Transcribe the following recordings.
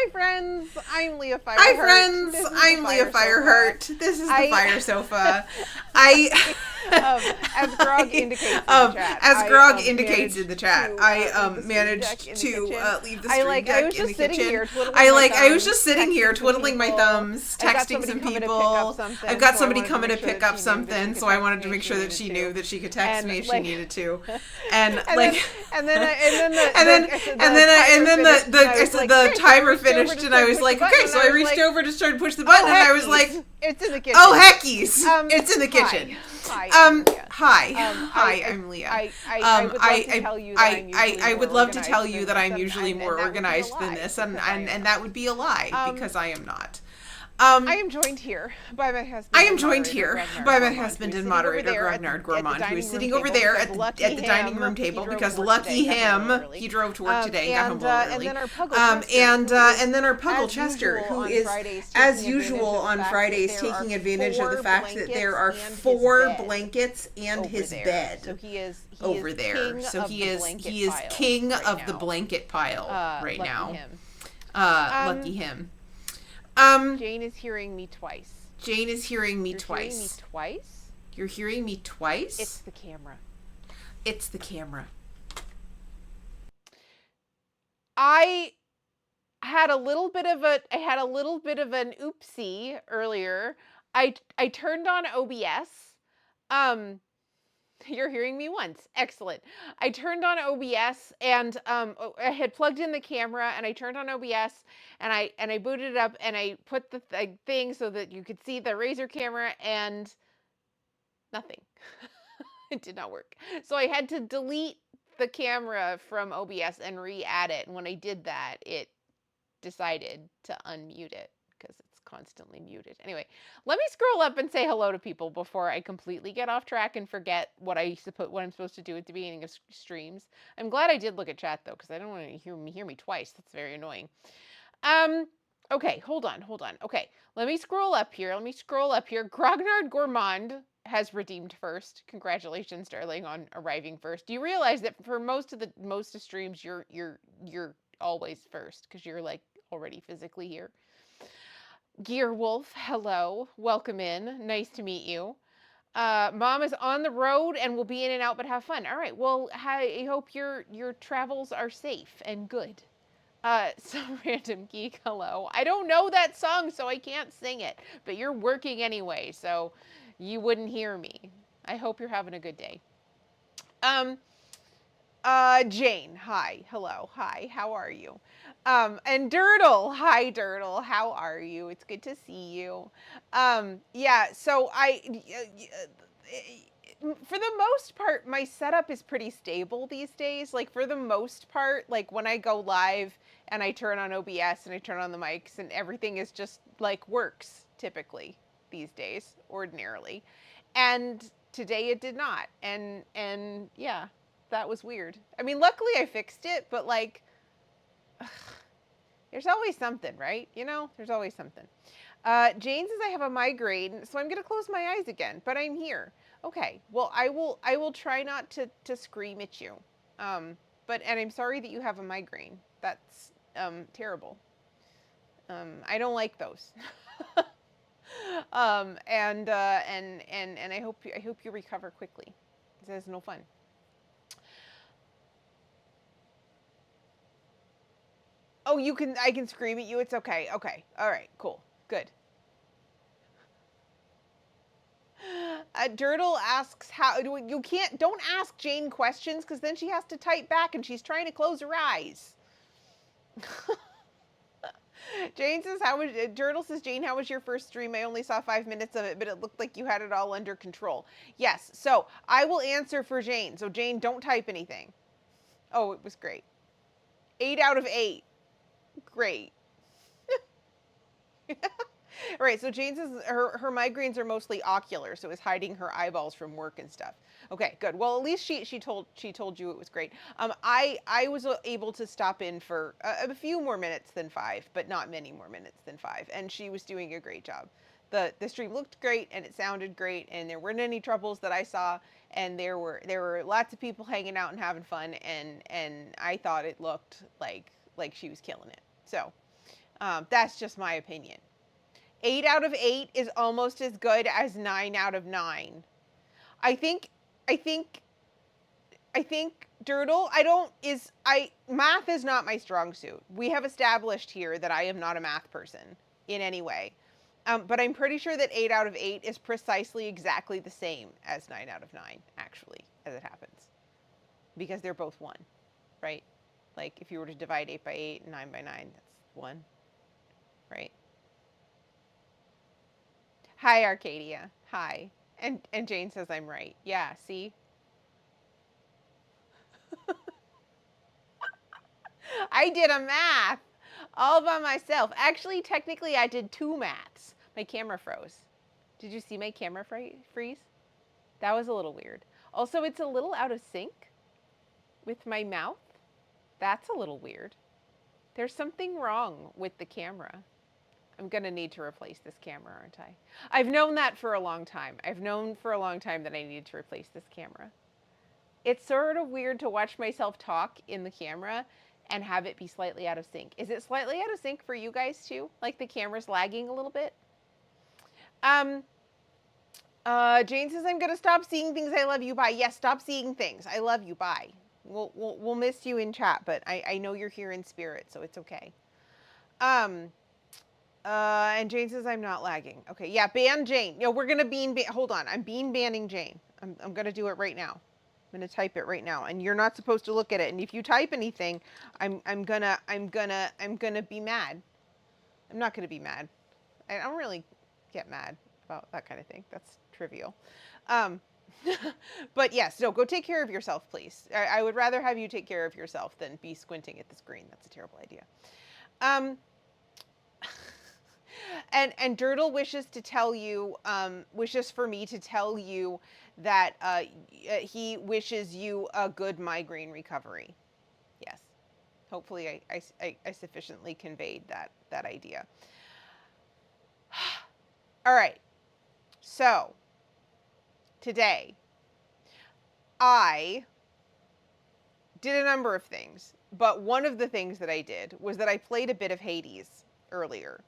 Hi friends, I'm Leah Fireheart. Hi friends, I'm Leah Fireheart. This is the Fire Sofa. As Grog indicates in the chat. As Grog indicates in the chat, I managed to leave the stream deck in the kitchen. I was just sitting here twiddling my thumbs, texting some people. I've got somebody coming to pick up something, so I wanted to make sure that she knew that she could text me if she needed to. And then the timer finished, and I was like, okay, so I reached over to start to push the button, and I was like, it's in the kitchen. Oh heckies! It's in the kitchen. Hi, I'm Leah. I would love to tell you that I'm usually more organized than this, and that would be a lie, because I am not. I am joined here by my husband. And moderator Grognard Gourmand, who is sitting over there at the dining room table, because lucky him, he drove to work today and got home early. And then our Puggle Chester, who is, as usual on Fridays, taking advantage of the fact that there are 4 blankets and his bed over there. So he is king of the blanket pile right now. Lucky him. Jane is hearing me twice. Jane is hearing me twice. Hearing me twice? You're hearing me twice? It's the camera. It's the camera. I had a little bit of an oopsie earlier. I turned on OBS. You're hearing me once. Excellent. I turned on OBS and I had plugged in the camera, and I turned on OBS and I booted it up, and I put the thing so that you could see the Razer camera, and nothing. It did not work. So I had to delete the camera from OBS and re-add it. And when I did that, it decided to unmute it because it's constantly muted. Anyway, let me scroll up and say hello to people before I completely get off track and forget what I'm supposed to do at the beginning of streams. I'm glad I did look at chat though, because I don't want to hear me twice. That's very annoying. Okay, hold on. Okay, let me scroll up here. Grognard Gourmand has redeemed first. Congratulations, darling, on arriving first. Do you realize that for most of streams, you're always first because you're like already physically here? Gear Wolf, hello. Welcome in. Nice to meet you. Mom is on the road and will be in and out, but have fun. All right. Well, I hope your travels are safe and good. Some random geek, hello. I don't know that song, so I can't sing it, but you're working anyway, so you wouldn't hear me. I hope you're having a good day. Jane, hi, hello, hi, how are you? And Durdle, hi Durdle, how are you? It's good to see you. Yeah, so for the most part, my setup is pretty stable these days. Like for the most part, like when I go live and I turn on OBS and I turn on the mics and everything is just like works typically these days, ordinarily. And today it did not. And yeah, that was weird. I mean, luckily I fixed it, but like, there's always something, right? You know, there's always something. Jane says I have a migraine, so I'm going to close my eyes again, but I'm here. Okay, well, I will try not to scream at you. And I'm sorry that you have a migraine. That's terrible. I don't like those. And I hope you recover quickly. This is no fun. Oh, I can scream at you. It's okay. Okay. All right. Cool. Good. Durdle asks don't ask Jane questions because then she has to type back and she's trying to close her eyes. Jane says, Durdle says, Jane, how was your first stream? I only saw 5 minutes of it, but it looked like you had it all under control. Yes. So I will answer for Jane. So Jane, don't type anything. Oh, it was great. 8 out of 8. Great. All right, so Jane says her migraines are mostly ocular, so is hiding her eyeballs from work and stuff. Okay, good. Well, at least she told you it was great. I was able to stop in for a few more minutes than 5, but not many more minutes than 5, and she was doing a great job. The stream looked great and it sounded great, and there weren't any troubles that I saw, and there were lots of people hanging out and having fun, and I thought it looked like she was killing it. So That's just my opinion. 8 out of 8 is almost as good as 9 out of 9. I think Dirtle, math is not my strong suit. We have established here that I am not a math person in any way. But I'm pretty sure that 8 out of 8 is precisely exactly the same as 9 out of 9, actually, as it happens. Because they're both 1, right? Like, if you were to divide 8 by 8 and 9 by 9, that's 1, right? Hi, Arcadia. Hi. And Jane says I'm right. Yeah, see? I did a math all by myself. Actually, technically, I did 2 maths. My camera froze. Did you see my camera freeze? That was a little weird. Also, it's a little out of sync with my mouth. That's a little weird. There's something wrong with the camera. I'm going to need to replace this camera, aren't I? I've known that for a long time. I've known for a long time that I need to replace this camera. It's sort of weird to watch myself talk in the camera and have it be slightly out of sync. Is it slightly out of sync for you guys too? Like the camera's lagging a little bit? Jane says, I'm going to stop seeing things. I love you. Bye. Yes, stop seeing things. I love you. Bye. We'll miss you in chat, but I know you're here in spirit, so it's okay. And Jane says, I'm not lagging. Okay, yeah, ban Jane. No, we're going to hold on. I'm banning Jane. I'm going to do it right now. I'm going to type it right now, and you're not supposed to look at it. And if you type anything, I'm gonna be mad. I'm not gonna be mad. I don't really get mad about that kind of thing. That's trivial. But yes, no, go take care of yourself, please. I would rather have you take care of yourself than be squinting at the screen. That's a terrible idea. And Dirtle wishes for me to tell you that he wishes you a good migraine recovery. Yes. Hopefully I sufficiently conveyed that idea. All right. So, today, I did a number of things, but one of the things that I did was that I played a bit of Hades earlier.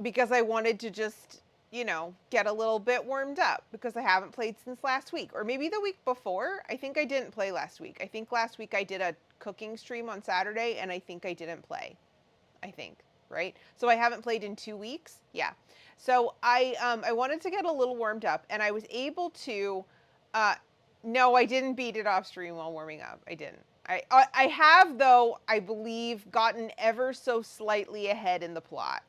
Because I wanted to just, get a little bit warmed up because I haven't played since last week, or maybe the week before. I think I didn't play last week. I think last week I did a cooking stream on Saturday and I think I didn't play. I think, right? So I haven't played in 2 weeks. Yeah. So I wanted to get a little warmed up, and I was able to, no, I didn't beat it off stream while warming up. I didn't. I have, though, I believe, gotten ever so slightly ahead in the plot.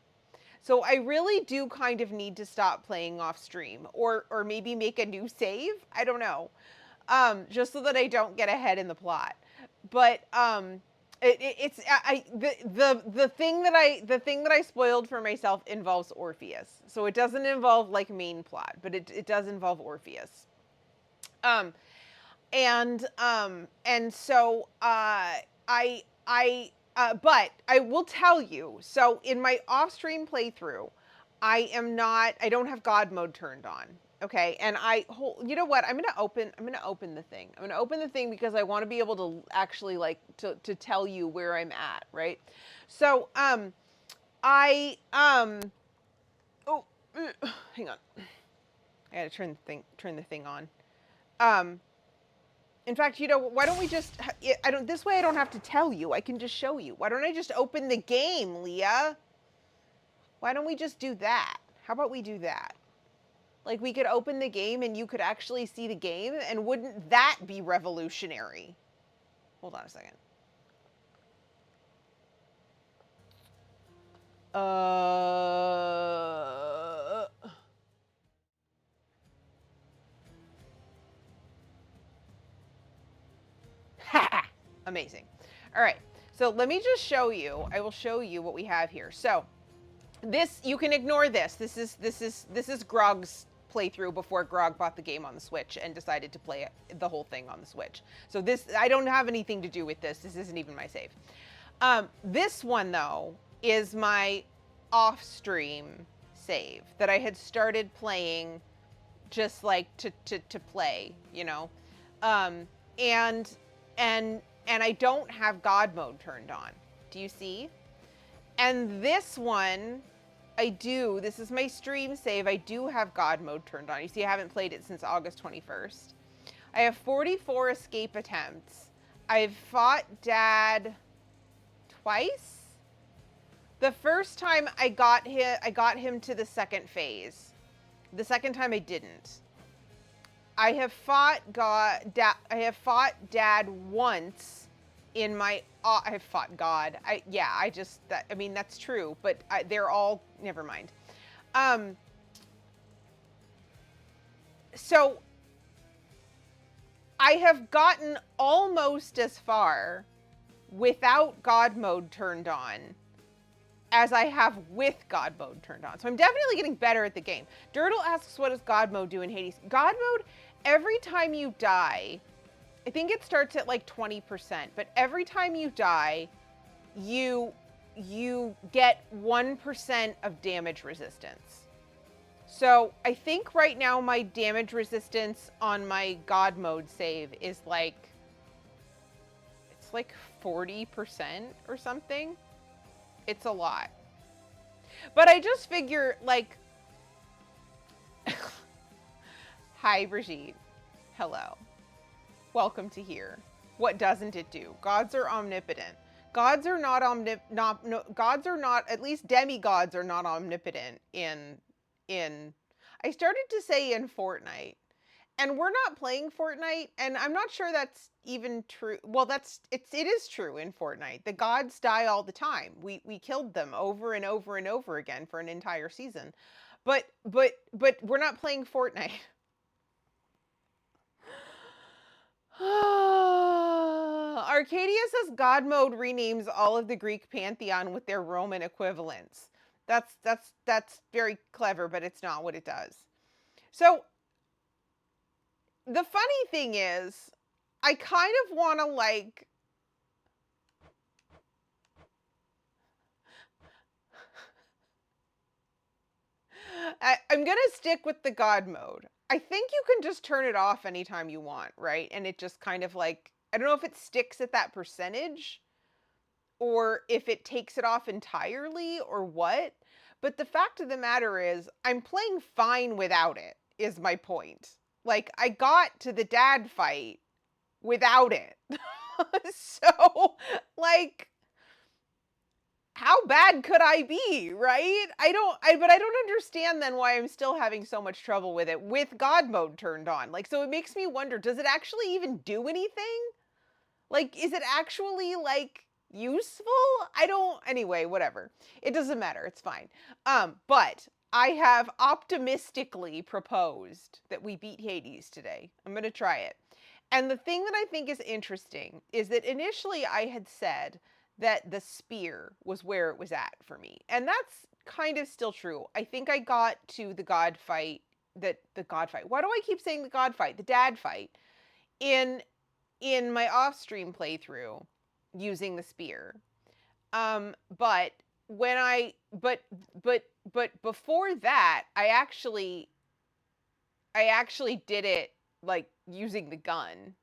So I really do kind of need to stop playing off stream, or maybe make a new save. I don't know, just so that I don't get ahead in the plot. But the thing that I spoiled for myself involves Orpheus. So it doesn't involve like main plot, but it does involve Orpheus. And so but I will tell you, so in my off-stream playthrough, I don't have God mode turned on. Okay, and you know what? I'm gonna open the thing. I'm gonna open the thing because I want to be able to actually to tell you where I'm at, right? So oh, hang on. I gotta turn the thing on. In fact, why don't we just, this way I don't have to tell you, I can just show you. Why don't I just open the game, Leah? Why don't we just do that? How about we do that? Like, we could open the game and you could actually see the game, and wouldn't that be revolutionary? Hold on a second. Amazing. All right. So let me just show you. I will show you what we have here. So this, you can ignore this. This is Grog's playthrough before Grog bought the game on the Switch and decided to play the whole thing on the Switch. So this, I don't have anything to do with this. This isn't even my save. This one though is my off-stream save that I had started playing just like to play, and I don't have God mode turned on. Do you see? And this one, this is my stream save, I do have God mode turned on. You see, I haven't played it since August 21st. I have 44 escape attempts. I've fought Dad twice. The first time I got him to the second phase. The second time I didn't. I have fought Dad once in my I have fought God. That's true, but they're all never mind. So I have gotten almost as far without God mode turned on as I have with God mode turned on. So I'm definitely getting better at the game. Dirtle asks, what does God mode do in Hades? God mode, every time you die, I think it starts at like 20%, but every time you die, you get 1% of damage resistance. So I think right now my damage resistance on my God mode save is like, it's like 40% or something. It's a lot. But I just figure, like, hi, Brigitte. Hello. Welcome to here. What doesn't it do? Gods are omnipotent. Gods are not gods are not, at least demigods are not omnipotent in I started to say in Fortnite. And we're not playing Fortnite, and I'm not sure that's even true. Well, it is true in Fortnite. The gods die all the time. We killed them over and over and over again for an entire season. But we're not playing Fortnite. Arcadia says God mode renames all of the Greek pantheon with their Roman equivalents. That's very clever, but it's not what it does. So the funny thing is, I kind of want to like I'm going to stick with the God mode. I think you can just turn it off anytime you want, right? And it just kind of like, I don't know if it sticks at that percentage or if it takes it off entirely or what. But the fact of the matter is, I'm playing fine without it, is my point. Like, I got to the dad fight without it. So, like, how bad could I be, right? But I don't understand then why I'm still having so much trouble with it with God mode turned on. Like, so it makes me wonder, does it actually even do anything? Like, is it actually, like, useful? Anyway, whatever. It doesn't matter. It's fine. But I have optimistically proposed that we beat Hades today. I'm going to try it. And the thing that I think is interesting is that initially I had said that the spear was where it was at for me. And that's kind of still true. I think I got to the God fight, why do I keep saying the God fight? The dad fight in my off-stream playthrough using the spear. But before that, I actually did it like using the gun.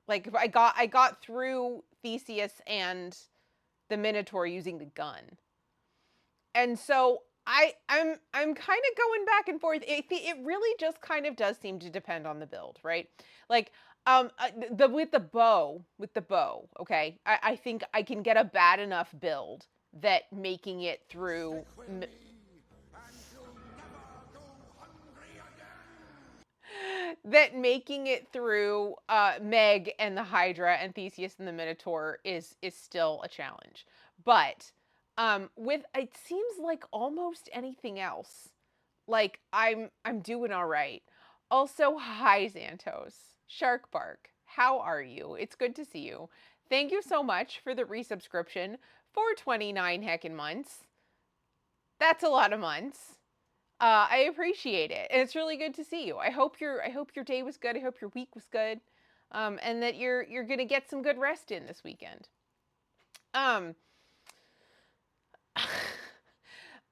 Like I got through Theseus and the Minotaur using the gun. And so I'm kind of going back and forth. It really just kind of does seem to depend on the build, right? Like with the bow, okay? I think I can get a bad enough build that making it through Meg and the Hydra and Theseus and the Minotaur is still a challenge. But with it seems like almost anything else, like I'm doing all right. Also, hi Xantos. Shark Bark. How are you? It's good to see you. Thank you so much for the resubscription for 29 heckin' months. That's a lot of months. I appreciate it, and it's really good to see you. I hope your day was good. I hope your week was good, and that you're gonna get some good rest in this weekend.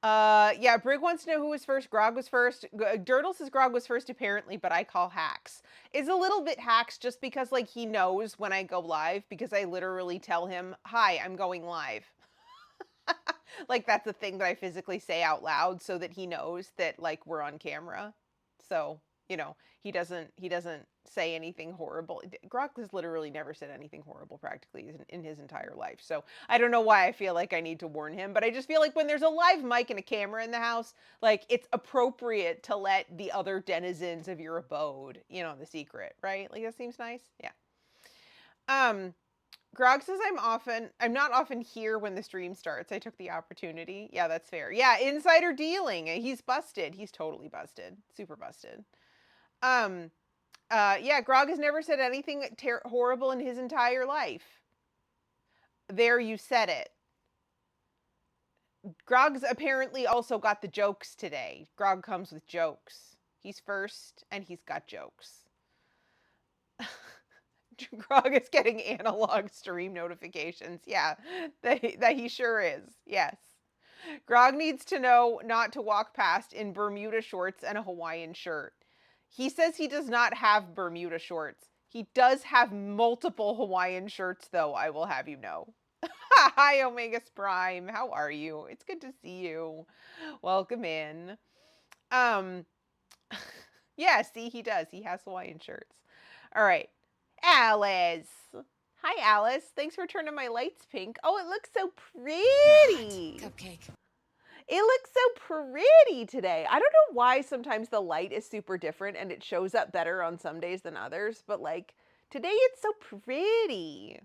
Yeah, Brig wants to know who was first. Grog was first. Dirtle says Grog was first, apparently, but I call hacks. Is a little bit hacks just because, like, he knows when I go live, because I literally tell him, hi, I'm going live. Like, that's a thing that I physically say out loud so that he knows that, like, we're on camera. So, he doesn't say anything horrible. Grok has literally never said anything horrible practically in his entire life. So I don't know why I feel like I need to warn him, but I just feel like when there's a live mic and a camera in the house, like, it's appropriate to let the other denizens of your abode, the secret, right? Like, that seems nice. Yeah. Um, Grog says I'm not often here when the stream starts. I took the opportunity. Yeah, that's fair. Yeah, insider dealing. He's busted. He's totally busted. Super busted. Um, yeah, Grog has never said anything horrible in his entire life. There, you said it. Grog's apparently also got the jokes today. Grog comes with jokes. He's first, and he's got jokes. Grog is getting analog stream notifications. Yeah, that he sure is. Yes. Grog needs to know not to walk past in Bermuda shorts and a Hawaiian shirt. He says he does not have Bermuda shorts. He does have multiple Hawaiian shirts, though, I will have you know. Hi, Omegas Prime. How are you? It's good to see you. Welcome in. Yeah, see, he does. He has Hawaiian shirts. All right. Alice. Hi, Alice. Thanks for turning my lights pink. Oh, it looks so pretty. Cupcake. It looks so pretty today. I don't know why sometimes the light is super different and it shows up better on some days than others, but like today it's so pretty.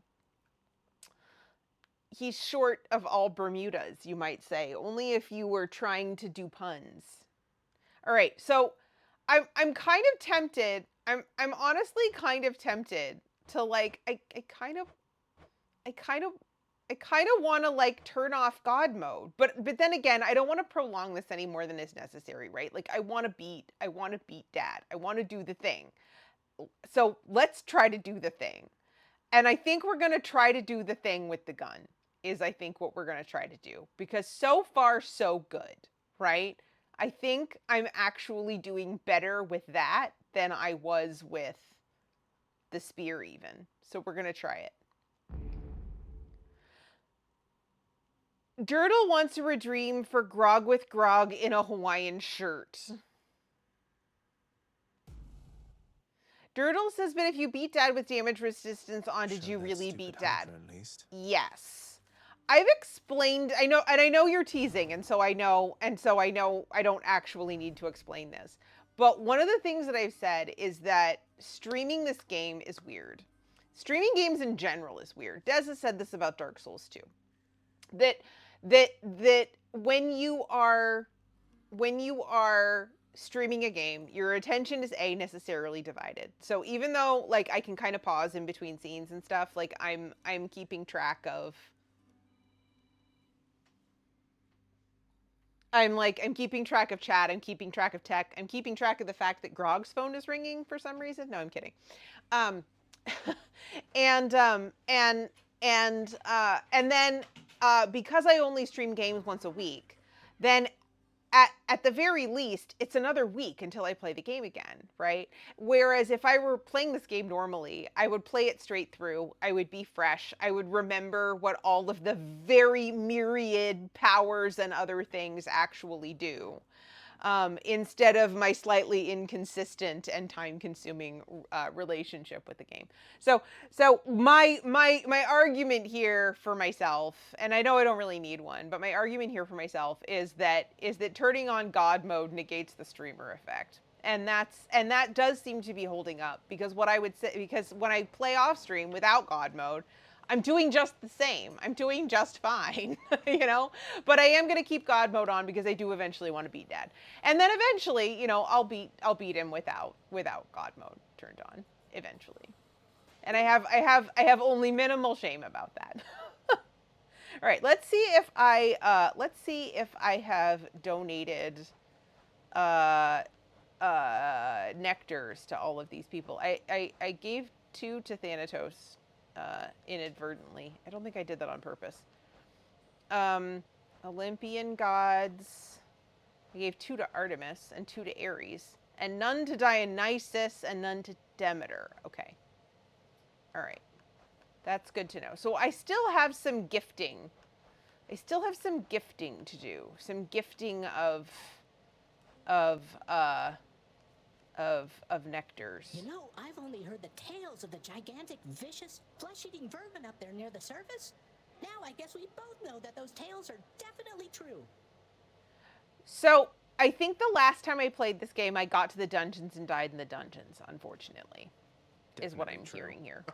He's short of all Bermudas, you might say, only if you were trying to do puns. All right, so I'm kind of tempted. I'm honestly kind of tempted to like I kind of want to like turn off God mode, but then again, I don't want to prolong this any more than is necessary, right? Like I want to beat Dad. I want to do the thing. So let's try to do the thing. And I think we're going to try to do the thing with the gun is I think what we're going to try to do, because so far so good, right? I think I'm actually doing better with that than I was with the spear even. So we're going to try it. Durdle wants a redeem for Grog with Grog in a Hawaiian shirt. Durdle says, but if you beat Dad with damage resistance on, did you really beat Dad? Yes. I've explained, I know you're teasing, and so I know I don't actually need to explain this. But one of the things that I've said is that streaming this game is weird. Streaming games in general is weird. Des has said this about Dark Souls too. That when you are streaming a game, your attention is necessarily divided. So even though like I can kind of pause in between scenes and stuff, like I'm keeping track of I'm keeping track of chat, I'm keeping track of tech, I'm keeping track of the fact that Grog's phone is ringing for some reason. No, I'm kidding. And then because I only stream games once a week, then at the very least, it's another week until I play the game again, right? Whereas if I were playing this game normally, I would play it straight through. I would be fresh. I would remember what all of the very myriad powers and other things actually do. Instead of my slightly inconsistent and time-consuming relationship with the game. So my argument here for myself, and I know I don't really need one, but my argument here for myself is that turning on God mode negates the streamer effect. And that does seem to be holding up, because what I would say, because when I play off stream without God mode, I'm doing just the same. I'm doing just fine, But I am going to keep God mode on because I do eventually want to beat Dad. And then eventually, I'll beat him without God mode turned on eventually. And I have only minimal shame about that. All right, let's see if I have donated nectars to all of these people. I gave 2 to Thanatos. Inadvertently. I don't think I did that on purpose. Olympian gods. I gave 2 to Artemis and 2 to Ares. And none to Dionysus and none to Demeter. Okay. All right. That's good to know. So I still have some gifting I still have some gifting to do. Some gifting of uh of nectars. You know, I've only heard the tales of the gigantic, vicious, flesh-eating vermin up there near the surface. Now I guess we both know that those tales are definitely true. So, I think the last time I played this game, I got to the dungeons and died in the dungeons, unfortunately. Definitely is what I'm hearing here.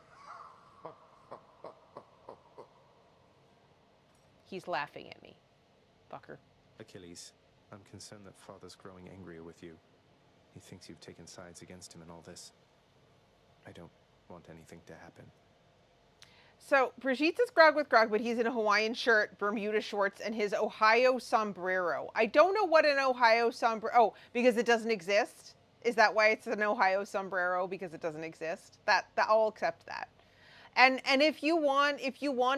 He's laughing at me. Fucker. Achilles, I'm concerned that Father's growing angrier with you. He thinks you've taken sides against him in all this. I don't want anything to happen. So, Brigitte says grog with grog, but he's in a Hawaiian shirt, Bermuda shorts, and his Ohio sombrero. I don't know what an Ohio sombrero... Oh, because it doesn't exist? Is that why it's an Ohio sombrero? Because it doesn't exist? That I'll accept that. And if you want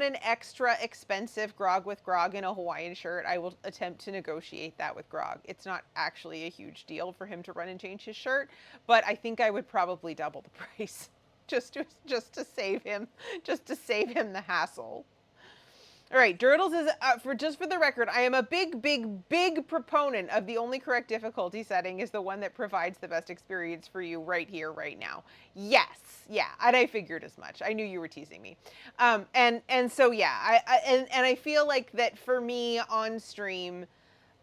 an extra expensive grog with grog in a Hawaiian shirt, I will attempt to negotiate that with grog. It's not actually a huge deal for him to run and change his shirt, but I think I would probably double the price just to save him the hassle. All right, Durdles is for the record, I am a big proponent of the only correct difficulty setting is the one that provides the best experience for you right here, right now. Yes, yeah, and I figured as much. I knew you were teasing me, and so yeah, I feel like that for me on stream,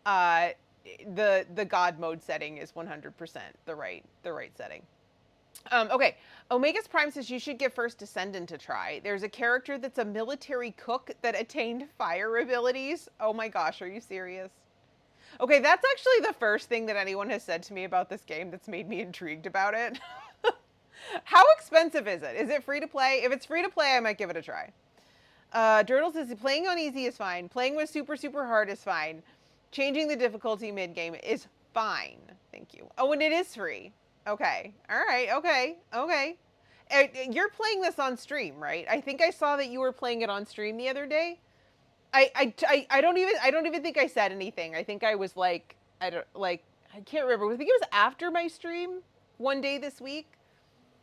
the God mode setting is 100% the right setting. Okay, Omega's Prime says you should give First Descendant a try. There's a character that's a military cook that attained fire abilities. Oh my gosh, are you serious? Okay, that's actually the first thing that anyone has said to me about this game that's made me intrigued about it. How expensive is it? Is it free to play? If it's free to play, I might give it a try. Durdle says playing on easy is fine. Playing with super hard is fine. Changing the difficulty mid-game is fine. Thank you. Oh, and it is free. Okay. All right. Okay. You're playing this on stream, right? I think I saw that you were playing it on stream the other day. I don't even think I said anything. I think I was like, I can't remember. I think it was after my stream one day this week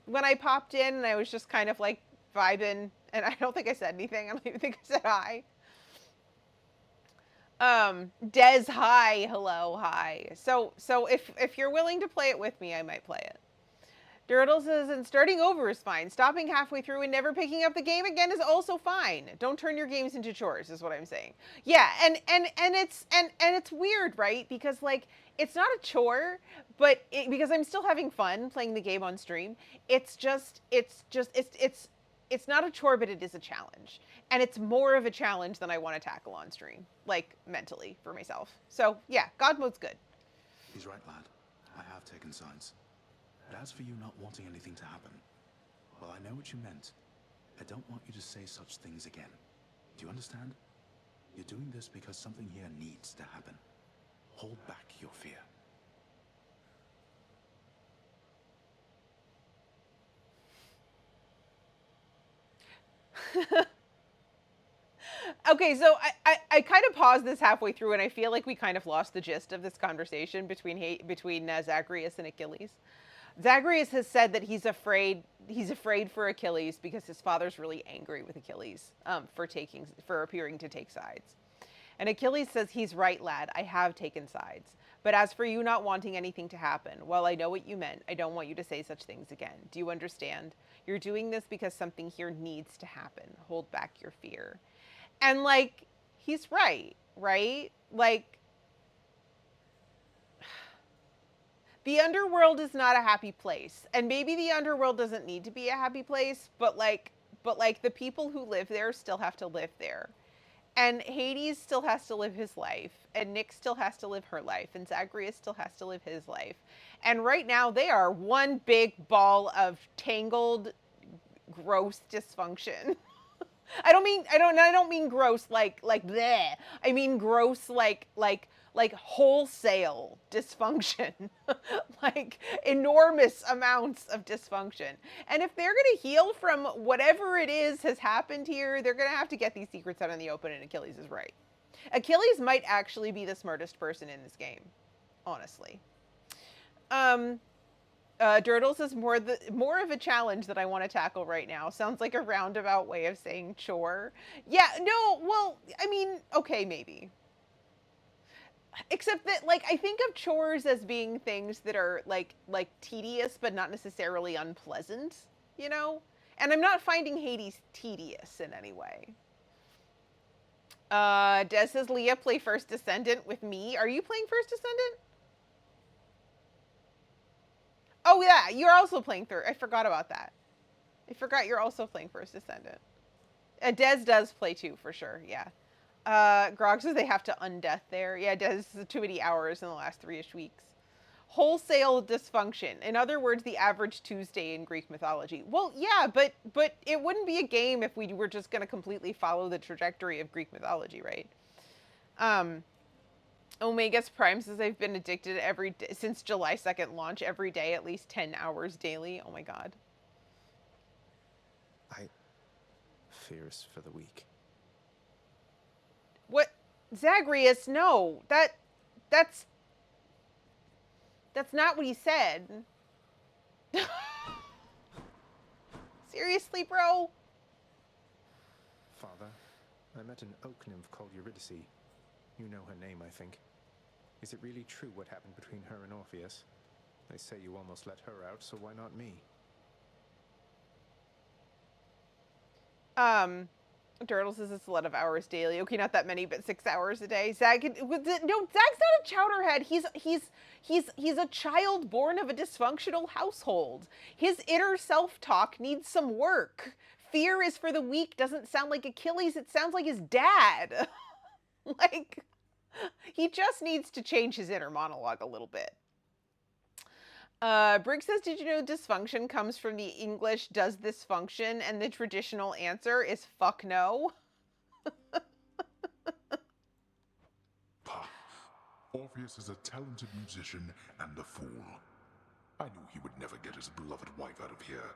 when I popped in and I was just kind of like vibing, and I don't think I said anything. I don't even think I said hi. Des, hi, hello, hi. So if you're willing to play it with me, I might play it. Durdle says, and starting over is fine. Stopping halfway through and never picking up the game again is also fine. Don't turn your games into chores, is what I'm saying. Yeah, and it's weird, right? Because like it's not a chore, but because I'm still having fun playing the game on stream. It's not a chore, but it is a challenge. And it's more of a challenge than I want to tackle on stream, like mentally for myself. So yeah, God mode's good. He's right, lad. I have taken sides. But as for you not wanting anything to happen, well, I know what you meant. I don't want you to say such things again. Do you understand? You're doing this because something here needs to happen. Hold back your fear. Okay, so I kind of paused this halfway through, and I feel like we kind of lost the gist of this conversation between Zagreus and Achilles. Zagreus has said that he's afraid for Achilles because his father's really angry with Achilles for appearing to take sides. And Achilles says, he's right, lad, I have taken sides. But as for you not wanting anything to happen, well, I know what you meant. I don't want you to say such things again. Do you understand? You're doing this because something here needs to happen. Hold back your fear. And like, he's right? Like, the Underworld is not a happy place. And maybe the Underworld doesn't need to be a happy place, but like the people who live there still have to live there. And Hades still has to live his life, and Nyx still has to live her life, and Zagreus still has to live his life. And right now they are one big ball of tangled, gross dysfunction. I don't mean gross like bleh. I mean gross like wholesale dysfunction. Like enormous amounts of dysfunction. And if they're going to heal from whatever it is has happened here, they're going to have to get these secrets out in the open, and Achilles is right. Achilles might actually be the smartest person in this game, honestly. Durdles is more of a challenge that I want to tackle right now. Sounds like a roundabout way of saying chore. Yeah, no, well, I mean, okay, maybe. Except that, like, I think of chores as being things that are like tedious, but not necessarily unpleasant, you know? And I'm not finding Hades tedious in any way. Des says, Leah, play First Descendant with me. Are you playing First Descendant? Oh, yeah, you're also playing I forgot about that. I forgot you're also playing First Descendant. Des does play too, for sure, yeah. Grog says they have to undeath there. Yeah, Des, too many hours in the last 3-ish weeks. Wholesale dysfunction. In other words, the average Tuesday in Greek mythology. Well, yeah, but it wouldn't be a game if we were just going to completely follow the trajectory of Greek mythology, right? Omega's Prime says I've been addicted every day since July 2nd launch, every day, at least 10 hours daily. Oh my god. Fears for the weak. What? Zagreus, no. That's not what he said. Seriously, bro? Father, I met an oak nymph called Eurydice. You know her name, I think. Is it really true what happened between her and Orpheus? They say you almost let her out, so why not me? Turtle says it's a lot of hours daily. Okay, not that many, but 6 hours a day. Zag's not a chowderhead. He's a child born of a dysfunctional household. His inner self-talk needs some work. Fear is for the weak doesn't sound like Achilles. It sounds like his dad. Like, he just needs to change his inner monologue a little bit. Briggs says, did you know dysfunction comes from the English does this function? And the traditional answer is fuck no. Orpheus is a talented musician and a fool. I knew he would never get his beloved wife out of here.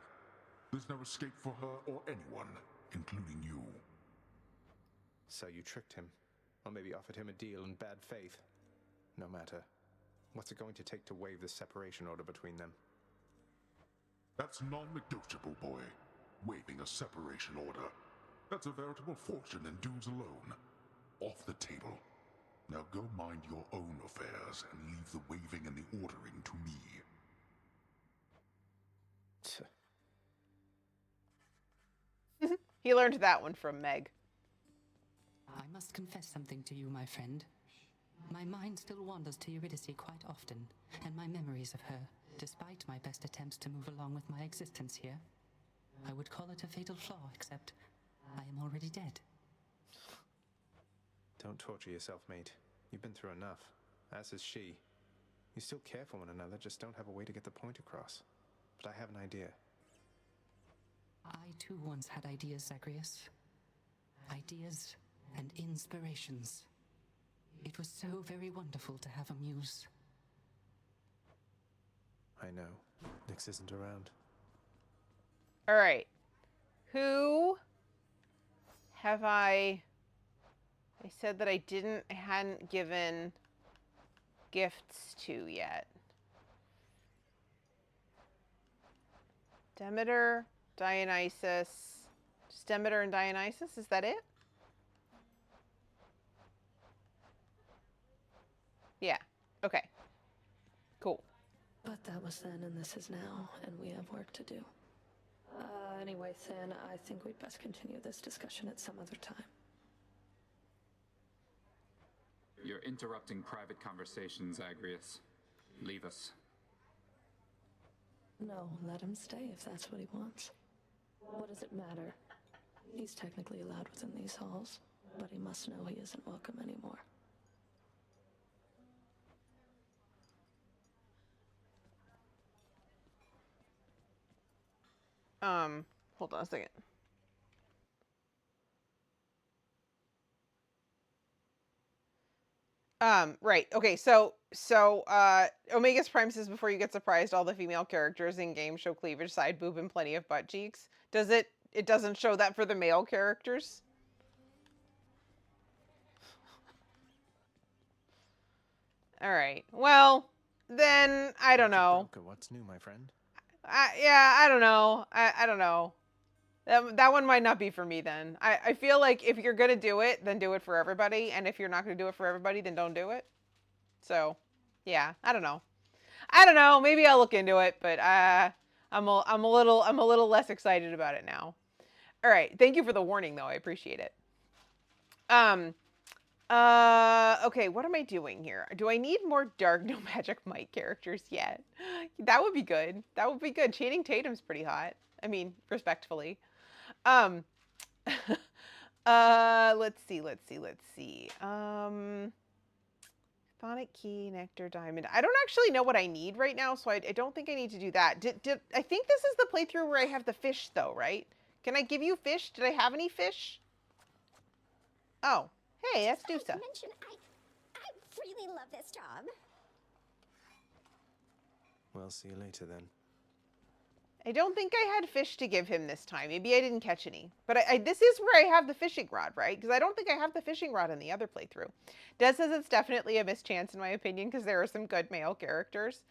There's no escape for her or anyone, including you. So you tricked him, or maybe offered him a deal in bad faith. No matter. What's it going to take to waive the separation order between them? That's non-negotiable, boy. Waiving a separation order. That's a veritable fortune in dues alone. Off the table. Now go mind your own affairs and leave the waiving and the ordering to me. He learned that one from Meg. I must confess something to you, my friend. My mind still wanders to Eurydice quite often, and my memories of her, despite my best attempts to move along with my existence here. I would call it a fatal flaw, except I am already dead. Don't torture yourself, mate. You've been through enough, as has she. You still care for one another, just don't have a way to get the point across. But I have an idea. I too once had ideas, Zagreus. Ideas and inspirations. It was so very wonderful to have a muse. I know. Nyx isn't around. All right. Who have I said that I hadn't given gifts to yet? Demeter, Dionysus. Just Demeter and Dionysus, is that it? Yeah. Okay. Cool. But that was then and this is now, and we have work to do. Anyway, Thin, I think we'd best continue this discussion at some other time. You're interrupting private conversations, Zagreus. Leave us. No, let him stay if that's what he wants. What does it matter? He's technically allowed within these halls, but he must know he isn't welcome anymore. Hold on a second. Right. Okay, so Omega's Prime says before you get surprised, all the female characters in game show cleavage, side boob, and plenty of butt cheeks. Does it? It doesn't show that for the male characters? All right. Well, then I don't know. What's new, my friend? Yeah, I don't know. I don't know. That one might not be for me then. I feel like if you're going to do it, then do it for everybody. And if you're not going to do it for everybody, then don't do it. So, yeah, I don't know. I don't know. Maybe I'll look into it, but I'm a little less excited about it now. All right. Thank you for the warning, though. I appreciate it. Okay, what am I doing here? Do I need more Dark No Magic Might characters yet? That would be good. That would be good. Channing Tatum's pretty hot. I mean, respectfully. Um, let's see. Phonic Key, Nectar, Diamond. I don't actually know what I need right now, so I don't think I need to do that. I think this is the playthrough where I have the fish, though, right? Can I give you fish? Did I have any fish? Oh, hey, that's Dusa. I really love this job. Well, see you later then. I don't think I had fish to give him this time. Maybe I didn't catch any. But this is where I have the fishing rod, right? Because I don't think I have the fishing rod in the other playthrough. Des says it's definitely a mischance in my opinion because there are some good male characters.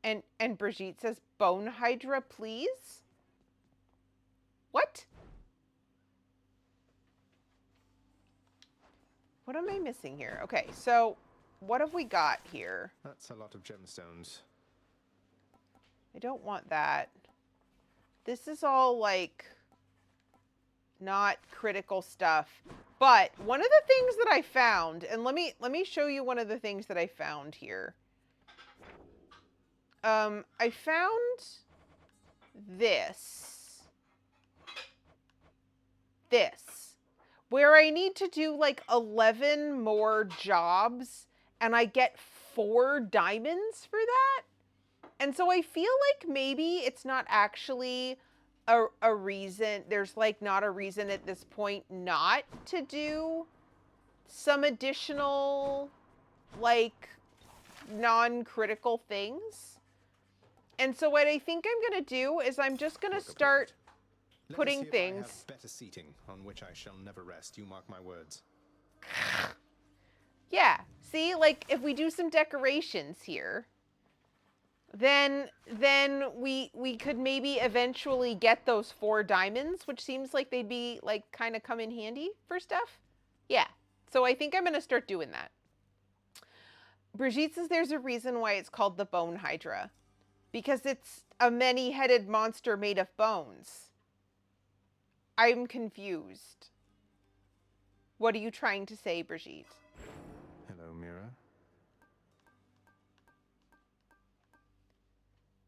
And Brigitte says, Bone Hydra, please? What? What am I missing here? Okay, so what have we got here? That's a lot of gemstones. I don't want that. This is all, like, not critical stuff. But one of the things that I found, and let me show you one of the things that I found here. I found this. Where I need to do, like, 11 more jobs, and I get 4 diamonds for that. And so I feel like maybe it's not actually a reason, there's like not a reason at this point not to do some additional like non-critical things. And so what I think I'm going to do is I'm just going to start putting things. I have better seating on which I shall never rest, you mark my words. Yeah, see, like if we do some decorations here, then we could maybe eventually get those 4 diamonds, which seems like they'd be like kind of come in handy for stuff. Yeah. So I think I'm going to start doing that. Brigitte says there's a reason why it's called the Bone Hydra. Because it's a many-headed monster made of bones. I'm confused. What are you trying to say, Brigitte? Hello, Mira.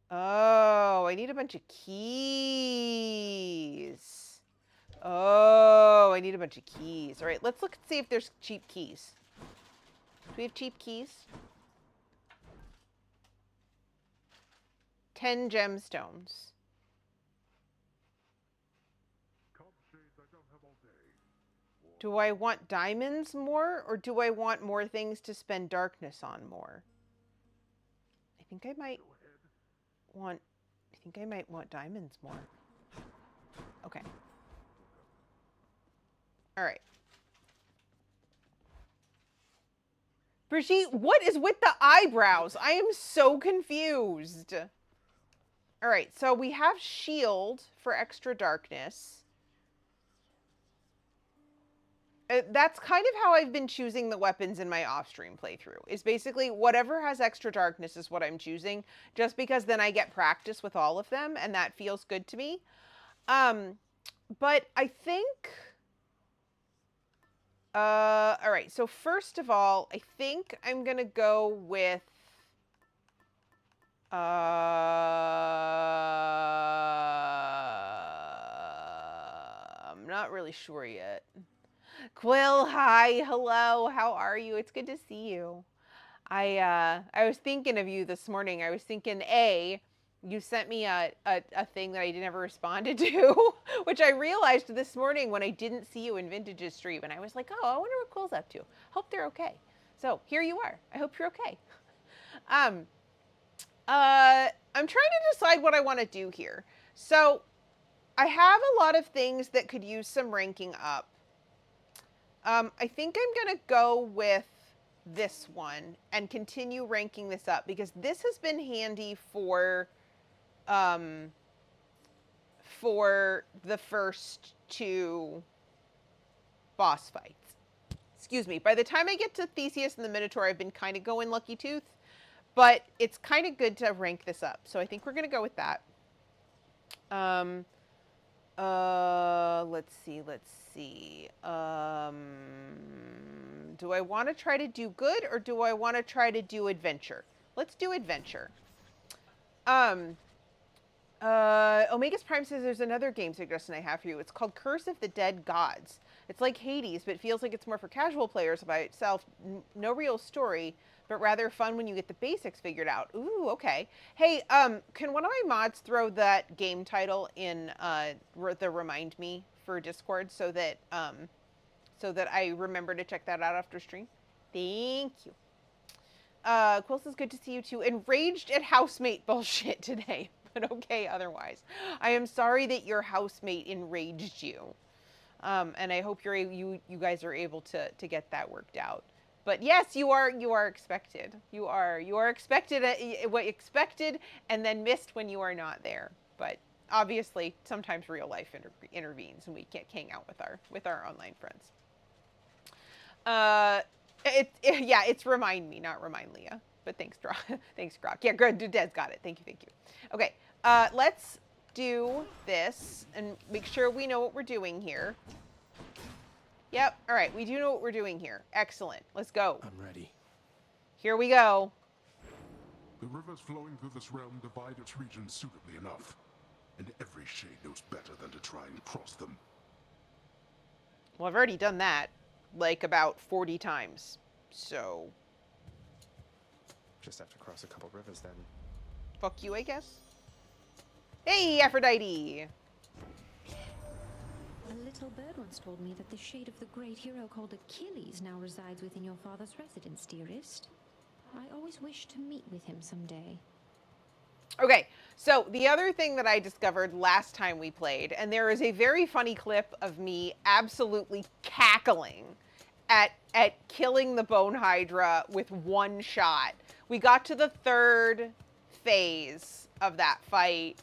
Oh, I need a bunch of keys. Oh, I need a bunch of keys. All right, let's look and see if there's cheap keys. Do we have cheap keys? 10 gemstones. Do I want diamonds more, or do I want more things to spend darkness on more? I think I might want diamonds more. Okay. All right. Brigitte, what is with the eyebrows? I am so confused. All right, so we have shield for extra darkness. That's kind of how I've been choosing the weapons in my off-stream playthrough. Is basically whatever has extra darkness is what I'm choosing, just because then I get practice with all of them, and that feels good to me. But I think... all right, so first of all, I think I'm going to go with... I'm not really sure yet. Quill, hi, hello, how are you? It's good to see you. I was thinking of you this morning. I was thinking, you sent me a thing that I never responded to, which I realized this morning when I didn't see you in Vintage's stream, and I was like, oh, I wonder what Quill's up to. Hope they're okay. So here you are. I hope you're okay. I'm trying to decide what I want to do here. So I have a lot of things that could use some ranking up. I think I'm going to go with this one and continue ranking this up because this has been handy for for the first 2 boss fights. Excuse me. By the time I get to Theseus and the Minotaur, I've been kind of going Lucky Tooth, but it's kind of good to rank this up. So I think we're going to go with that. Let's see. Do I want to try to do good, or do I want to try to do adventure? Let's do adventure. Omega's Prime says there's another game suggestion I have for you. It's called Curse of the Dead Gods. It's like Hades, but it feels like it's more for casual players by itself. No real story, but rather fun when you get the basics figured out. Ooh, okay. Hey, can one of my mods throw that game title in the remind me for Discord so that I remember to check that out after stream? Thank you. Quill says good to see you too. Enraged at housemate bullshit today, but okay otherwise. I am sorry that your housemate enraged you. And I hope you guys are able to get that worked out. But yes, you are expected. You are expected expected and then missed when you are not there. But obviously, sometimes real life intervenes and we can't hang out with our online friends. It's remind me, not remind Leah. But thanks, Grok. Thanks, Grok. Yeah, good. Des got it. Thank you. Okay, let's do this and make sure we know what we're doing here. Yep. All right, we do know what we're doing here. Excellent. Let's go. I'm ready. Here we go. The rivers flowing through this realm divide its region suitably enough, and every shade knows better than to try and cross them. Well, I've already done that, like about 40 times. So. Just have to cross a couple rivers then. Fuck you, I guess. Hey, Aphrodite! A little bird once told me that the shade of the great hero called Achilles now resides within your father's residence, dearest. I always wish to meet with him someday. Okay, so the other thing that I discovered last time we played, and there is a very funny clip of me absolutely cackling at killing the Bone Hydra with one shot. We got to the 3rd phase of that fight.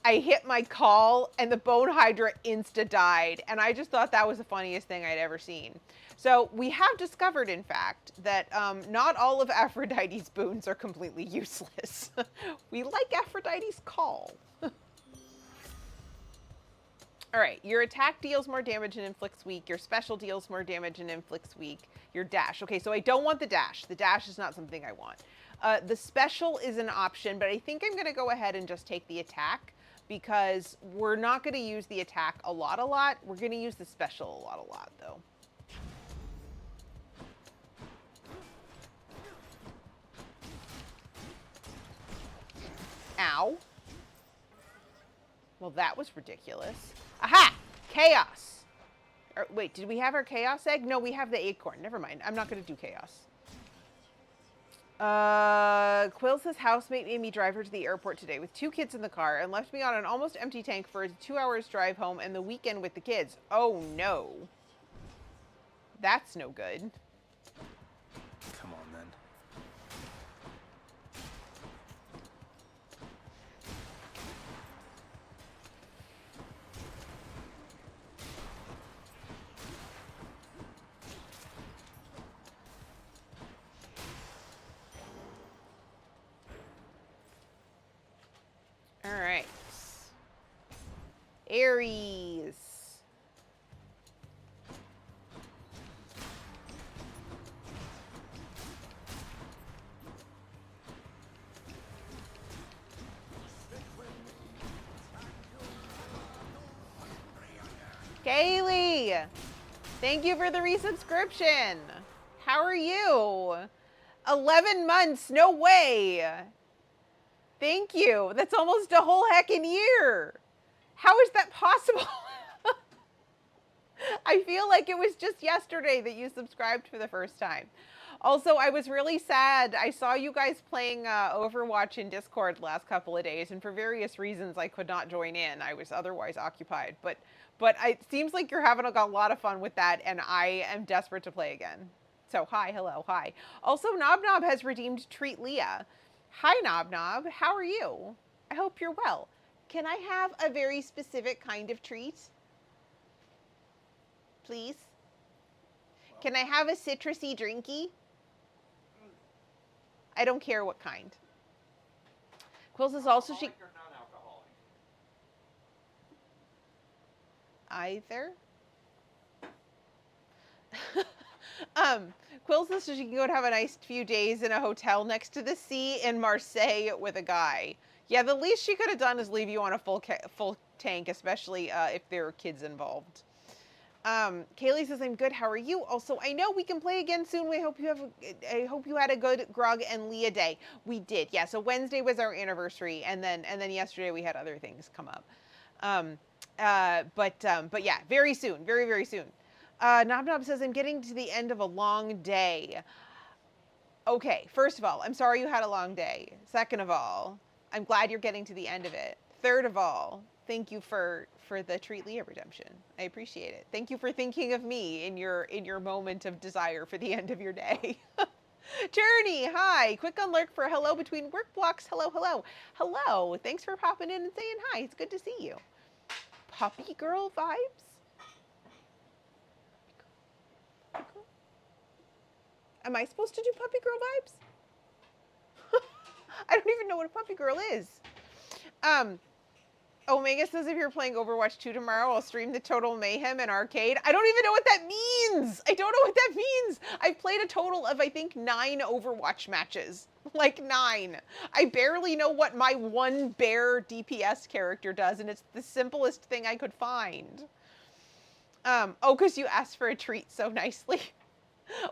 I hit my call and the Bone Hydra insta-died, and I just thought that was the funniest thing I'd ever seen. So we have discovered, in fact, that not all of Aphrodite's boons are completely useless. We like Aphrodite's call. All right, your attack deals more damage and inflicts weak. Your special deals more damage and inflicts weak. Your dash. Okay, so I don't want the dash. The dash is not something I want. The special is an option, but I think I'm going to go ahead and just take the attack, because we're not going to use the attack a lot. We're going to use the special a lot, though. Ow. Well, that was ridiculous. Aha! Chaos. Wait, did we have our chaos egg? No, we have the acorn. Never mind. I'm not going to do chaos. Quill says housemate made me drive her to the airport today with 2 kids in the car and left me on an almost empty tank for a 2 hours drive home and the weekend with the kids. Oh no. That's no good. Come on then. All right. Aries. Kaylee, thank you for the resubscription. How are you? 11 months, no way. Thank you. That's almost a whole heckin' year. How is that possible? I feel like it was just yesterday that you subscribed for the first time. Also, I was really sad. I saw you guys playing Overwatch in Discord the last couple of days, and for various reasons I could not join in. I was otherwise occupied. But it seems like you're having a lot of fun with that, and I am desperate to play again. So hi, hello, hi. Also, Knob has redeemed Treat Leah. Hi, Knob. How are you? I hope you're well. Can I have a very specific kind of treat? Please? Can I have a citrusy drinky? I don't care what kind. Quills is also she either. Quills says she can go and have a nice few days in a hotel next to the sea in Marseille with a guy. Yeah, the least she could have done is leave you on a full tank, especially if there are kids involved. Kaylee says, I'm good. How are you? Also, I know we can play again soon. I hope you had a good Grog and Leah day. We did. Yeah. So Wednesday was our anniversary. And then yesterday we had other things come up. But yeah, very soon. Very, very soon. Nob Nob says, I'm getting to the end of a long day. Okay. First of all, I'm sorry you had a long day. Second of all, I'm glad you're getting to the end of it. Third of all, thank you for the treat Leah redemption. I appreciate it. Thank you for thinking of me in your moment of desire for the end of your day. Journey, hi. Quick on lurk for a hello between work blocks. Hello, hello. Hello. Thanks for popping in and saying hi. It's good to see you. Puppy girl vibes? Am I supposed to do puppy girl vibes? I don't even know what a puppy girl is. Omega says if you're playing Overwatch 2 tomorrow, I'll stream the Total Mayhem and Arcade. I don't even know what that means. I don't know what that means. I've played a total of, I think, 9 Overwatch matches. Like 9. I barely know what my one bear DPS character does, and it's the simplest thing I could find. Oh, because you asked for a treat so nicely.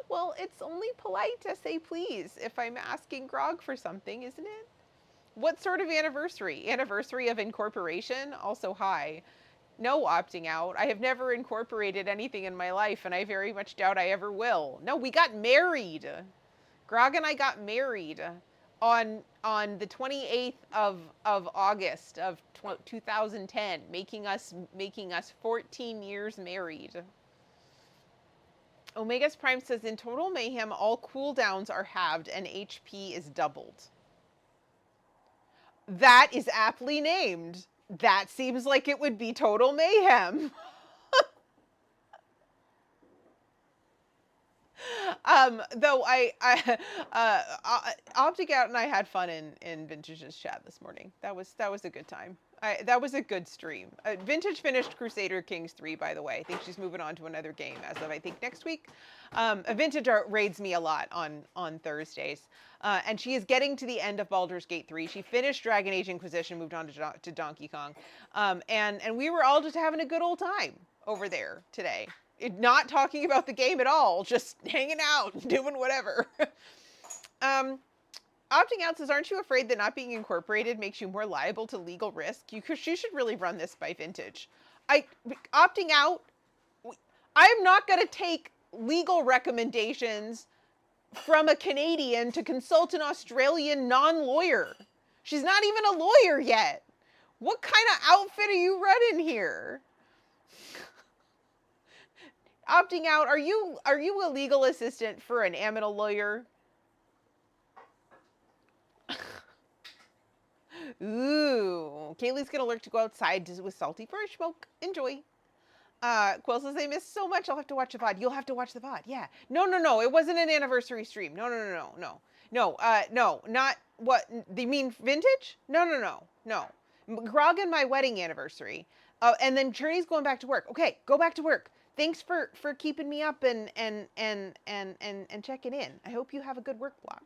Well, it's only polite to say please if I'm asking Grog for something, isn't it? What sort of anniversary? Anniversary of incorporation? Also hi. No opting out. I have never incorporated anything in my life, and I very much doubt I ever will. No, we got married. Grog and I got married on the 28th of August of 2010, making us 14 years married. Omega's Prime says, in Total Mayhem, all cooldowns are halved and HP is doubled. That is aptly named. That seems like it would be Total Mayhem. Though opting out and I had fun in Vintage's chat this morning. That was a good time. That was a good stream. Vintage finished Crusader Kings 3, by the way. I think she's moving on to another game as of, I think, next week. Vintage raids me a lot on Thursdays. And she is getting to the end of Baldur's Gate 3. She finished Dragon Age Inquisition, moved on to Donkey Kong. And we were all just having a good old time over there today. Not talking about the game at all, just hanging out, doing whatever. Opting out says, aren't you afraid that not being incorporated makes you more liable to legal risk? You should really run this by Vintage. Opting out, I'm not going to take legal recommendations from a Canadian to consult an Australian non-lawyer. She's not even a lawyer yet. What kind of outfit are you running here? Opting out, are you a legal assistant for an Amina lawyer? Ooh, Kaylee's gonna lurk to go outside with Salty for a smoke. Enjoy. Quill says, I missed so much, I'll have to watch the VOD. You'll have to watch the VOD, yeah. No, it wasn't an anniversary stream. No, not, what, you mean Vintage? No. Grog and my wedding anniversary. And then Journey's going back to work. Okay, go back to work. Thanks for keeping me up and checking in. I hope you have a good work block.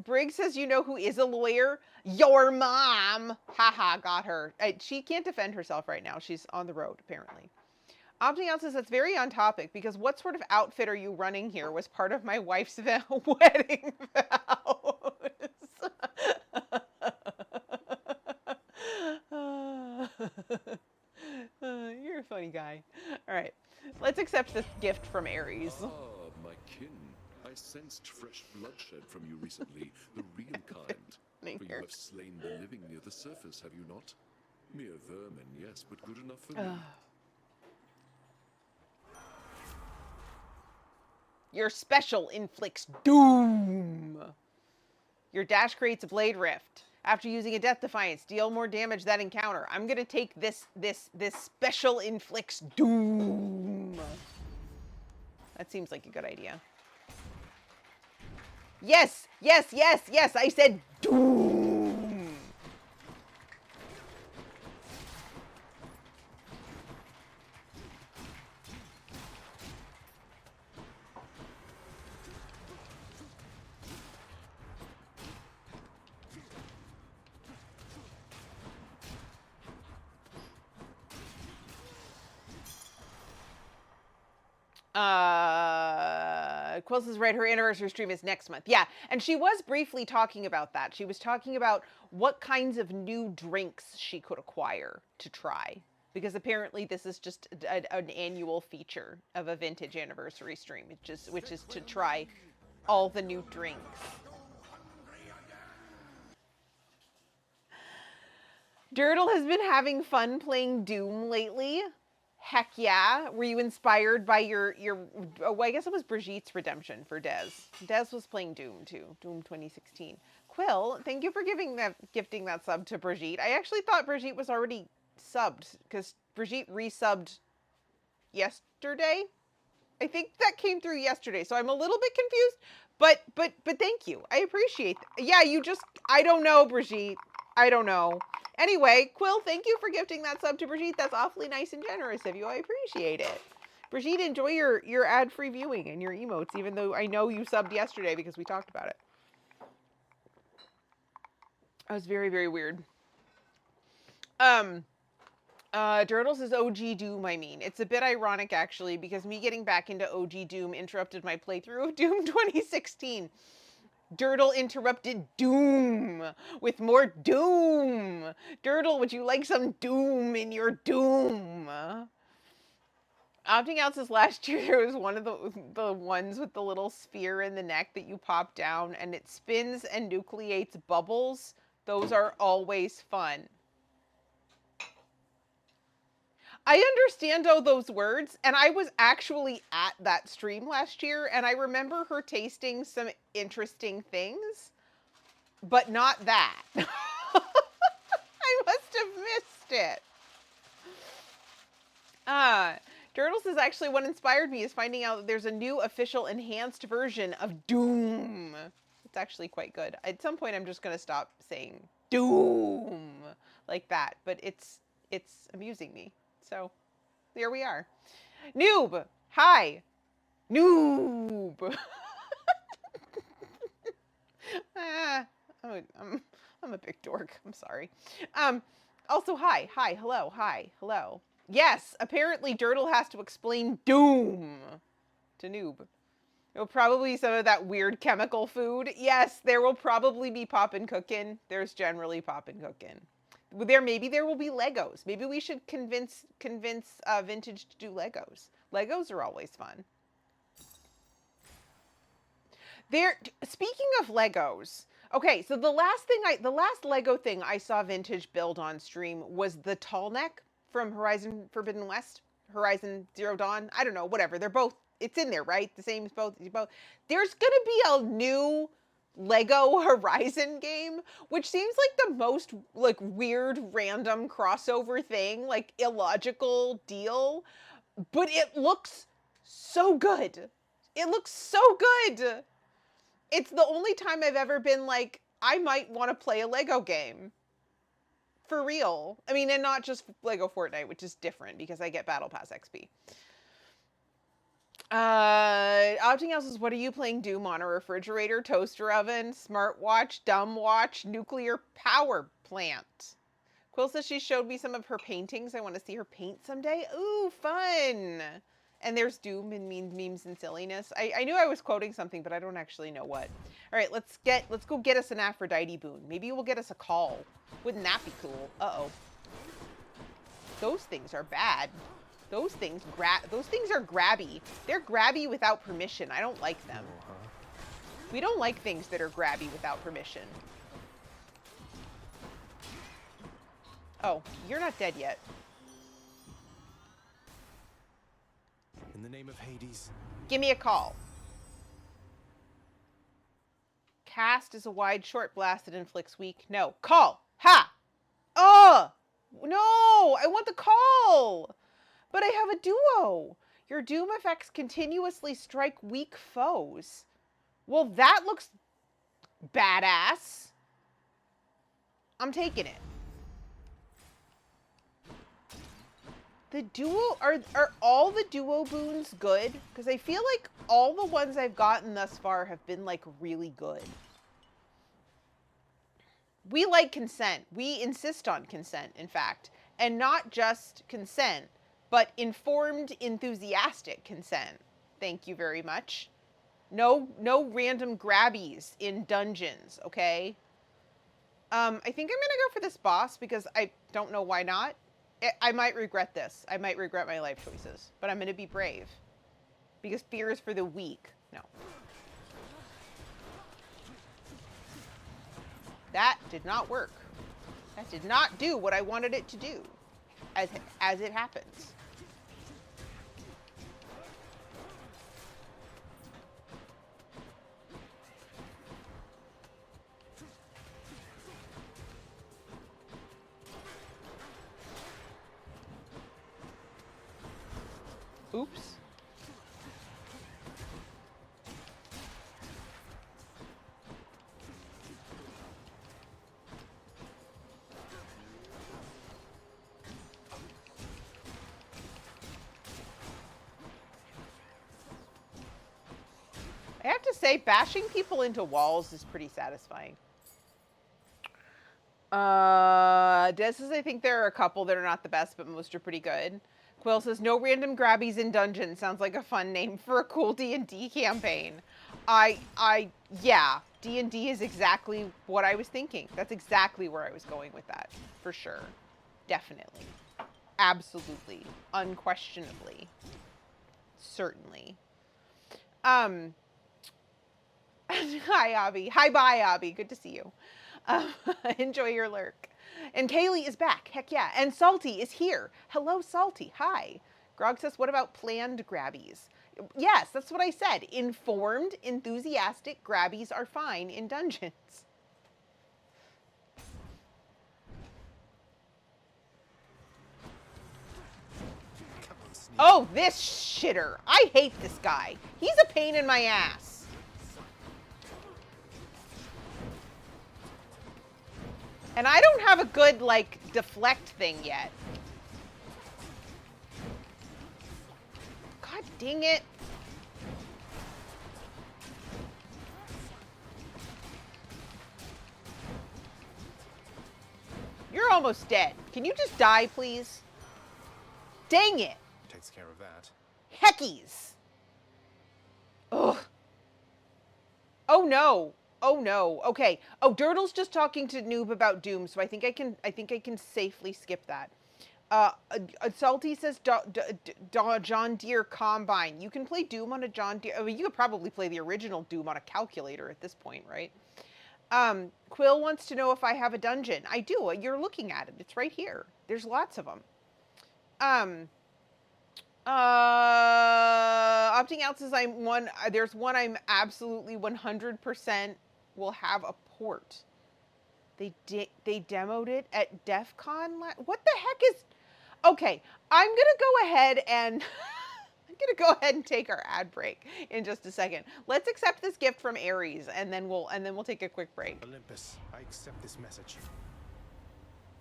Briggs says, you know who is a lawyer? Your mom. Haha, got her. She can't defend herself right now. She's on the road, apparently. Opting out says, that's very on topic, because what sort of outfit are you running here was part of my wife's wedding vows. You're a funny guy. All right, let's accept this gift from Ares. Ah, my kin. I sensed fresh bloodshed from you recently, the real kind. For you have slain the living near the surface, have you not? Mere vermin, yes, but good enough for me. Your special inflicts doom. Your dash creates a blade rift. After using a Death Defiance, deal more damage that encounter. I'm gonna take this special inflicts doom. That seems like a good idea. Yes, yes, yes, yes, I said doom. Quills is right, her anniversary stream is next month. Yeah, and she was briefly talking about that. She was talking about what kinds of new drinks she could acquire to try. Because apparently this is just an annual feature of a vintage anniversary stream, which is to try all the new drinks. Dirtle has been having fun playing Doom lately. Heck yeah. Were you inspired by your oh, I guess it was Brigitte's redemption for Dez. Dez was playing Doom too. Doom 2016. Quill, thank you for gifting that sub to Brigitte. I actually thought Brigitte was already subbed because Brigitte resubbed yesterday. I think that came through yesterday, so I'm a little bit confused. But thank you. I appreciate that. Yeah, I don't know, Brigitte. I don't know. Anyway, Quill, thank you for gifting that sub to Brigitte. That's awfully nice and generous of you. I appreciate it. Brigitte, enjoy your ad-free viewing and your emotes, even though I know you subbed yesterday because we talked about it. That was very, very weird. Dirtles is OG Doom, I mean. It's a bit ironic, actually, because me getting back into OG Doom interrupted my playthrough of Doom 2016. Dirtle interrupted Doom with more Doom. Dirtle, would you like some Doom in your Doom? Opting out says last year there was one of the ones with the little sphere in the neck that you pop down and it spins and nucleates bubbles. Those are always fun. I understand all those words, and I was actually at that stream last year, and I remember her tasting some interesting things, but not that. I must have missed it. Turtles is actually what inspired me is finding out that there's a new official enhanced version of Doom. It's actually quite good. At some point, I'm just going to stop saying Doom like that, but it's amusing me. So, there we are. Noob! Hi! Noob! I'm a big dork. I'm sorry. Also, hi, hello, hello. Yes, apparently Dirtle has to explain Doom to Noob. There'll probably be some of that weird chemical food. Yes, there will probably be poppin' cookin'. There's generally poppin' cookin'. Maybe there will be Legos. Maybe we should convince Vintage to do Legos. Legos are always fun. Speaking of Legos, okay, so the last Lego thing I saw Vintage build on stream was the tall neck from Horizon Forbidden West, Horizon Zero Dawn. I don't know, whatever. They're both, it's in there, right? The same as both. There's gonna be a new Lego Horizon game, which seems like the most like weird random crossover thing, like illogical deal, but it looks so good. It looks so good. It's the only time I've ever been like, I might want to play a Lego game. For real. I mean, and not just Lego Fortnite, which is different because I get Battle Pass XP. Opting House is, what are you playing Doom on? A refrigerator, toaster oven, smartwatch, dumb watch, nuclear power plant. Quill says she showed me some of her paintings. I want to see her paint someday. Ooh, fun. And there's Doom and memes and silliness. I knew I was quoting something, but I don't actually know what. All right, let's go get us an Aphrodite boon. Maybe we'll get us a call. Wouldn't that be cool? Uh-oh. Those things are bad. Those things are grabby. They're grabby without permission. I don't like them. We don't like things that are grabby without permission. Oh, you're not dead yet. In the name of Hades. Give me a call. Cast is a wide short blast that inflicts weak. No. Call. Ha! Oh! No! I want the call! But I have a duo. Your doom effects continuously strike weak foes. Well, that looks badass. I'm taking it. The duo, are all the duo boons good? Because I feel like all the ones I've gotten thus far have been, like, really good. We like consent. We insist on consent, in fact. And not just consent, but informed, enthusiastic consent. Thank you very much. No random grabbies in dungeons, okay? I think I'm gonna go for this boss because I don't know why not. I might regret this. I might regret my life choices, but I'm gonna be brave. Because fear is for the weak. No. That did not work. That did not do what I wanted it to do, as it happens. Oops. I have to say, bashing people into walls is pretty satisfying. Des says, I think there are a couple that are not the best, but most are pretty good. Quill says, no random grabbies in dungeon. Sounds like a fun name for a cool D&D campaign. Yeah, D&D is exactly what I was thinking. That's exactly where I was going with that, for sure. Definitely. Absolutely. Unquestionably. Certainly. Hi, Abby. Hi, bye, Abby. Good to see you. Enjoy your lurk. And Kaylee is back. Heck yeah. And Salty is here. Hello, Salty. Hi. Grog says, what about planned grabbies? Yes, that's what I said. Informed, enthusiastic grabbies are fine in dungeons. Oh, this shitter. I hate this guy. He's a pain in my ass. And I don't have a good, like, deflect thing yet. God dang it. You're almost dead. Can you just die, please? Dang it. Takes care of that. Heckies. Ugh. Oh no. Oh no. Okay. Oh, Dirtle's just talking to Noob about Doom, so I think I can safely skip that. Salty says John Deere Combine. You can play Doom on a John Deere. I mean, you could probably play the original Doom on a calculator at this point, right? Quill wants to know if I have a dungeon. I do. You're looking at it. It's right here. There's lots of them. Opting out says there's one I'm absolutely 100% will have a port. They demoed it at DEF CON. What the heck is... Okay, I'm going to go ahead and... take our ad break in just a second. Let's accept this gift from Ares, and then we'll take a quick break. Olympus, I accept this message.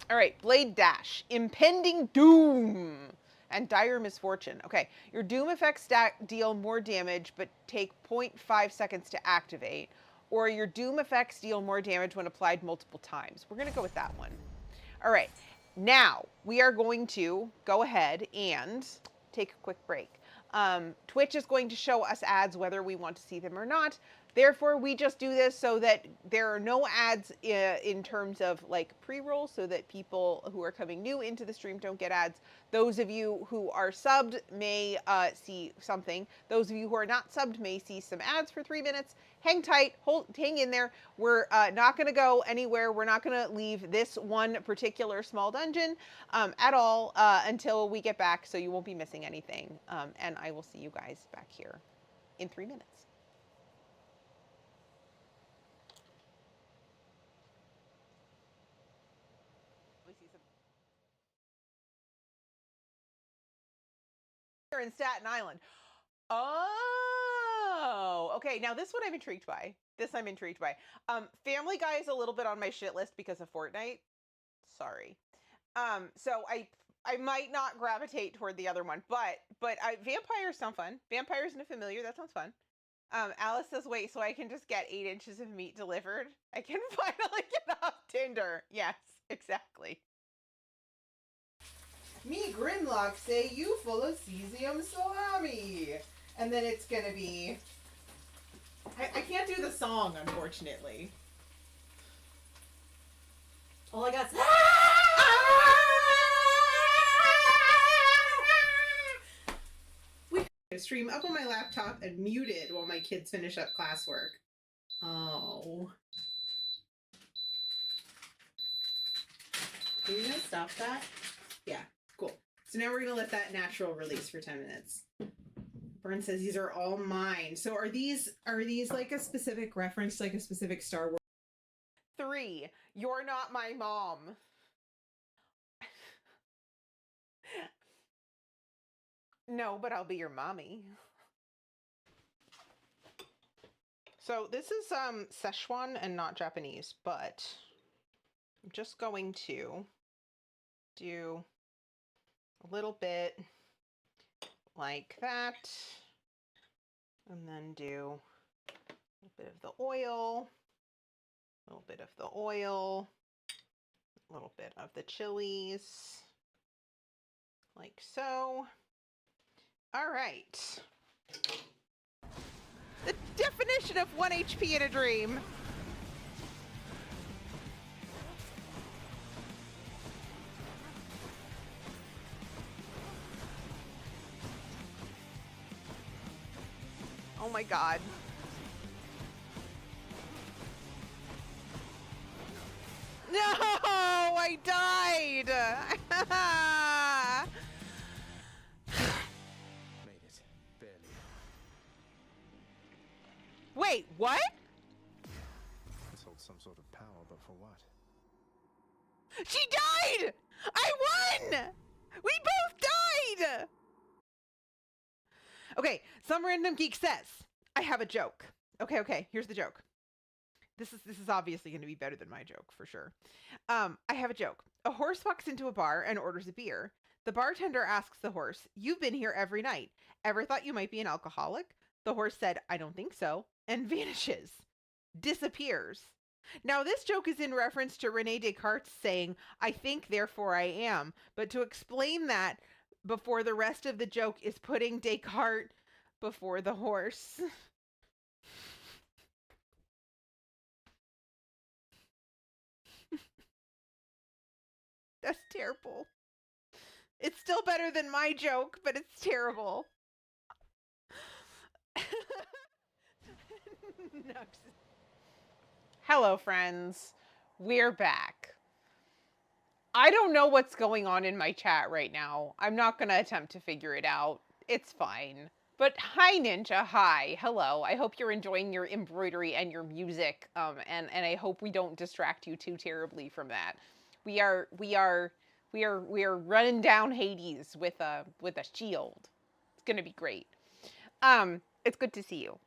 All right, Blade Dash, Impending Doom, and Dire Misfortune. Okay, your Doom effects deal more damage, but take 0.5 seconds to activate, or your Doom effects deal more damage when applied multiple times. We're gonna go with that one. All right, now we are going to go ahead and take a quick break. Twitch is going to show us ads whether we want to see them or not. Therefore, we just do this so that there are no ads in terms of like pre-roll, so that people who are coming new into the stream don't get ads. Those of you who are subbed may see something. Those of you who are not subbed may see some ads for 3 minutes. Hang tight, hang in there. We're not going to go anywhere. We're not going to leave this one particular small dungeon at all until we get back, so you won't be missing anything. And I will see you guys back here in 3 minutes. vampire in Staten Island. Oh, okay. Now this one I'm intrigued by. Family Guy is a little bit on my shit list because of Fortnite. Sorry. So I might not gravitate toward the other one, but vampires sound fun. Vampires and a familiar, that sounds fun. Alice says, wait, so I can just get 8 inches of meat delivered? I can finally get off Tinder. Yes, exactly. Me Grimlock say you full of cesium salami. And then it's gonna be... I can't do the song, unfortunately. All I got is... Stream up on my laptop and muted while my kids finish up classwork. Oh. Are you gonna stop that? Yeah, cool. So now we're gonna let that natural release for 10 minutes. Bern says these are all mine. So are these like a specific reference, like a specific Star Wars? 3. You're not my mom. No, but I'll be your mommy. So this is Szechuan and not Japanese, but I'm just going to do a little bit like that, and then do a little bit of the oil, a little bit of the oil, a little bit of the chilies, like so. All right. The definition of 1 HP in a dream. Oh my God. No, I died. Wait, what? This holds some sort of power, but for what? She died! I won! We both died! Okay, some random geek says, I have a joke. Okay, here's the joke. This is obviously going to be better than my joke, for sure. I have a joke. A horse walks into a bar and orders a beer. The bartender asks the horse, you've been here every night. Ever thought you might be an alcoholic? The horse said, I don't think so, and vanishes. Disappears. Now, this joke is in reference to Rene Descartes saying, I think, therefore I am. But to explain that before the rest of the joke is putting Descartes before the horse. That's terrible. It's still better than my joke, but it's terrible. Hello, friends. We're back. I don't know what's going on in my chat right now. I'm not going to attempt to figure it out. It's fine. But hi, Ninja. Hi. Hello. I hope you're enjoying your embroidery and your music. And I hope we don't distract you too terribly from that. We are running down Hades with a shield. It's going to be great. It's good to see you.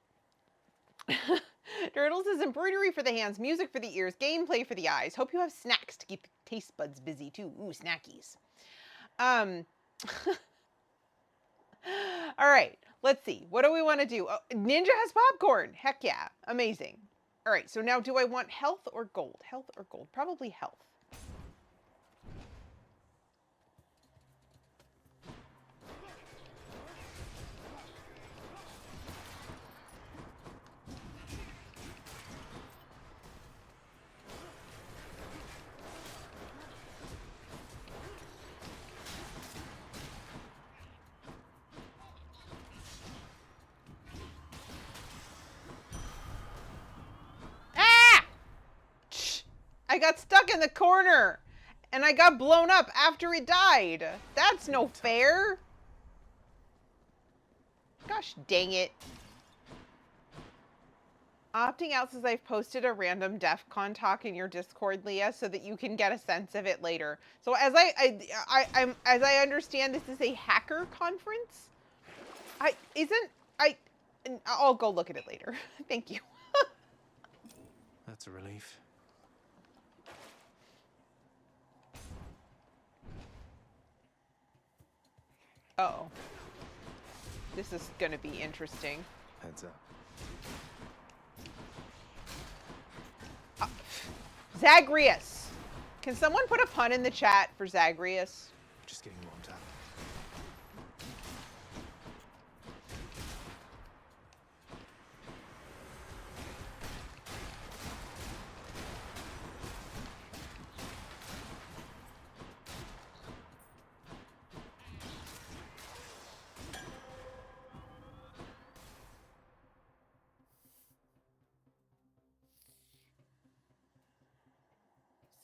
Turtles is embroidery for the hands, music for the ears, gameplay for the eyes. Hope you have snacks to keep the taste buds busy too. Ooh, snackies. All right, let's see. What do we want to do? Oh, Ninja has popcorn. Heck yeah, amazing. All right, so now do I want health or gold? Health or gold? Probably health. I got stuck in the corner and I got blown up after it died. That's no fair. Gosh dang it. Opting out says I've posted a random DEF CON talk in your Discord, Leah, so that you can get a sense of it later. So as I understand, this is a hacker conference. I'll go look at it later. Thank you. That's a relief. Uh-oh. This is gonna be interesting. Heads up. Zagreus! Can someone put a pun in the chat for Zagreus? Just getting warmed up.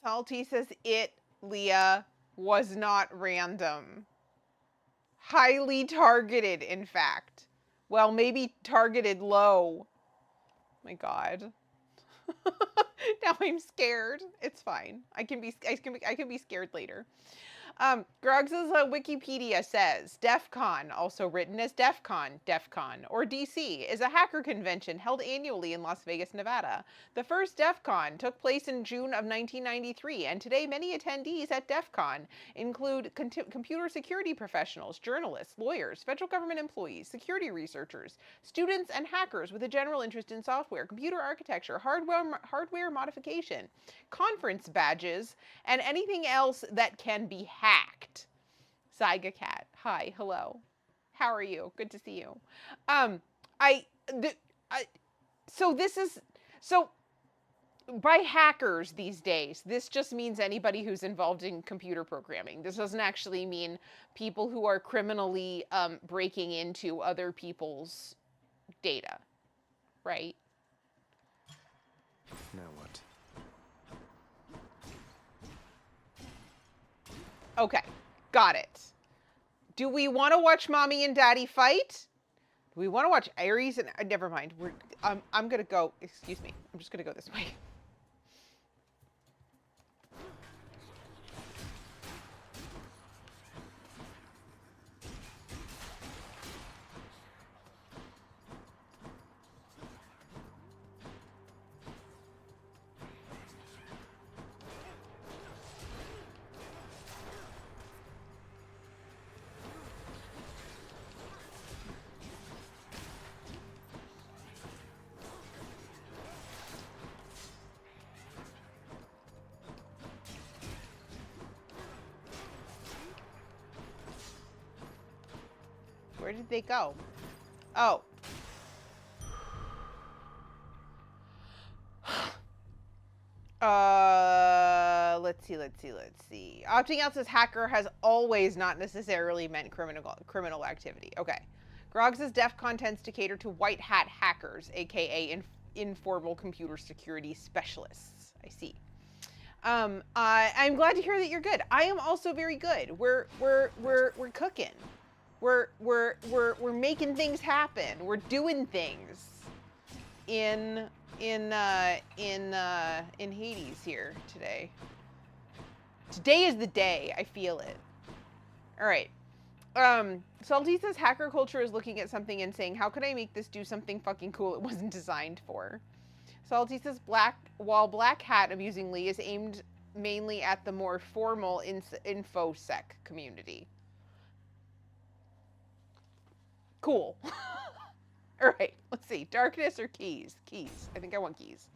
Salty says Leah, was not random. Highly targeted, in fact. Well, maybe targeted low. My God. Now I'm scared. It's fine. I can be scared later. Grugs' Wikipedia says, DEF CON, also written as DEF CON, or DC, is a hacker convention held annually in Las Vegas, Nevada. The first DEF CON took place in June of 1993, and today many attendees at DEF CON include computer security professionals, journalists, lawyers, federal government employees, security researchers, students, and hackers with a general interest in software, computer architecture, hardware modification, conference badges, and anything else that can be hacked. Zyga Cat, hi, hello. How are you? Good to see you. So by hackers these days, this just means anybody who's involved in computer programming. This doesn't actually mean people who are criminally breaking into other people's data, right? Now what? Okay, got it. Do we want to watch Mommy and Daddy fight? Do we want to watch Ares and... never mind. I'm going to go... Excuse me. I'm just going to go this way. Where did they go? Oh. Let's see. Opting out says hacker has always not necessarily meant criminal activity. Okay. Grog says DEF CON tends to cater to white hat hackers, aka informal computer security specialists. I see. I'm glad to hear that you're good. I am also very good. We're cooking. We're making things happen. We're doing things in Hades here today. Today is the day. I feel it. All right. Salty says hacker culture is looking at something and saying, how can I make this do something fucking cool it wasn't designed for? Salty says Black Hat amusingly is aimed mainly at the more formal infosec community. Cool. All right, let's see. Darkness or keys? Keys. I think I want keys.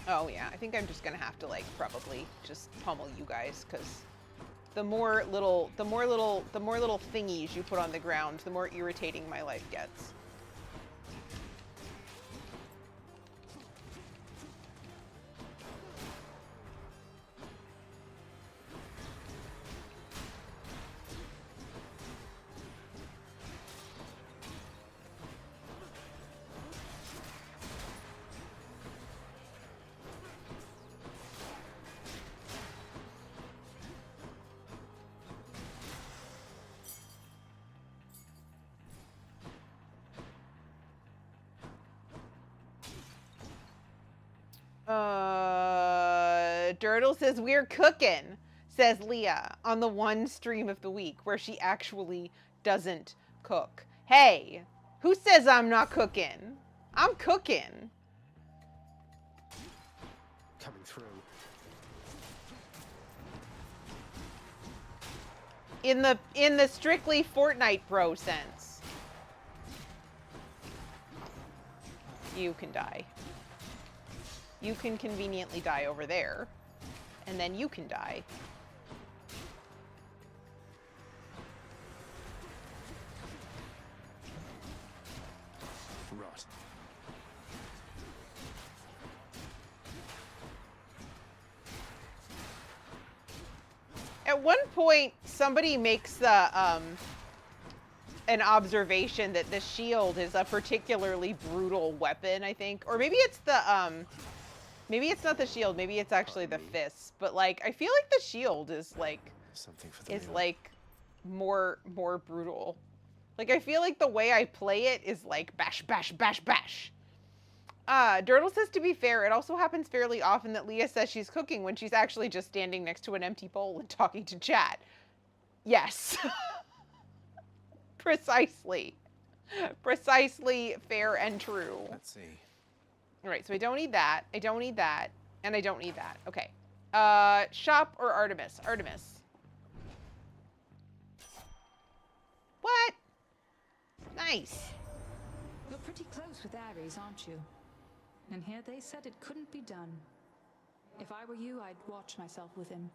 Oh yeah, I think I'm just gonna have to like probably just pummel you guys, because the more little thingies you put on the ground, the more irritating my life gets. Dirtle says, we're cooking. says Leah on the one stream of the week where she actually doesn't cook. Hey, who says I'm not cooking? I'm cooking. Coming through. In the strictly Fortnite bro sense. You can die. You can conveniently die over there. And then you can die. Rot. At one point, somebody makes an observation that the shield is a particularly brutal weapon, I think. Or maybe it's the, maybe it's not the shield, maybe it's actually the fists. But, like, I feel like the shield is, like, more brutal. Like, I feel like the way I play it is, like, bash, bash, bash, bash. Dirtle says, to be fair, it also happens fairly often that Leah says she's cooking when she's actually just standing next to an empty bowl and talking to chat. Yes. Precisely. Precisely fair and true. Let's see. All right, so I don't need that. I don't need that. And I don't need that. Okay. Shop or Artemis? Artemis. What? Nice. You're pretty close with Ares, aren't you? And here they said it couldn't be done. If I were you, I'd watch myself with him.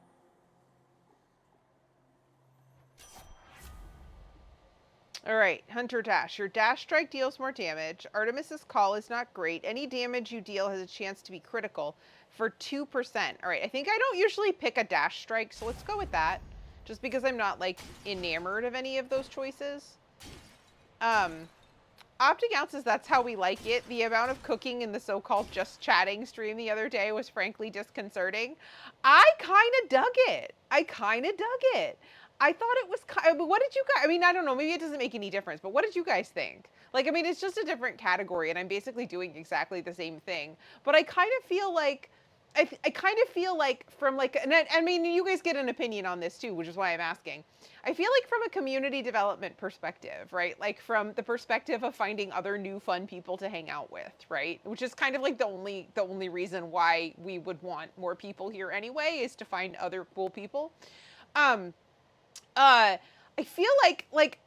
All right, Hunter Dash. Your dash strike deals more damage. Artemis's call is not great. Any damage you deal has a chance to be critical for 2%. All right, I think I don't usually pick a dash strike, so let's go with that. Just because I'm not, like, enamored of any of those choices. Opting out says that's how we like it. The amount of cooking in the so-called just chatting stream the other day was frankly disconcerting. I kind of dug it. I thought it was but what did you guys, I mean, I don't know, maybe it doesn't make any difference, but what did you guys think? Like, I mean, it's just a different category and I'm basically doing exactly the same thing. But I kind of feel like, I kind of feel like from like, and I mean, you guys get an opinion on this too, which is why I'm asking. I feel like from a community development perspective, right? Like from the perspective of finding other new fun people to hang out with, right? Which is kind of like the only reason why we would want more people here anyway, is to find other cool people. I feel like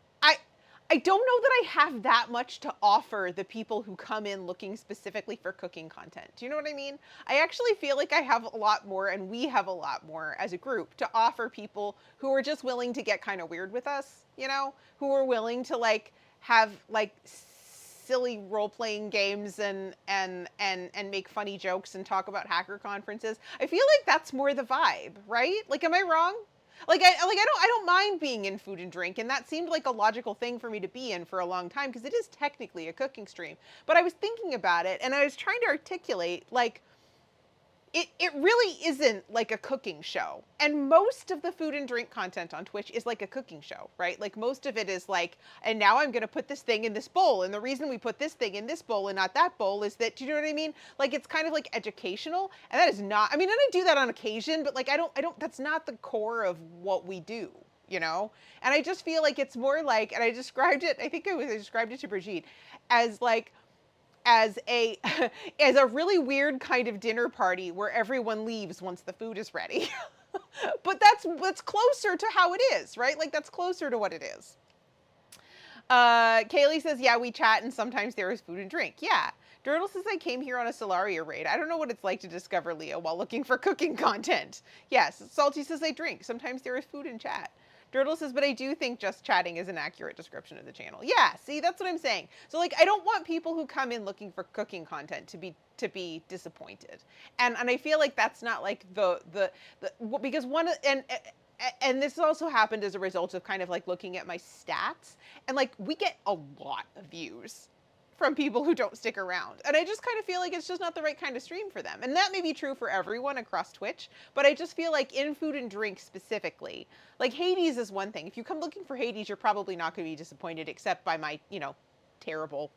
I don't know that I have that much to offer the people who come in looking specifically for cooking content. Do you know what I mean? I actually feel like I have a lot more, and we have a lot more as a group to offer people who are just willing to get kind of weird with us, you know, who are willing to like have like silly role-playing games and make funny jokes and talk about hacker conferences. I feel like that's more the vibe, right? Like, am I wrong? Like I don't mind being in food and drink, and that seemed like a logical thing for me to be in for a long time because it is technically a cooking stream. But I was thinking about it and I was trying to articulate like it really isn't like a cooking show. And most of the food and drink content on Twitch is like a cooking show, right? Like most of it is like, and now I'm going to put this thing in this bowl. And the reason we put this thing in this bowl and not that bowl is that, do you know what I mean? Like it's kind of like educational. And that is not, I mean, I do that on occasion, but like I don't, that's not the core of what we do, you know? And I just feel like it's more like, and I described it, I described it to Brigitte as like, as a really weird kind of dinner party where everyone leaves once the food is ready. But that's closer to how it is, right? Like that's closer to what it is. Kaylee says, yeah, we chat and sometimes there is food and drink. Yeah. Dirtle says, I came here on a Solaria raid. I don't know what it's like to discover Leo while looking for cooking content. Yes. Salty says, I drink. Sometimes there is food in chat. Dirtle says, but I do think just chatting is an accurate description of the channel. Yeah, see, that's what I'm saying. So like, I don't want people who come in looking for cooking content to be disappointed. And I feel like that's not like because one, and this also happened as a result of kind of like looking at my stats, and like we get a lot of views from people who don't stick around. And I just kind of feel like it's just not the right kind of stream for them. And that may be true for everyone across Twitch, but I just feel like in food and drink specifically, like Hades is one thing. If you come looking for Hades, you're probably not going to be disappointed except by my, terrible,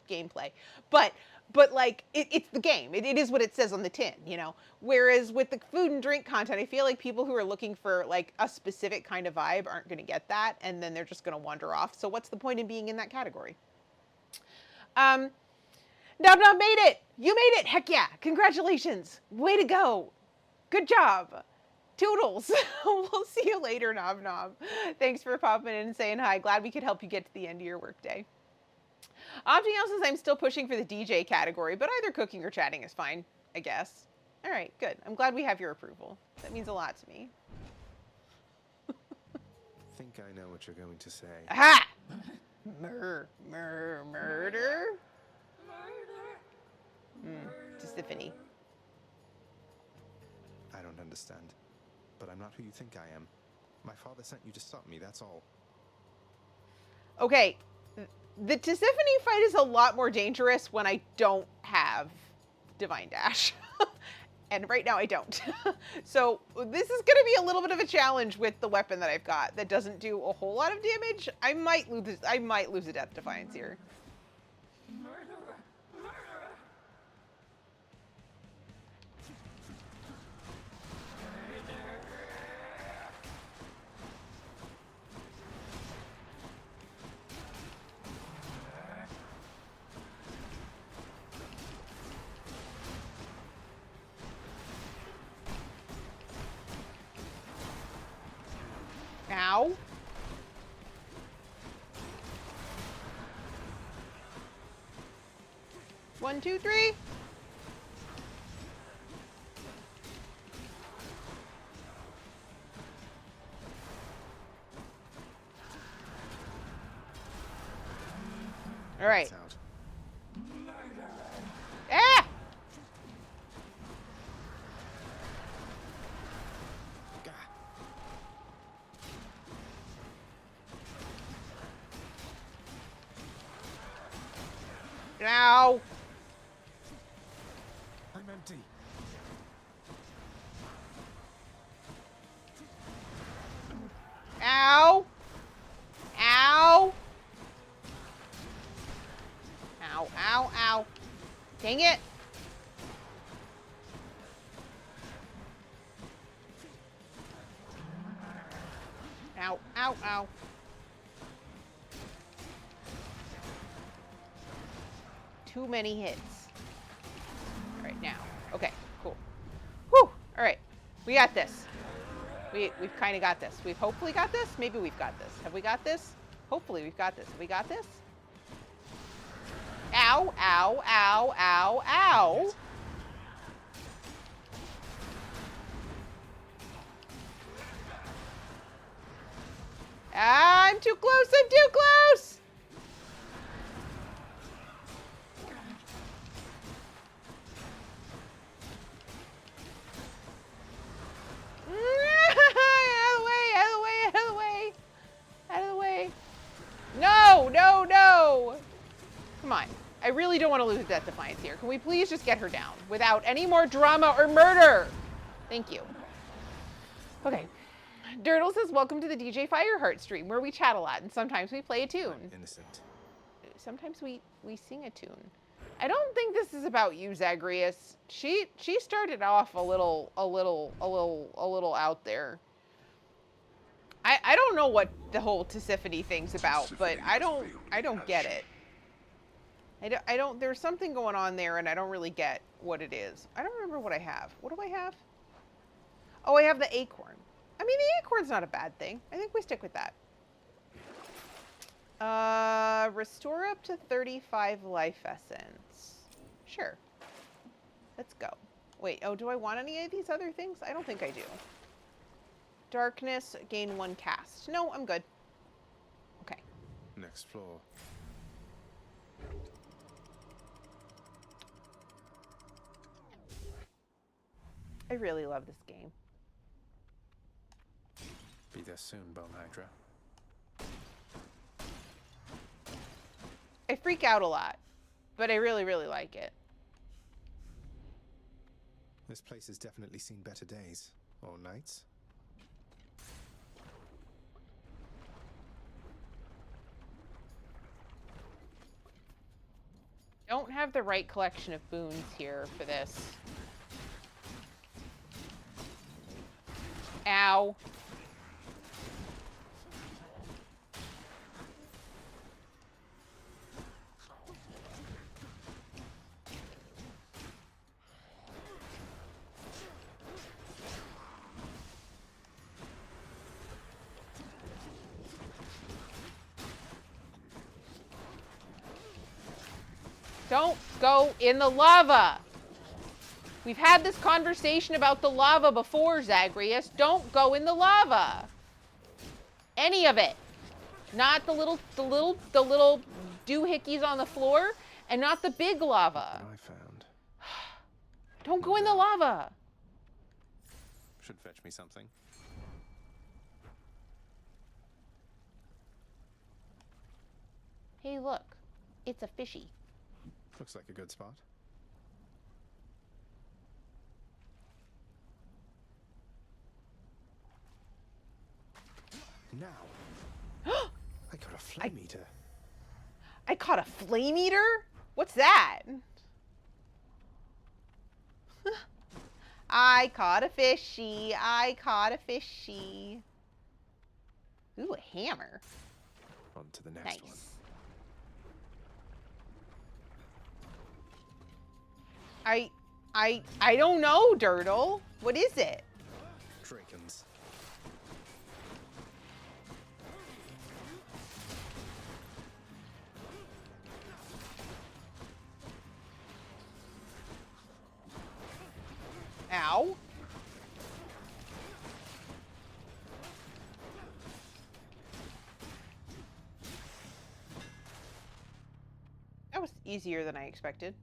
gameplay. But but like it's the game. It is what it says on the tin, you know. Whereas with the food and drink content, I feel like people who are looking for like a specific kind of vibe aren't going to get that, and then they're just going to wander off. So what's the point in being in that category? Nom Nom made it. You made it. Heck yeah! Congratulations. Way to go. Good job. Toodles. We'll see you later, Nom Nom. Thanks for popping in and saying hi. Glad we could help you get to the end of your workday. Opting out says I'm still pushing for the DJ category, but either cooking or chatting is fine, I guess. All right, good. I'm glad we have your approval. That means a lot to me. Think I know what you're going to say. Aha! Murder? Tiffany. I don't understand, but I'm not who you think I am. My father sent you to stop me, that's all. Okay, the Tiffany fight is a lot more dangerous when I don't have Divine Dash. And right now I don't. So this is going to be a little bit of a challenge with the weapon that I've got that doesn't do a whole lot of damage. I might lose a Death Defiance here. Ow. One, two, three. All right. Ah! Ow! I'm empty. Ow! Ow! Ow, ow, ow. Dang it! Ow, ow, ow. Too many hits. All right, now. Okay, cool. Whew! All right, we got this. We've kind of got this. We've hopefully got this. Maybe we've got this. Have we got this? Hopefully we've got this. Have we got this? Ow, ow, ow, ow, ow. I'm too close. I'm too close. Out of the way. No, no, no. Come on. I really don't want to lose Death Defiance here. Can we please just get her down without any more drama or murder? Thank you. Okay. Dirtle says, welcome to the DJ Fireheart stream where we chat a lot and sometimes we play a tune. Innocent. Sometimes we sing a tune. I don't think this is about you, Zagreus. She started off a little out there. I don't know what the whole Tisiphone thing's about, but I don't get it. I don't there's something going on there and I don't really get what it is. I don't remember what I have. What do I have? Oh, I have the acorn. I mean, the acorn's not a bad thing. I think we stick with that. Restore up to 35 life essence. Sure. Let's go. Wait, oh, do I want any of these other things? I don't think I do. Darkness, gain 1 cast. No, I'm good. Okay. Next floor. I really love this game. Be there soon, Bone Hydra. I freak out a lot, but I really, really like it. This place has definitely seen better days. Or nights. Don't have the right collection of boons here for this. Ow. Don't go in the lava. We've had this conversation about the lava before, Zagreus. Don't go in the lava. Any of it. Not the little doohickeys on the floor, and not the big lava. I found. Don't go in the lava. Should fetch me something. Hey, look. It's a fishy. Looks like a good spot. Now. I caught a flame eater. I caught a flame eater? What's that? I caught a fishy. I caught a fishy. Ooh, a hammer. On to the next one. I don't know, Dirtle. What is it? Drakens. Ow. That was easier than I expected.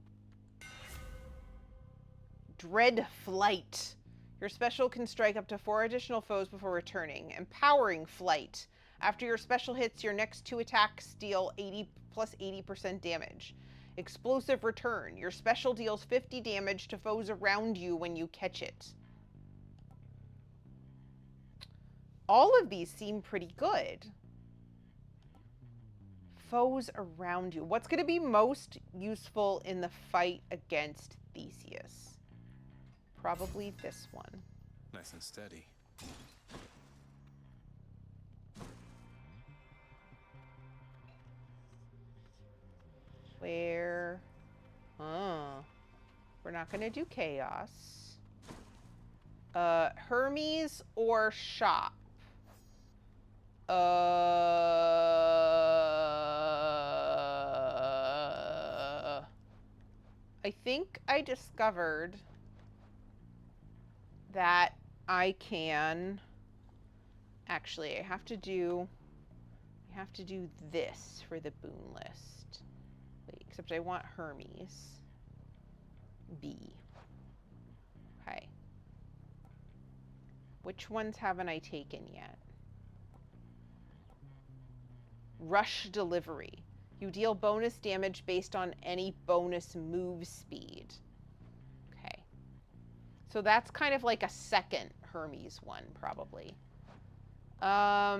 Dread Flight. Your special can strike up to 4 additional foes before returning. Empowering Flight. After your special hits, your next 2 attacks deal 80% damage. Explosive Return. Your special deals 50 damage to foes around you when you catch it. All of these seem pretty good. Foes around you. What's going to be most useful in the fight against Theseus? Probably this one. Nice and steady. Where? Oh. We're not going to do chaos. Hermes or shop? I think I discovered that I can actually I have to do this for the boon list. Wait, except I want Hermes. B. Okay. Which ones haven't I taken yet? Rush Delivery. You deal bonus damage based on any bonus move speed. Okay. So that's kind of like a second Hermes one, probably. I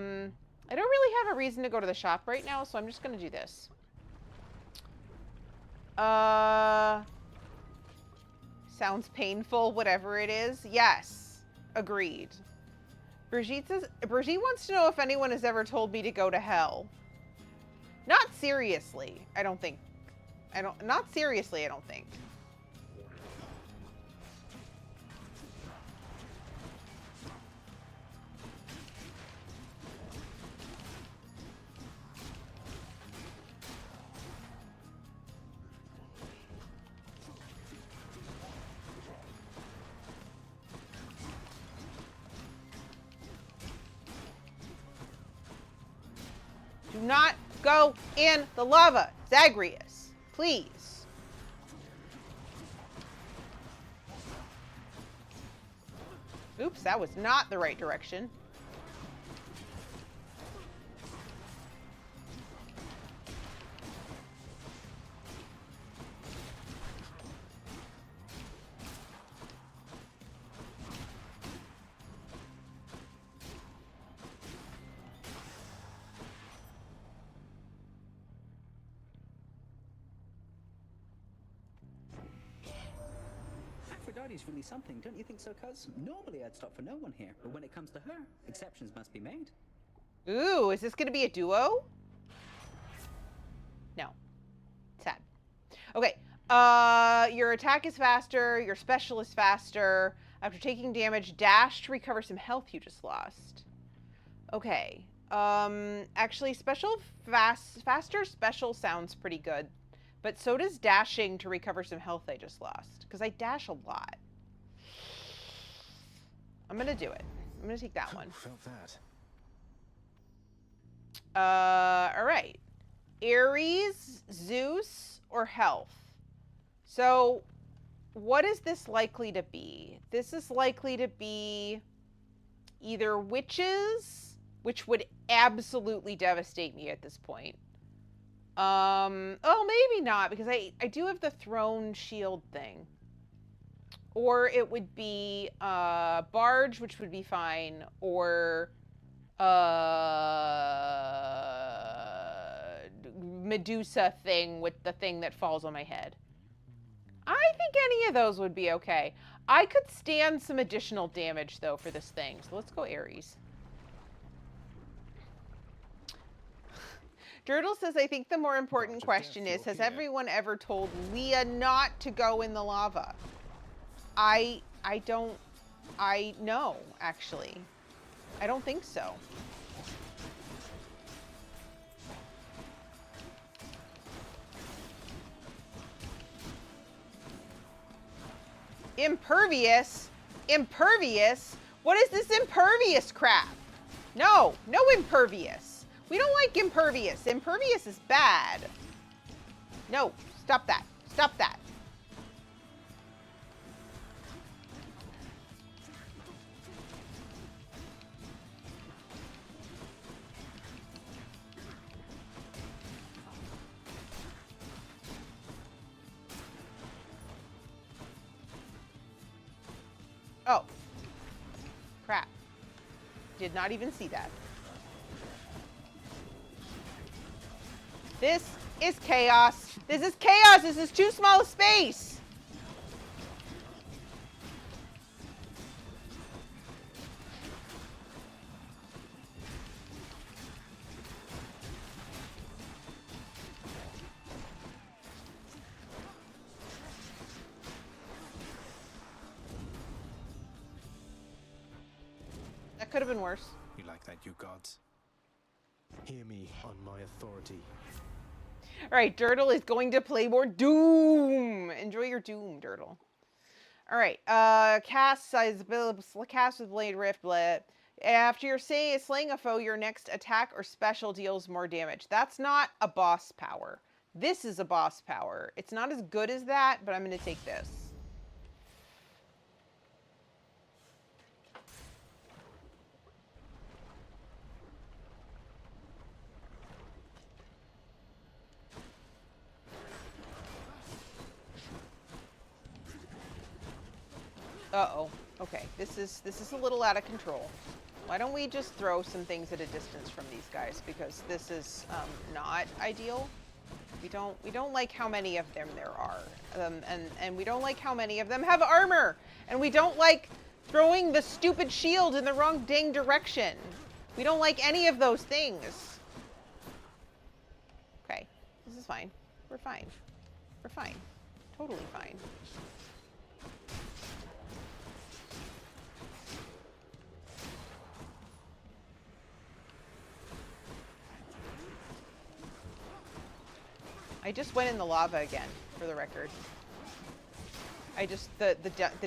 don't really have a reason to go to the shop right now, so I'm just going to do this. Sounds painful, whatever it is. Yes. Agreed. Brigitte wants to know if anyone has ever told me to go to hell. Not seriously, I don't think. Not seriously, I don't think. Do not go in the lava, Zagreus. Please. Oops, that was not the right direction. Aphrodite's really something, don't you think so, cuz? Normally I'd stop for no one here, but when it comes to her, exceptions must be made. Ooh, is this gonna be a duo? No. Sad. Okay. Your attack is faster, your special is faster. After taking damage, dash to recover some health you just lost. Okay. Actually, faster special sounds pretty good. But so does dashing to recover some health I just lost. Because I dash a lot. I'm gonna do it. I'm gonna take that one. Felt that. Alright. Ares, Zeus, or health? So, what is this likely to be? This is likely to be either witches, which would absolutely devastate me at this point. Oh, maybe not, because I do have the throne shield thing. Or it would be barge, which would be fine, or Medusa thing with the thing that falls on my head. I think any of those would be okay. I could stand some additional damage, though, for this thing. So let's go Ares. Dirtle says, I think the more important question is, has everyone ever told Leah not to go in the lava? I know, actually. I don't think so. Impervious? Impervious? What is this impervious crap? No, no impervious. We don't like impervious. Impervious is bad. No, stop that. Stop that. Oh. Crap. Did not even see that. This is chaos. This is chaos. This is too small a space. That could have been worse. You like that, you gods? Hear me on my authority. All right, Dirtle is going to play more Doom. Enjoy your Doom, Dirtle. All right, cast size, cast with Blade Rift, blah. After you're slaying a foe, your next attack or special deals more damage. That's not a boss power. This is a boss power. It's not as good as that, but I'm going to take this. Uh-oh. Okay, this is a little out of control. Why don't we just throw some things at a distance from these guys, because this is not ideal. We don't like how many of them there are, and we don't like how many of them have armor, and we don't like throwing the stupid shield in the wrong dang direction. We don't like any of those things. Okay, this is fine. We're fine. We're fine. Totally fine. I just went in the lava again, for the record. I just the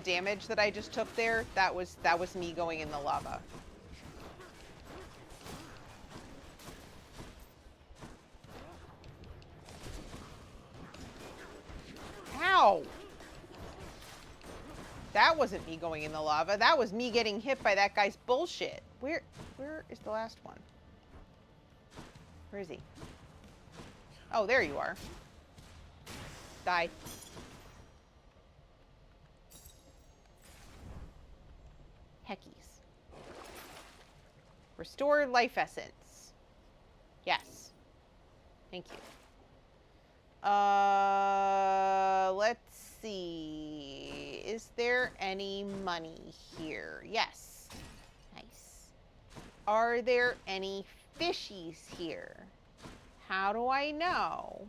damage that I just took there, that was me going in the lava. Ow! That wasn't me going in the lava. That was me getting hit by that guy's bullshit. Where is the last one? Where is he? Oh, there you are. Die. Heckies. Restore life essence. Yes. Thank you. Let's see. Is there any money here? Yes. Nice. Are there any fishies here? How do I know?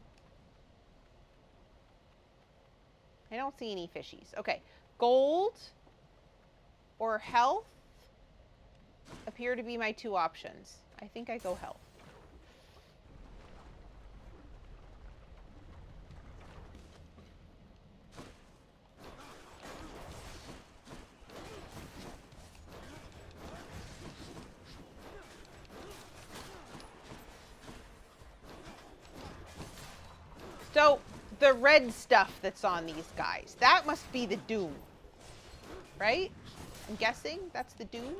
I don't see any fishies. Okay. Gold or health appear to be my two options. I think I go health. So, the red stuff that's on these guys, that must be the doom. Right? I'm guessing that's the doom.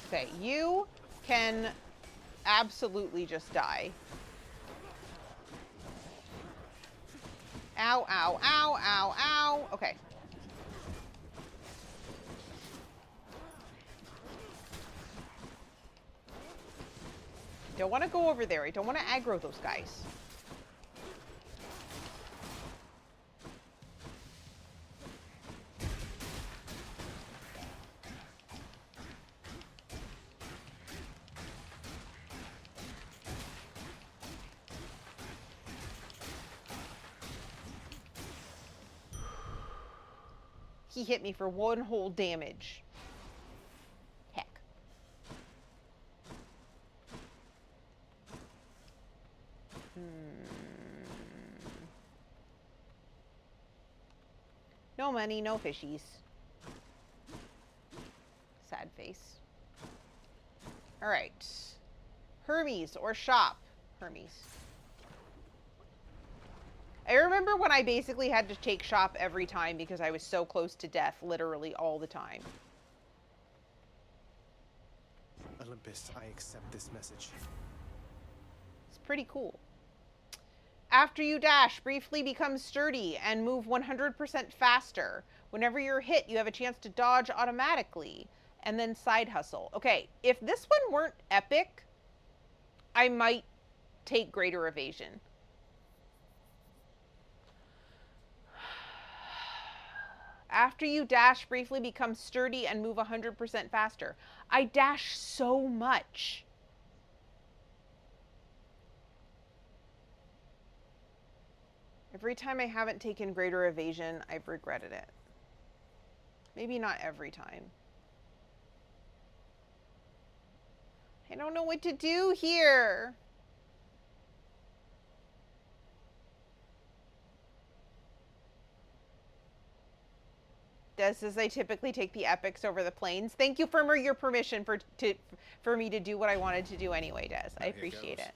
Okay, you can absolutely just die. Ow, ow, ow, ow, ow. Okay. Don't want to go over there. I don't want to aggro those guys. He hit me for one whole damage. Heck. No money, no fishies. Sad face. All right. Hermes or shop? Hermes. I remember when I basically had to take shop every time because I was so close to death, literally all the time. Olympus, I accept this message. It's pretty cool. After you dash, briefly become sturdy and move 100% faster. Whenever you're hit, you have a chance to dodge automatically. And then side hustle. Okay, if this one weren't epic, I might take greater evasion. After you dash, briefly become sturdy and move 100% faster. I dash so much. Every time I haven't taken greater evasion, I've regretted it. Maybe not every time. I don't know what to do here. Des says I typically take the epics over the planes. Thank you for your permission for me to do what I wanted to do anyway, Des. I appreciate it.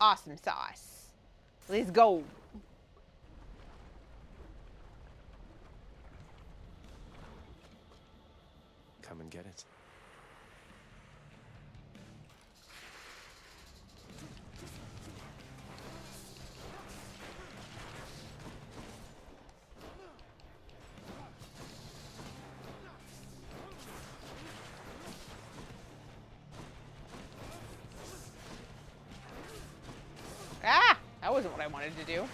Awesome sauce. Let's go. Come and get it. Ah! That wasn't what I wanted to do.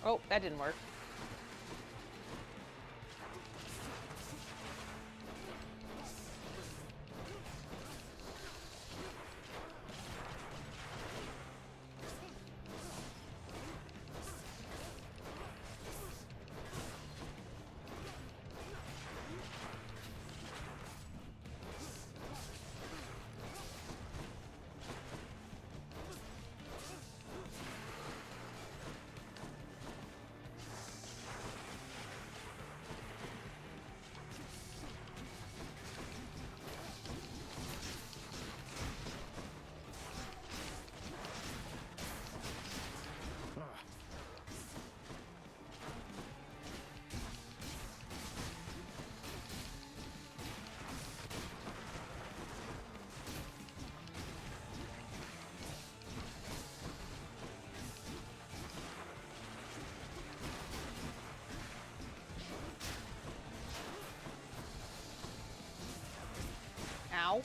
Oh, that didn't work. Ow.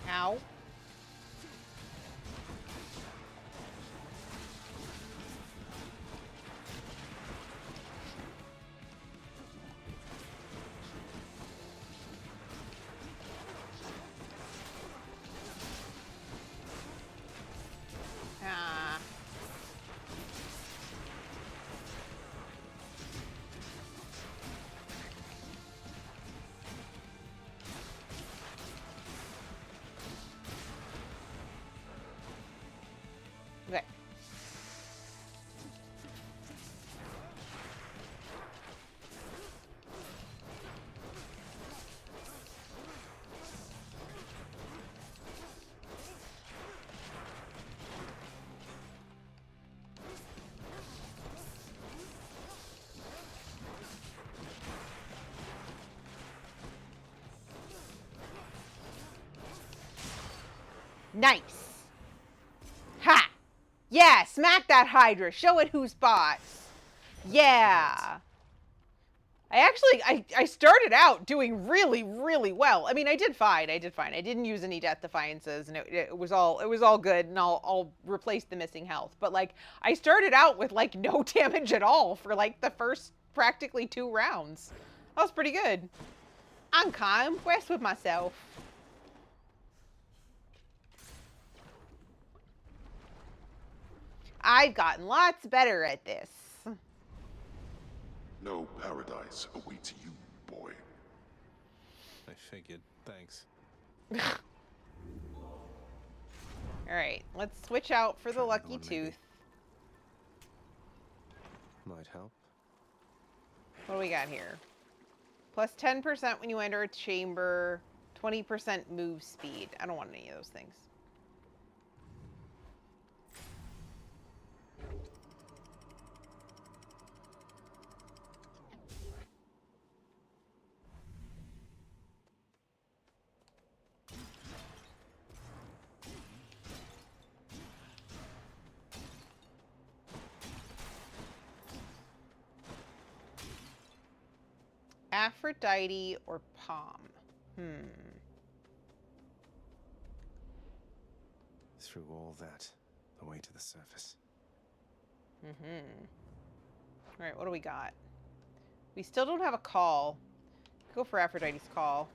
Ow. Ah. Okay. Nice. Ha! Yeah, smack that Hydra. Show it who's boss. Yeah. I started out doing really, really well. I mean, I did fine. I didn't use any Death Defiances, and it was all good, and I'll replace the missing health. But, like, I started out with, like, no damage at all for, like, the first practically 2 rounds. That was pretty good. I'm kind of impressed with myself. I've gotten lots better at this. No paradise awaits you, boy. I figured. Thanks. Alright, let's switch out for the Lucky Tooth. Might help. What do we got here? Plus 10% when you enter a chamber, 20% move speed. I don't want any of those things. Aphrodite or Palm? Through all that, the way to the surface. Alright, what do we got? We still don't have a call. Go for Aphrodite's call.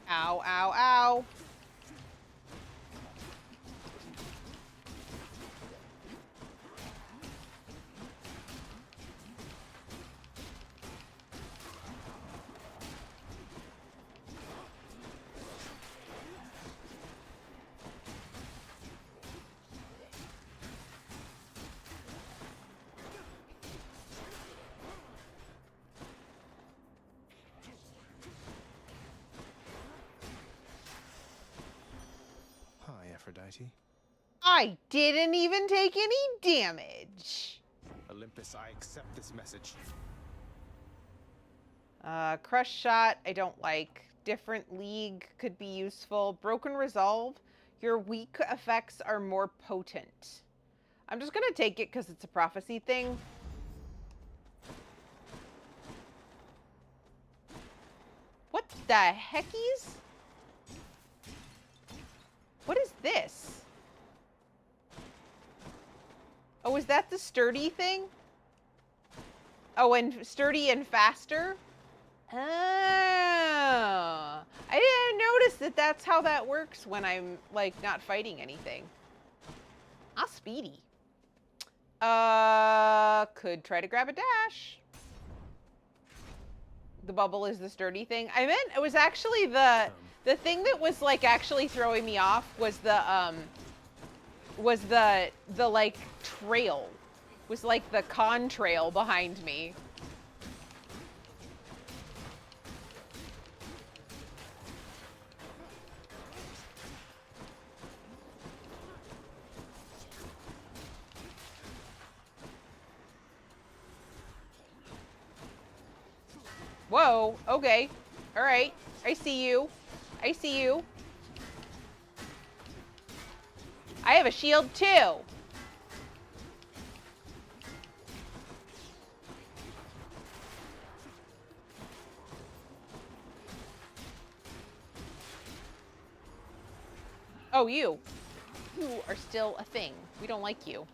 Ow, ow, ow. Aphrodite? I didn't even take any damage. Olympus, I accept this message. Crush shot, I don't like. Different league could be useful. Broken resolve, your weak effects are more potent. I'm just gonna take it because it's a prophecy thing. What the heckies? What is this? Oh, is that the sturdy thing? Oh, and sturdy and faster? Oh. I didn't notice that that's how that works when I'm, like, not fighting anything. Ah, speedy. Could try to grab a dash. The bubble is the sturdy thing. I meant it was actually the thing that was, like, actually throwing me off was the like, trail. Was, like, the contrail behind me. Whoa, okay. All right. I see you. I see you. I have a shield too. Oh, you. You are still a thing. We don't like you.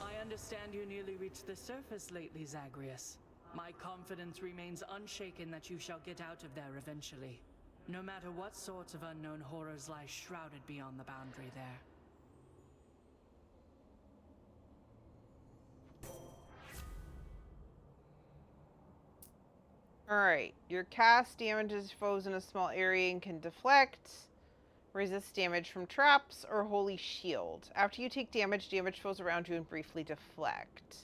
I understand you nearly reached the surface lately, Zagreus. My confidence remains unshaken that you shall get out of there eventually. No matter what sorts of unknown horrors lie shrouded beyond the boundary there. Alright, your cast damages foes in a small area and can deflect, resist damage from traps, or holy shield. After you take damage, damage foes around you and briefly deflect.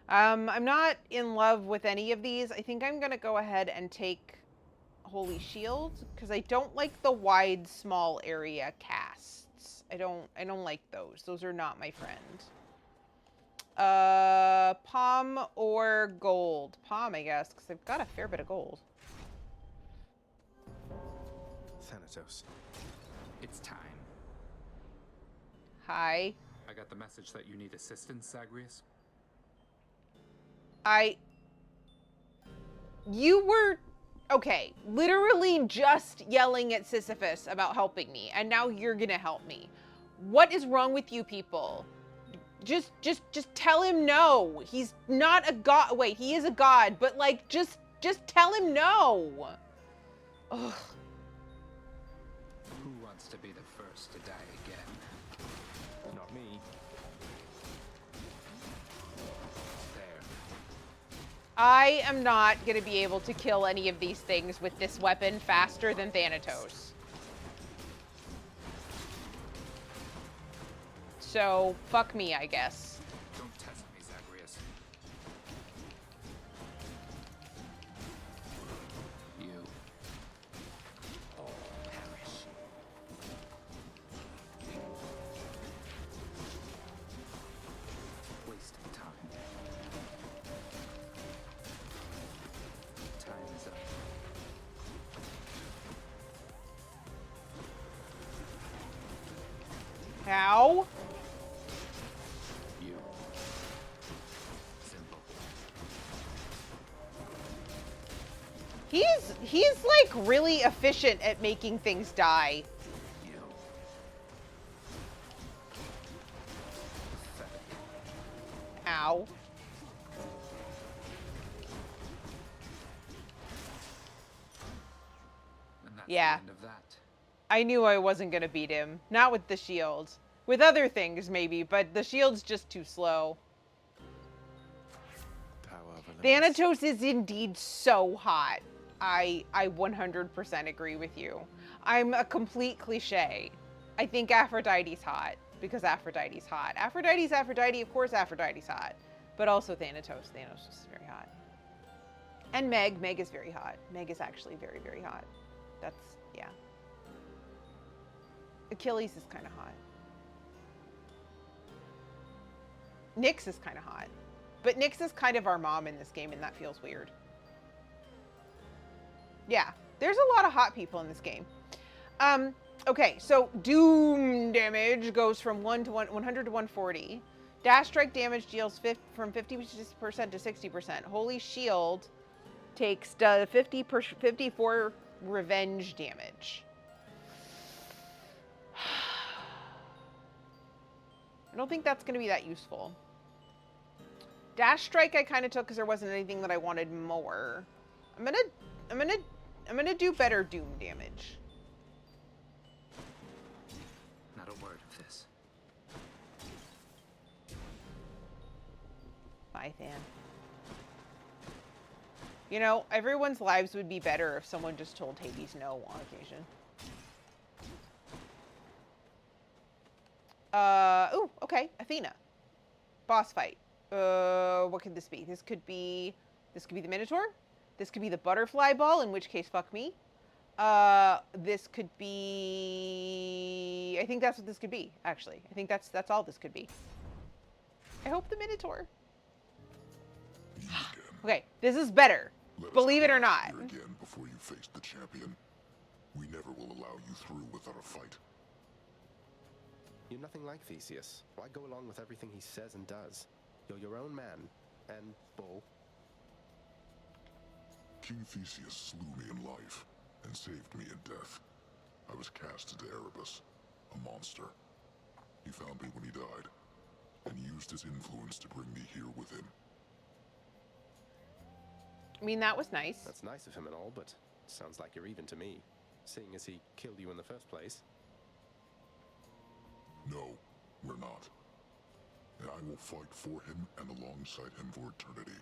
I'm not in love with any of these. I think I'm gonna go ahead and take holy shield, because I don't like the wide, small area casts. I don't like those. Those are not my friend. Palm or gold? Palm, I guess, because I've got a fair bit of gold. Thanatos. It's time. Hi. I got the message that you need assistance, Zagreus. You were, okay, literally just yelling at Sisyphus about helping me, and now you're gonna help me. What is wrong with you people? Just tell him no. He's not a god. Wait, he is a god, but like, just tell him no. Ugh. Who wants to be the first to die again? Not me. There. I am not gonna be able to kill any of these things with this weapon faster than Thanatos. So, fuck me, I guess. Don't test me, Zagreus. You all perish. Wasting time. Time is up. How? You. Simple. He's like really efficient at making things die. You. Pathetic. Ow. And that's Yeah. the end of that. I knew I wasn't gonna beat him. Not with the shield. With other things, maybe, but the shield's just too slow. Power of Thanatos is indeed so hot. I 100% agree with you. I'm a complete cliche. I think Aphrodite's hot because Aphrodite's hot. Aphrodite's Aphrodite, of course Aphrodite's hot. But also Thanatos. Thanatos is very hot. And Meg. Meg is very hot. Meg is actually very, very hot. That's, yeah. Achilles is kind of hot. Nyx is kind of hot. But Nyx is kind of our mom in this game, and that feels weird. Yeah, there's a lot of hot people in this game. Okay, so doom damage goes from 100 to 140. Dash strike damage deals from 50% to 60%. Holy shield takes 54 revenge damage. I don't think that's going to be that useful. Dash strike I kind of took because there wasn't anything that I wanted more. I'm gonna do better doom damage. Not a word of this. Bye, Than. You know, everyone's lives would be better if someone just told Hades no on occasion. Ooh, okay, Athena. Boss fight. What could this be? This could be the Minotaur. This could be the butterfly ball, in which case, fuck me. This could be... I think that's what this could be, actually. I think that's all this could be. I hope the Minotaur. Okay, this is better. Believe it or not. Again before you face the champion. We never will allow you through without a fight. You're nothing like Theseus. Why go along with everything he says and does? You're your own man. And bull. King Theseus slew me in life and saved me in death. I was cast into Erebus, a monster. He found me when he died, and used his influence to bring me here with him. I mean, that was nice. That's nice of him and all, but sounds like you're even to me, seeing as he killed you in the first place. No, we're not. And I will fight for him and alongside him for eternity.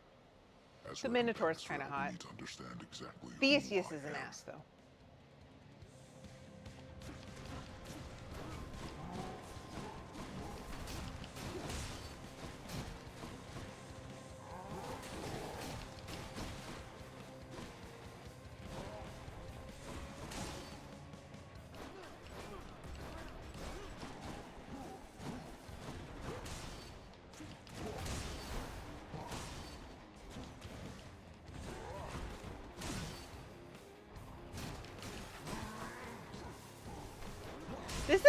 As the Minotaur's kind of hot. Exactly Theseus is an ass, though. This is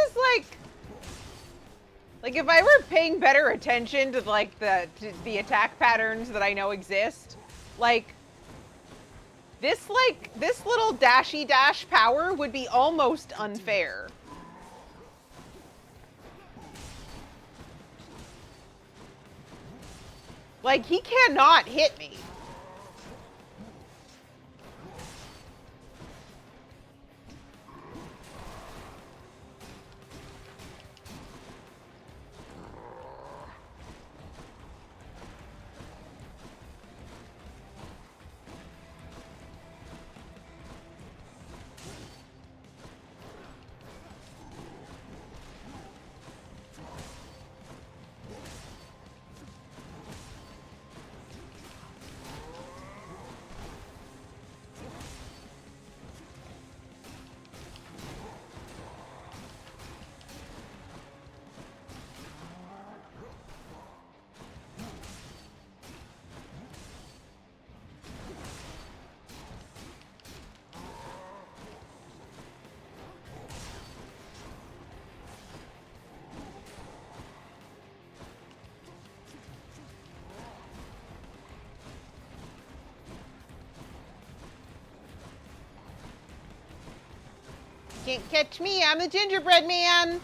like if I were paying better attention to like the attack patterns that I know exist, like this little dashy dash power would be almost unfair. Like he cannot hit me. Can't catch me, I'm the gingerbread man.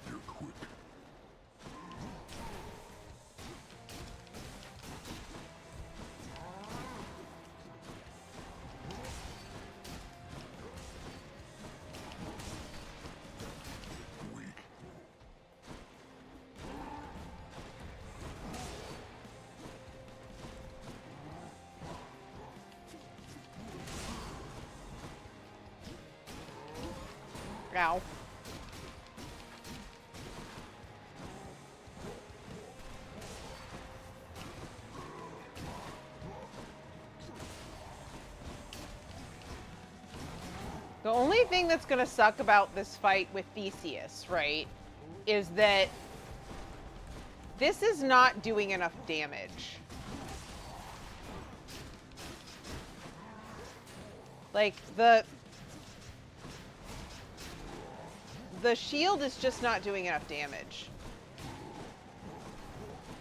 You're quick. Ow. The only thing that's gonna suck about this fight with Theseus, right, is that this is not doing enough damage. Like, the shield is just not doing enough damage.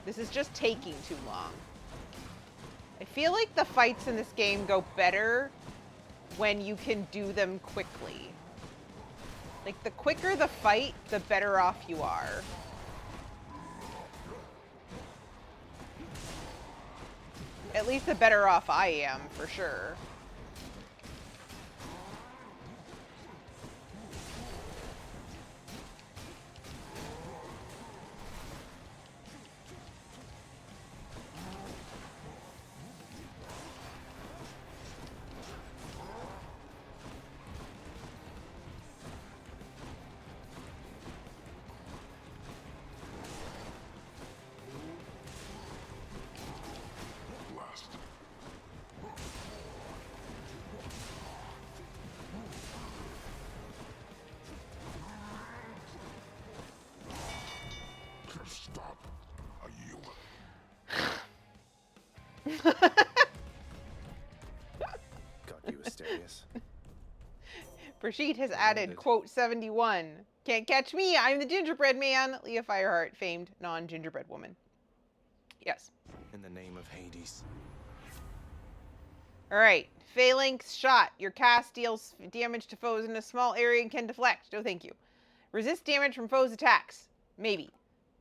This is just taking too long. I feel like the fights in this game go better when you can do them quickly. Like, the quicker the fight, the better off you are. At least the better off I am, for sure. Got you, Asterius. Brigitte has added, quote, 71. Can't catch me, I'm the gingerbread man. Leah Fireheart, famed non-gingerbread woman. Yes. In the name of Hades. Alright, Phalanx shot. Your cast deals damage to foes in a small area and can deflect. No thank you. Resist damage from foes' attacks. Maybe.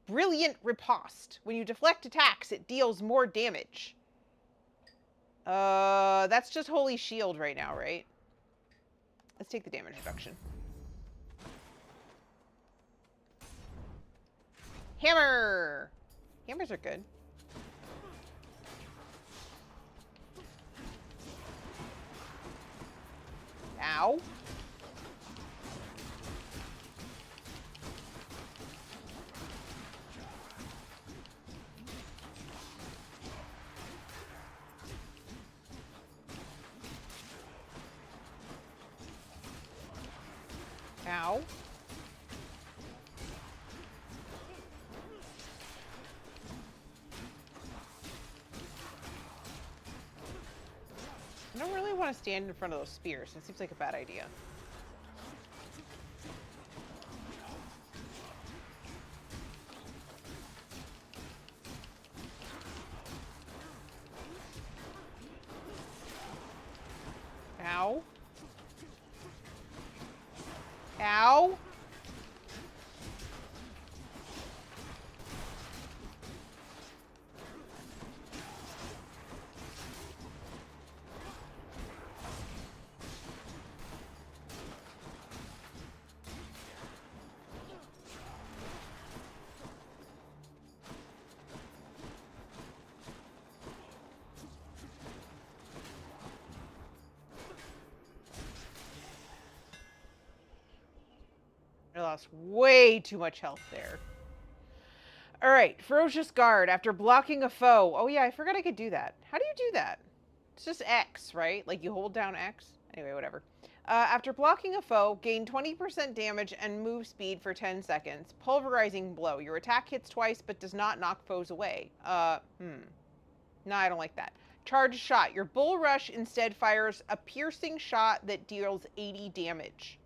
Brilliant Riposte. When you deflect attacks, it deals more damage. That's just Holy Shield right now, right? Let's take the damage reduction. Hammer! Hammers are good. Ow. Ow. I don't really want to stand in front of those spears. It seems like a bad idea. Ow. Ow. I lost way too much health there. Alright, Ferocious Guard. After blocking a foe. Oh yeah, I forgot I could do that. How do you do that? It's just X, right? Like you hold down X? Anyway, whatever. After blocking a foe, gain 20% damage and move speed for 10 seconds. Pulverizing Blow. Your attack hits twice but does not knock foes away. No, I don't like that. Charge Shot. Your Bull Rush instead fires a piercing shot that deals 80 damage.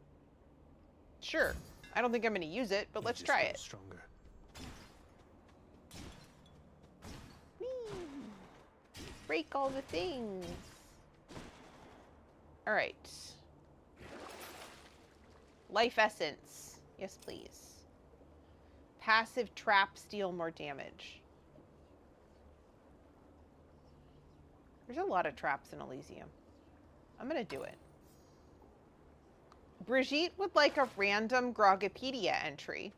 Sure. I don't think I'm going to use it, but let's try it. Stronger. Whee! Break all the things. All right. Life Essence. Yes, please. Passive Traps deal more damage. There's a lot of traps in Elysium. I'm going to do it. Brigitte would like a random Grogipedia entry.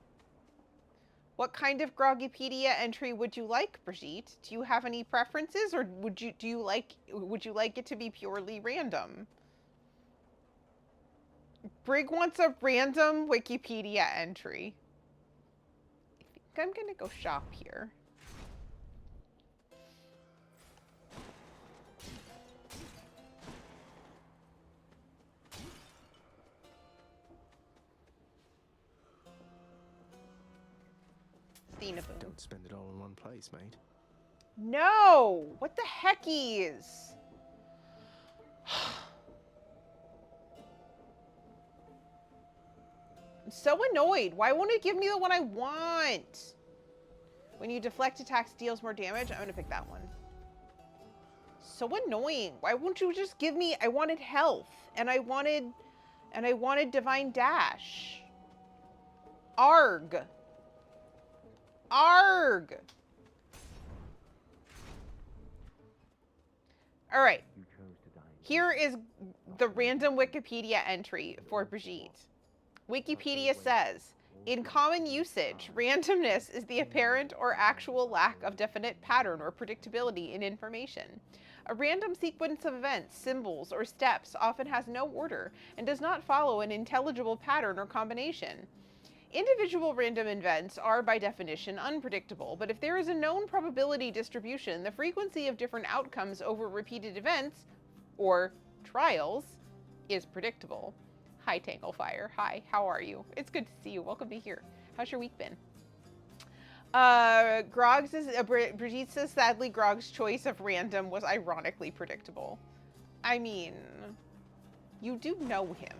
What kind of Grogipedia entry would you like, Brigitte? Do you have any preferences, or would you like it to be purely random? Brig wants a random Wikipedia entry. I think I'm gonna go shop here. Don't spend it all in one place, mate. No! What the heckies? I'm so annoyed. Why won't it give me the one I want? When you deflect attacks deals more damage, I'm gonna pick that one. So annoying. Why won't you just give me, I wanted health and I wanted divine dash. Arg. Arg. All right. Here is the random Wikipedia entry for Brigitte. Wikipedia says, in common usage, randomness is the apparent or actual lack of definite pattern or predictability in information. A random sequence of events, symbols, or steps often has no order and does not follow an intelligible pattern or combination. Individual random events are, by definition, unpredictable, but if there is a known probability distribution, the frequency of different outcomes over repeated events, or trials, is predictable. Hi, Tanglefire. Hi, how are you? It's good to see you. Welcome to here. How's your week been? Grog's is, Brigitte says, sadly, Grog's choice of random was ironically predictable. I mean, you do know him.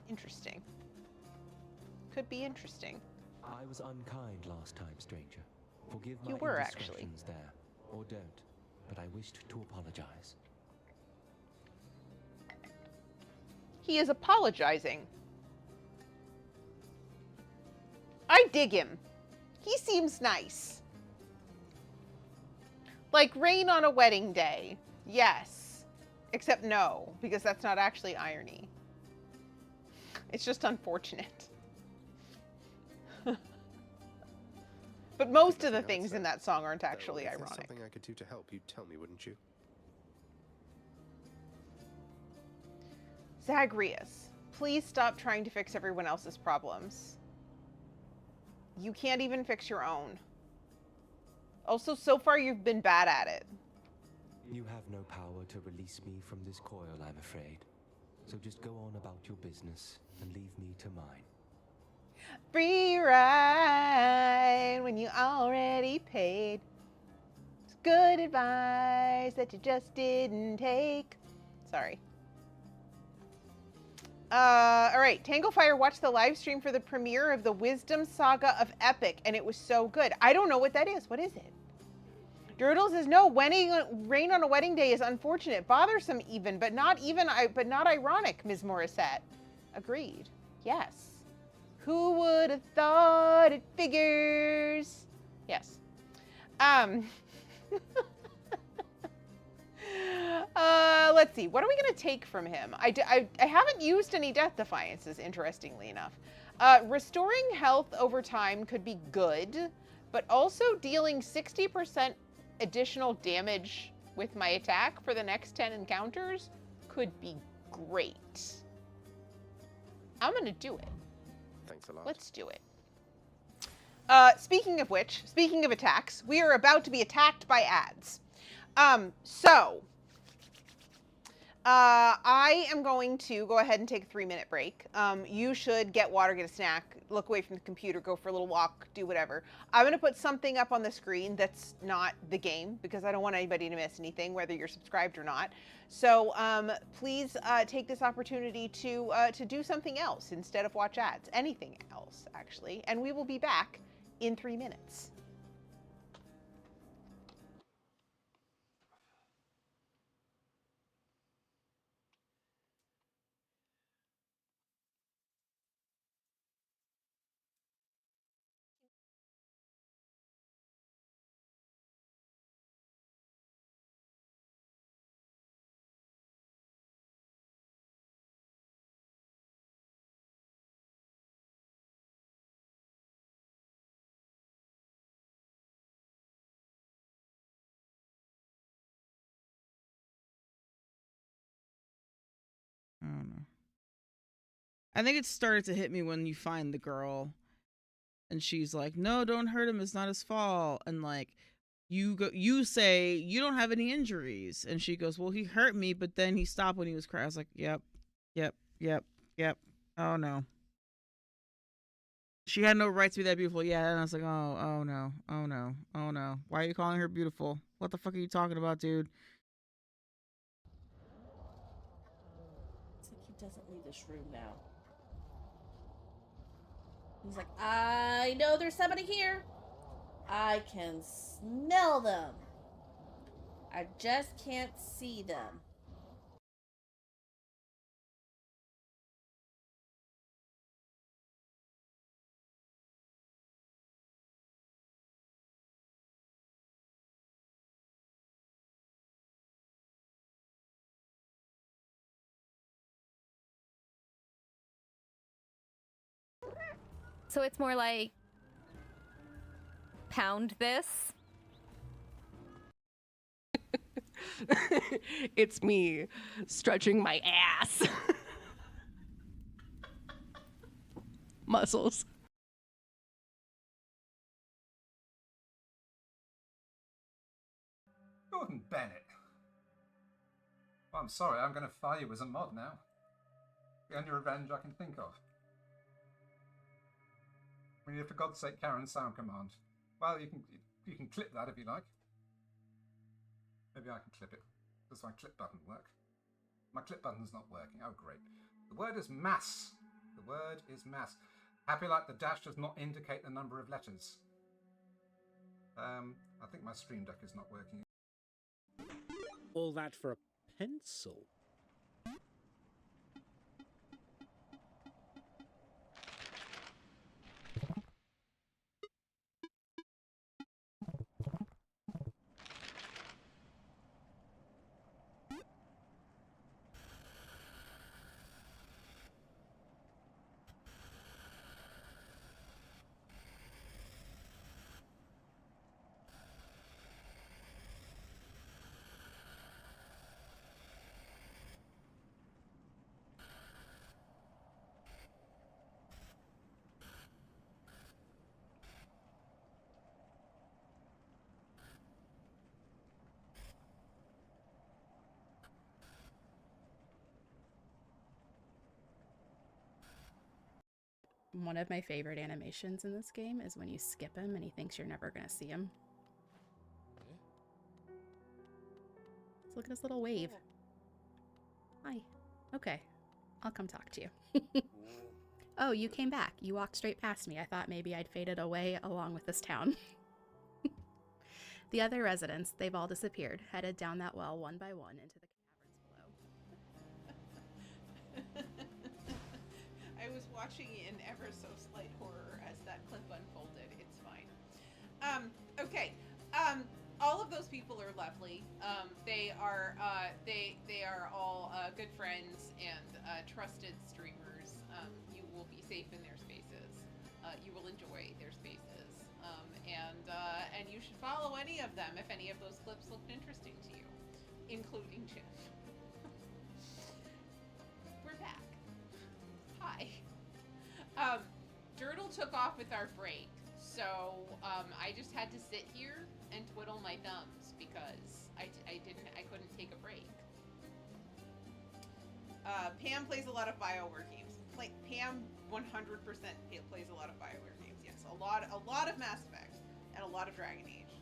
Interesting. Could be interesting. I was unkind last time, stranger. Forgive my You were, actually. indiscretions there, or don't, but I wished to apologize. He is apologizing. I dig him. He seems nice. Like rain on a wedding day. Yes. Except no, because that's not actually irony. It's just unfortunate. But most of the things in that song aren't actually ironic. If there's something I could do to help, you'd tell me, wouldn't you? Zagreus, please stop trying to fix everyone else's problems. You can't even fix your own. Also, so far you've been bad at it. You have no power to release me from this coil, I'm afraid. So just go on about your business and leave me to mine. Free ride when you already paid. It's good advice that you just didn't take. Sorry. All right, Tanglefire watched the live stream for the premiere of the Wisdom Saga of Epic, and it was so good. I don't know what that is. What is it? Doodle says, no, rain on a wedding day is unfortunate, bothersome even, but not ironic, Ms. Morissette. Agreed. Yes. Who would have thought it figures? Yes. Let's see. What are we going to take from him? I haven't used any Death Defiances, interestingly enough. Restoring health over time could be good, but also dealing 60% additional damage with my attack for the next 10 encounters could be great. I'm going to do it. Thanks a lot. Let's do it. Speaking of which, speaking of attacks, we are about to be attacked by ads. I am going to go ahead and take a 3-minute break. You should get water, get a snack, look away from the computer, go for a little walk, do whatever. I'm going to put something up on the screen that's not the game because I don't want anybody to miss anything, whether you're subscribed or not. So please take this opportunity to do something else instead of watch ads. Anything else, actually. And we will be back in 3 minutes. I think it started to hit me when you find the girl and she's like, no, don't hurt him. It's not his fault. And like, you say, you don't have any injuries. And she goes, well, he hurt me, but then he stopped when he was crying. I was like, yep. Oh no. She had no right to be that beautiful. Yeah. And I was like, oh no. Why are you calling her beautiful? What the fuck are you talking about, dude? It's like he doesn't leave this room now. He's like, I know there's somebody here. I can smell them. I just can't see them. So it's more like pound this. It's me stretching my ass. Muscles. Gordon Bennett. Well, I'm sorry, I'm going to fire you as a mod now. The only revenge I can think of. We need, for God's sake, Karen's sound command. Well, you can clip that if you like. Maybe I can clip it. Does my clip button work? My clip button's not working. Oh, great. The word is mass. The word is mass. Happy like the dash does not indicate the number of letters. I think my Stream Deck is not working. All that for a pencil? One of my favorite animations in this game is when you skip him and he thinks you're never going to see him. Let's look at his little wave. Hi. Okay. I'll come talk to you. Oh, you came back. You walked straight past me. I thought maybe I'd faded away along with this town. The other residents, they've all disappeared, headed down that well one by one into the caverns below. I was watching in ever so slight horror as that clip unfolded. It's fine. Okay. All of those people are lovely. They are all good friends and trusted streamers. You will be safe in their spaces. You will enjoy their spaces. And you should follow any of them if any of those clips looked interesting to you, including Jim. We're back. Hi. Dirtle took off with our break, so I just had to sit here and twiddle my thumbs because I couldn't take a break. Pam plays a lot of BioWare games. Like Pam 100% plays a lot of BioWare games. Yes, a lot of Mass Effect and a lot of Dragon Age,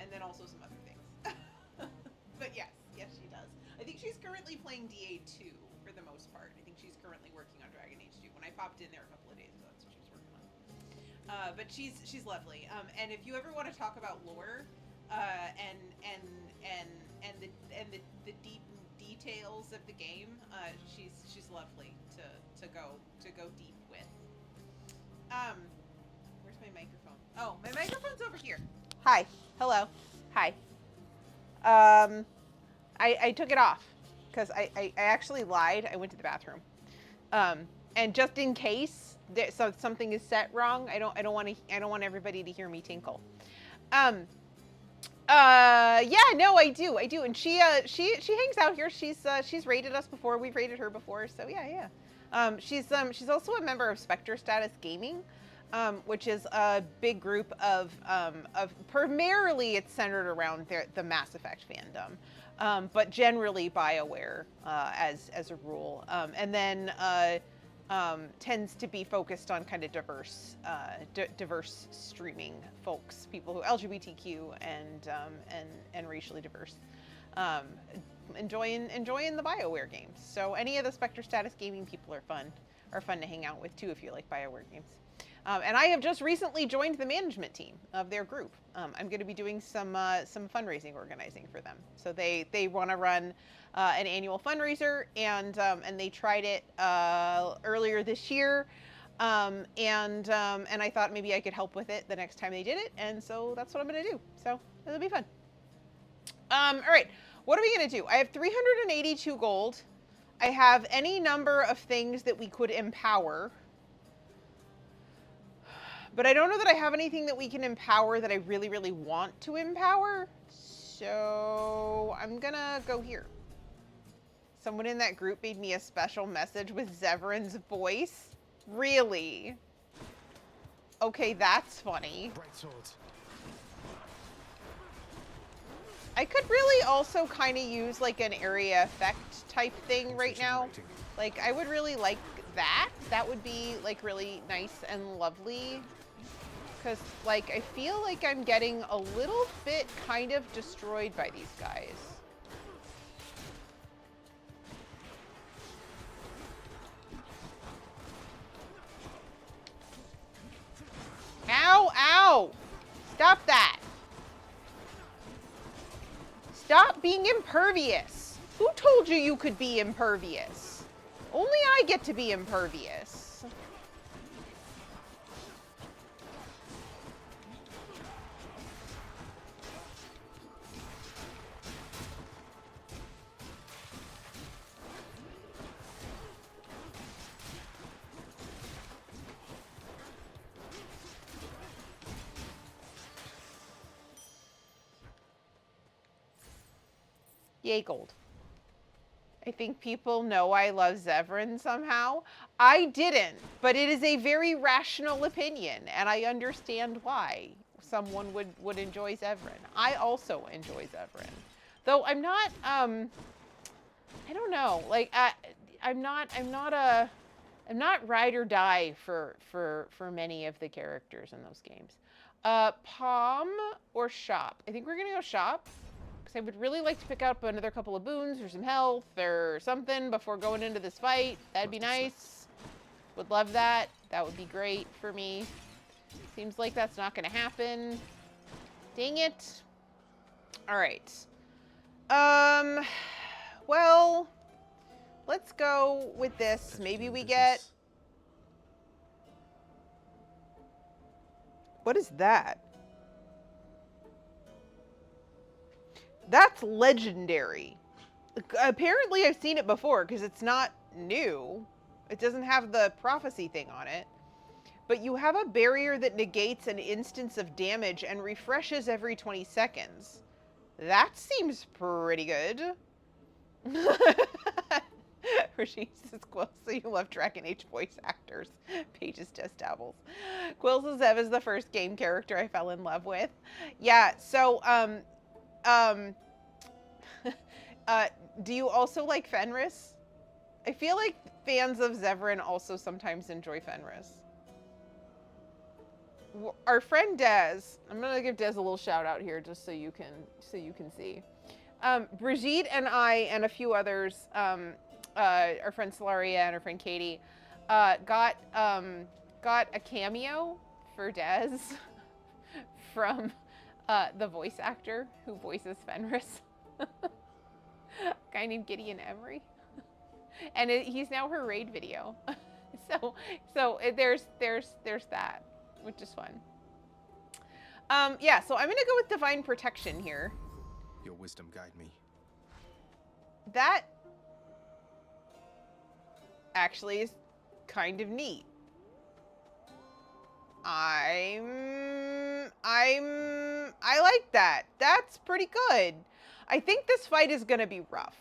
and then also some other things. But yes, she does. I think she's currently playing DA2 for the most part. I think she's currently working on Dragon Age 2. When I popped in there a couple of days ago, that's what she was working on. But she's lovely. And if you ever want to talk about lore, and the deep details of the game, she's lovely to go deep with. Where's my microphone? Oh, my microphone's over here. Hi. Hello. Hi. I took it off because I actually lied. I went to the bathroom. And just in case something is set wrong, I don't want everybody to hear me tinkle. Yeah, no, I do, and she hangs out here. She's raided us before. We've raided her before, so yeah. She's also a member of Spectre Status Gaming, which is a big group of primarily it's centered around the Mass Effect fandom, but generally BioWare as a rule, and then tends to be focused on kind of diverse streaming folks, people who LGBTQ and racially diverse, enjoying the BioWare games. So any of the Spectre Status Gaming people are fun to hang out with too if you like BioWare games. And I have just recently joined the management team of their group. I'm going to be doing some fundraising organizing for them. So they want to run an annual fundraiser, and they tried it earlier this year, and I thought maybe I could help with it the next time they did it, and so that's what I'm going to do. So it'll be fun. All right, what are we going to do? I have 382 gold. I have any number of things that we could empower. But I don't know that I have anything that we can empower that I really, really want to empower. So I'm gonna go here. Someone in that group made me a special message with Zevran's voice. Really? Okay, that's funny. Bright swords. I could really also kind of use like an area effect type thing right now. Like I would really like that. That would be like really nice and lovely. Because, like, I feel like I'm getting a little bit kind of destroyed by these guys. Ow, ow! Stop that. Stop being impervious. Who told you you could be impervious? Only I get to be impervious. Yay, gold. I think people know I love Zevran somehow. I didn't, but it is a very rational opinion, and I understand why someone would enjoy Zevran. I also enjoy Zevran. Though I'm not, I don't know, like, I'm not ride or die for many of the characters in those games. Palm or shop? I think we're gonna go shop. I would really like to pick up another couple of boons or some health or something before going into this fight. That'd be nice. Would love that. That would be great for me. Seems like that's not going to happen. Dang it. All right. Well, let's go with this. Maybe we get... What is that? That's legendary. Apparently I've seen it before because it's not new. It doesn't have the prophecy thing on it. But you have a barrier that negates an instance of damage and refreshes every 20 seconds. That seems pretty good. Rashid says, Quills, so you love Dragon Age voice actors. Pages test dabbles. Quills says Zev is the first game character I fell in love with. Yeah, so, do you also like Fenris? I feel like fans of Zevran also sometimes enjoy Fenris. Our friend Dez, I'm gonna give Dez a little shout out here just so you can see. Brigitte and I and a few others, our friend Solaria and our friend Katie, got a cameo for Dez from the voice actor who voices Fenris. A guy named Gideon Emery. And he's now her raid video. so there's that, which is fun. Yeah, so I'm gonna go with Divine Protection here. Your wisdom guide me. That actually is kind of neat. I'm I like that. That's pretty good. I think this fight is going to be rough.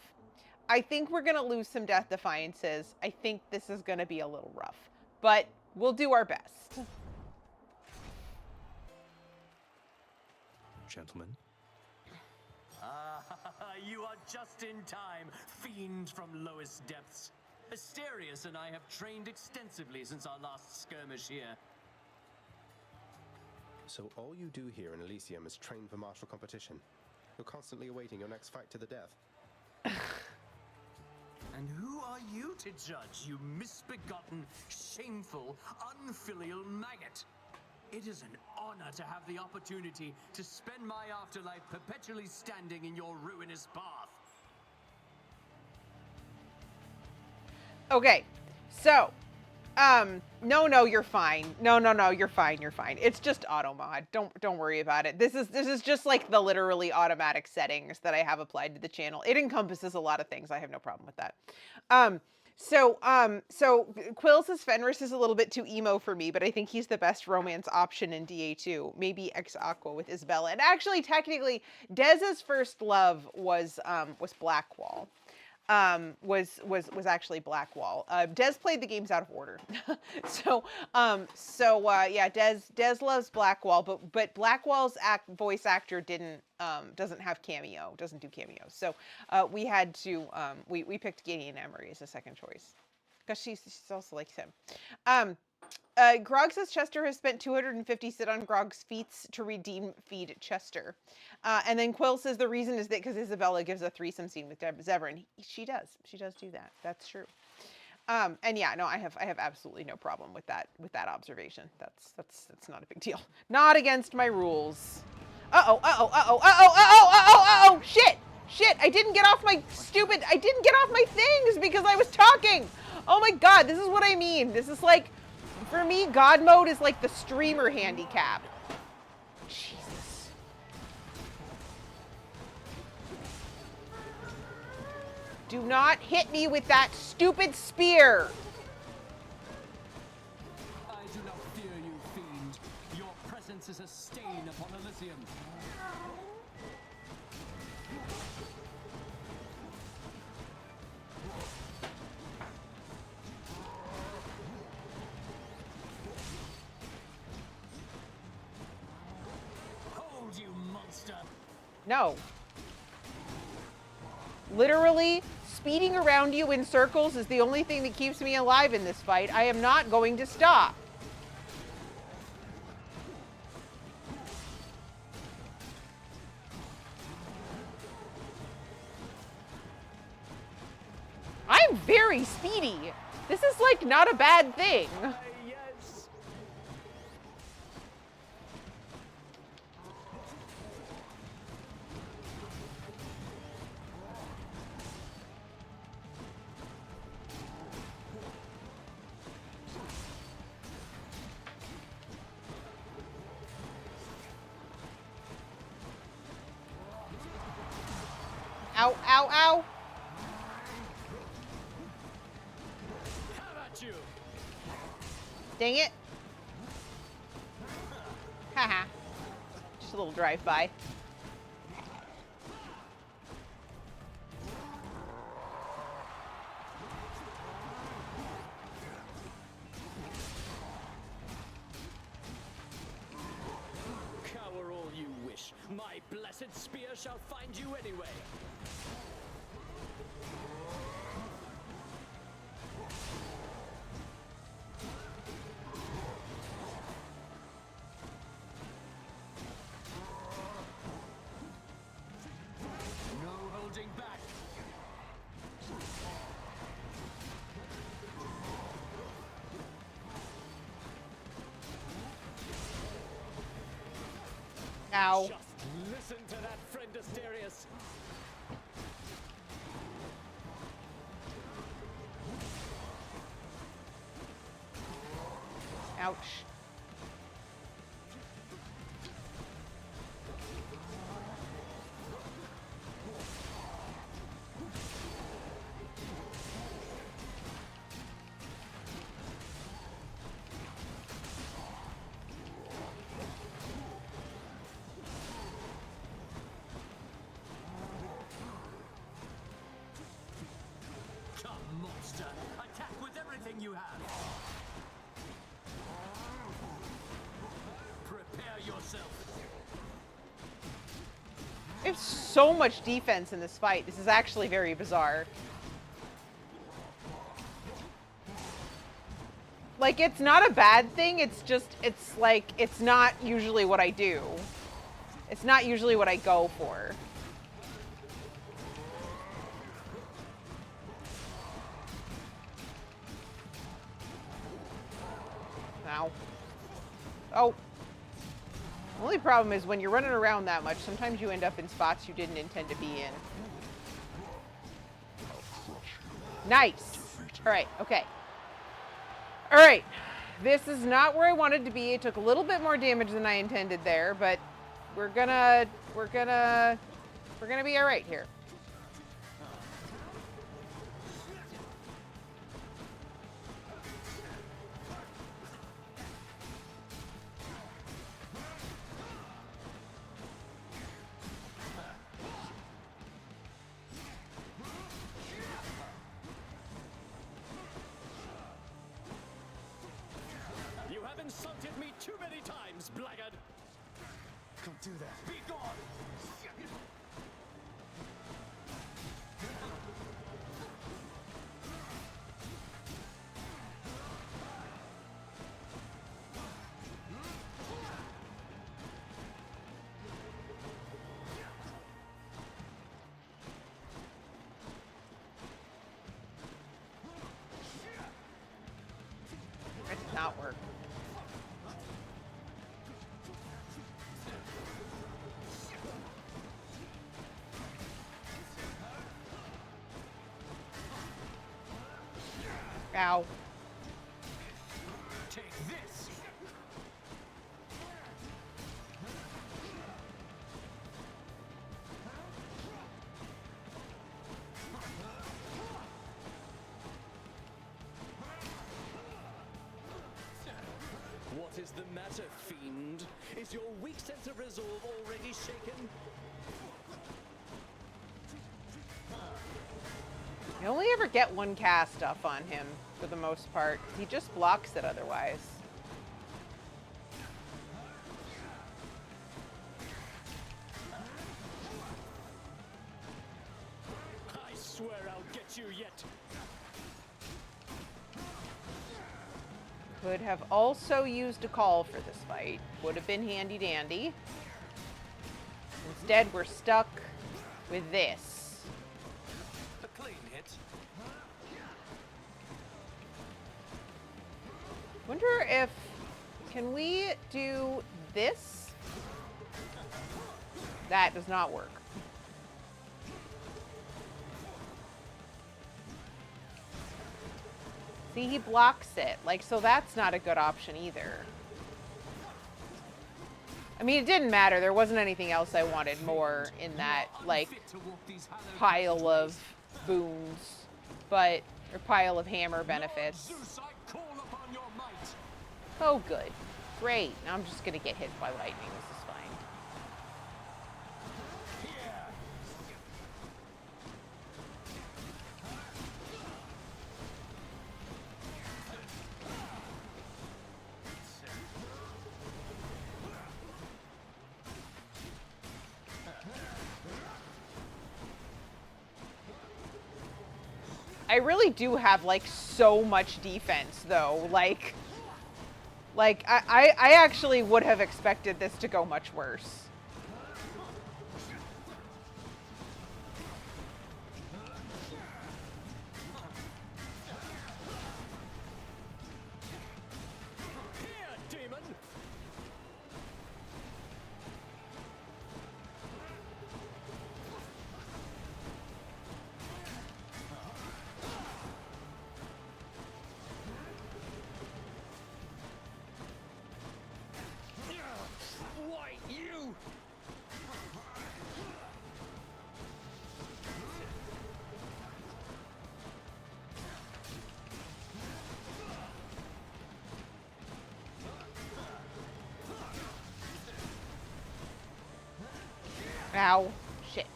I think we're going to lose some Death Defiances. I think this is going to be a little rough, but we'll do our best. Gentlemen. You are just in time, fiend from lowest depths. Asterius and I have trained extensively since our last skirmish here. So all you do here in Elysium is train for martial competition. You're constantly awaiting your next fight to the death. And who are you to judge, you misbegotten, shameful, unfilial maggot? It is an honor to have the opportunity to spend my afterlife perpetually standing in your ruinous path. Okay, so, no, you're fine. No, you're fine, you're fine. It's just auto mod. Don't worry about it. This is just like the literally automatic settings that I have applied to the channel. It encompasses a lot of things. I have no problem with that. So Quill says Fenris is a little bit too emo for me, but I think he's the best romance option in DA2. Maybe Ex Aqua with Isabella. And actually, technically, Dez's first love was Blackwall. Was actually Blackwall. Dez played the games out of order. Yeah, Dez loves Blackwall, but Blackwall's voice actor doesn't have cameo, doesn't do cameos. So we had to we picked Gideon Emery as a second choice because she's also like him. Grog says Chester has spent 250 sit on Grog's feats to redeem feed Chester. And then Quill says the reason is that because Isabella gives a threesome scene with Zevran. She does do that. That's true. And yeah, no, I have absolutely no problem with that observation. That's not a big deal. Not against my rules. Shit, I didn't get off my things because I was talking. Oh my god, this is what I mean. This is like, for me, God mode is like the streamer handicap. Jesus. Do not hit me with that stupid spear. I do not fear you, fiend. Your presence is a stain upon Elysium. No. Literally, speeding around you in circles is the only thing that keeps me alive in this fight. I am not going to stop. I'm very speedy. This is like not a bad thing. Ow, ow, ow. How about you? Dang it. Haha. Just a little drive-by. Cower all you wish. My blessed spear shall find you anyway. No holding back. Ow. Just listen to that, friend Asterius. Ouch. monster. Attack with everything you have. Prepare yourself. There's so much defense in this fight. This is actually very bizarre. Like, it's not a bad thing. It's just, it's like, it's not usually what I do. It's not usually what I go for. Ow. Oh. The only problem is when you're running around that much, sometimes you end up in spots you didn't intend to be in. Nice. All right, okay. All right. This is not where I wanted to be. It took a little bit more damage than I intended there, but we're gonna be all right here. Insulted me too many times, blackguard! Can't do that. Be gone! That did not work. Ow. Take this. What is the matter, fiend? Is your weak sense of resolve already shaken? I only ever get one cast up on him, for the most part. He just blocks it otherwise. I swear I'll get you yet. Could have also used a call for this fight. Would have been handy dandy. Instead, we're stuck with this. A clean hit. Wonder if, can we do this? That does not work. See, he blocks it. Like, so that's not a good option either. I mean, it didn't matter. There wasn't anything else I wanted more in that, like, pile of boons, but, or pile of hammer benefits. Oh, good. Great. Now I'm just going to get hit by lightning. This is fine. I really do have, like, so much defense, though. Like I actually would have expected this to go much worse. Ow. Shit.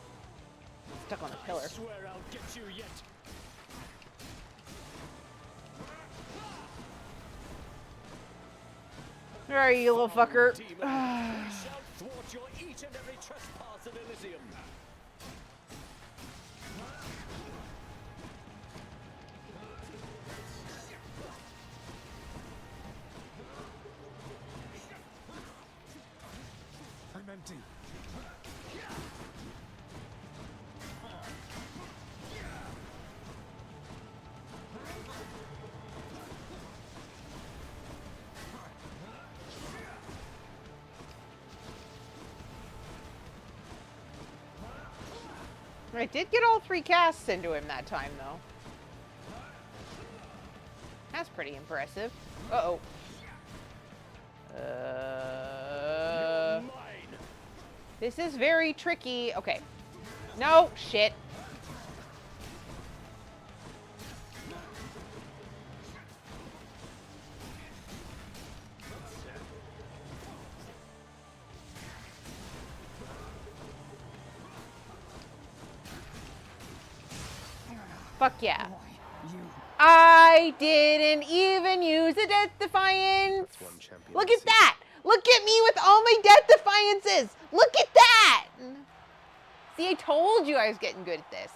Stuck on the pillar. I swear I'll get you yet. Where are you, little fucker? We shall thwart your each and every trespass in Elysium. I'm empty. I did get all 3 casts into him that time, though. That's pretty impressive. Uh-oh. This is very tricky. Okay. No, shit. Fuck yeah. I didn't even use a Death Defiance. Look at that. Look at me with all my Death Defiances. Look at that. See, I told you I was getting good at this.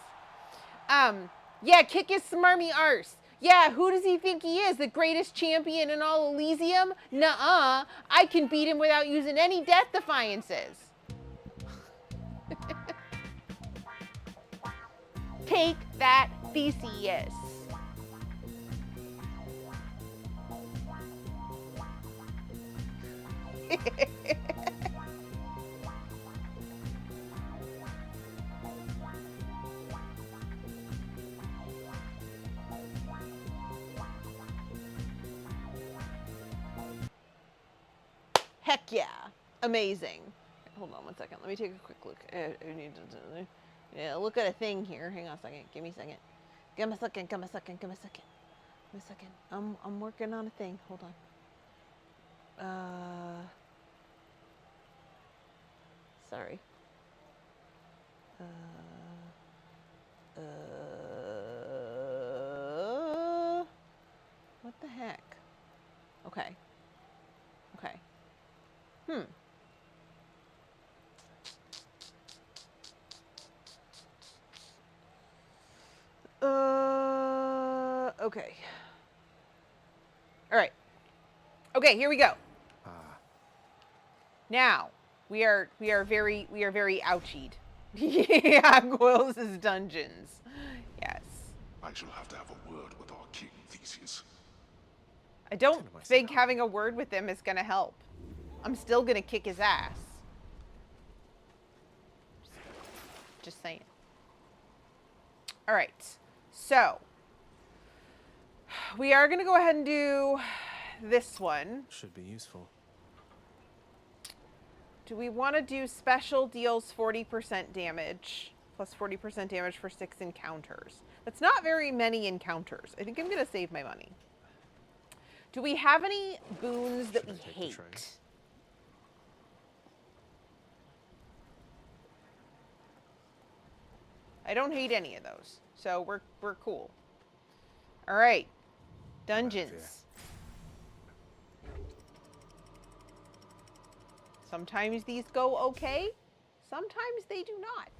Yeah, kick his smarmy arse. Yeah, who does he think he is? The greatest champion in all Elysium? Nuh-uh. I can beat him without using any Death Defiances. Take that, Theseus. Heck yeah. Amazing. Hold on one second. Let me take a quick look. Yeah, look at a thing here. Hang on a second. Give me a second. Give me a second. Give me a second. Give me a second. Give me a second. I'm working on a thing. Hold on. Sorry. What the heck? Okay. Okay. Okay. All right. Okay, here we go. Now, we are very ouchied. Yeah, Goyles' dungeons. Yes. I shall have to have a word with our king, Theseus. I don't think having a word with him is gonna help. I'm still gonna kick his ass. Just saying. All right. So, we are gonna go ahead and do this one. Should be useful. Do we want to do special deals 40% damage, plus 40% damage for 6 encounters? That's not very many encounters. I think I'm going to save my money. Do we have any boons that we hate? I don't hate any of those, so we're cool. All right, dungeons. Sometimes these go okay, sometimes they do not.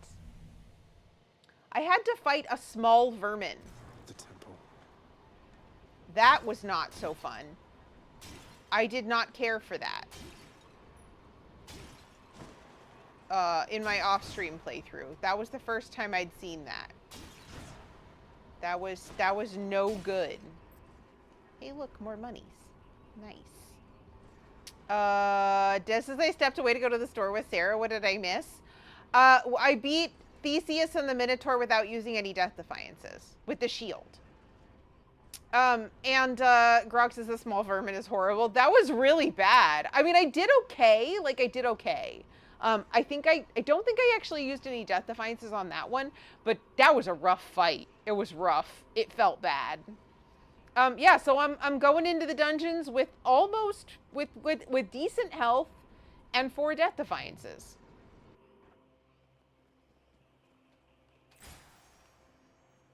I had to fight a small vermin. The temple. That was not so fun. I did not care for that. In my off-stream playthrough. That was the first time I'd seen that. That was no good. Hey, look, more monies. Nice. Just as I stepped away to go to the store with Sarah, what did I miss? I beat Theseus and the Minotaur without using any Death Defiances, with the shield. And Grox is a small vermin is horrible. That was really bad. I mean, I did okay. Like, I did okay. I don't think I actually used any Death Defiances on that one, but that was a rough fight. It was rough. It felt bad. Yeah, so I'm going into the dungeons with almost with decent health and 4 Death Defiances.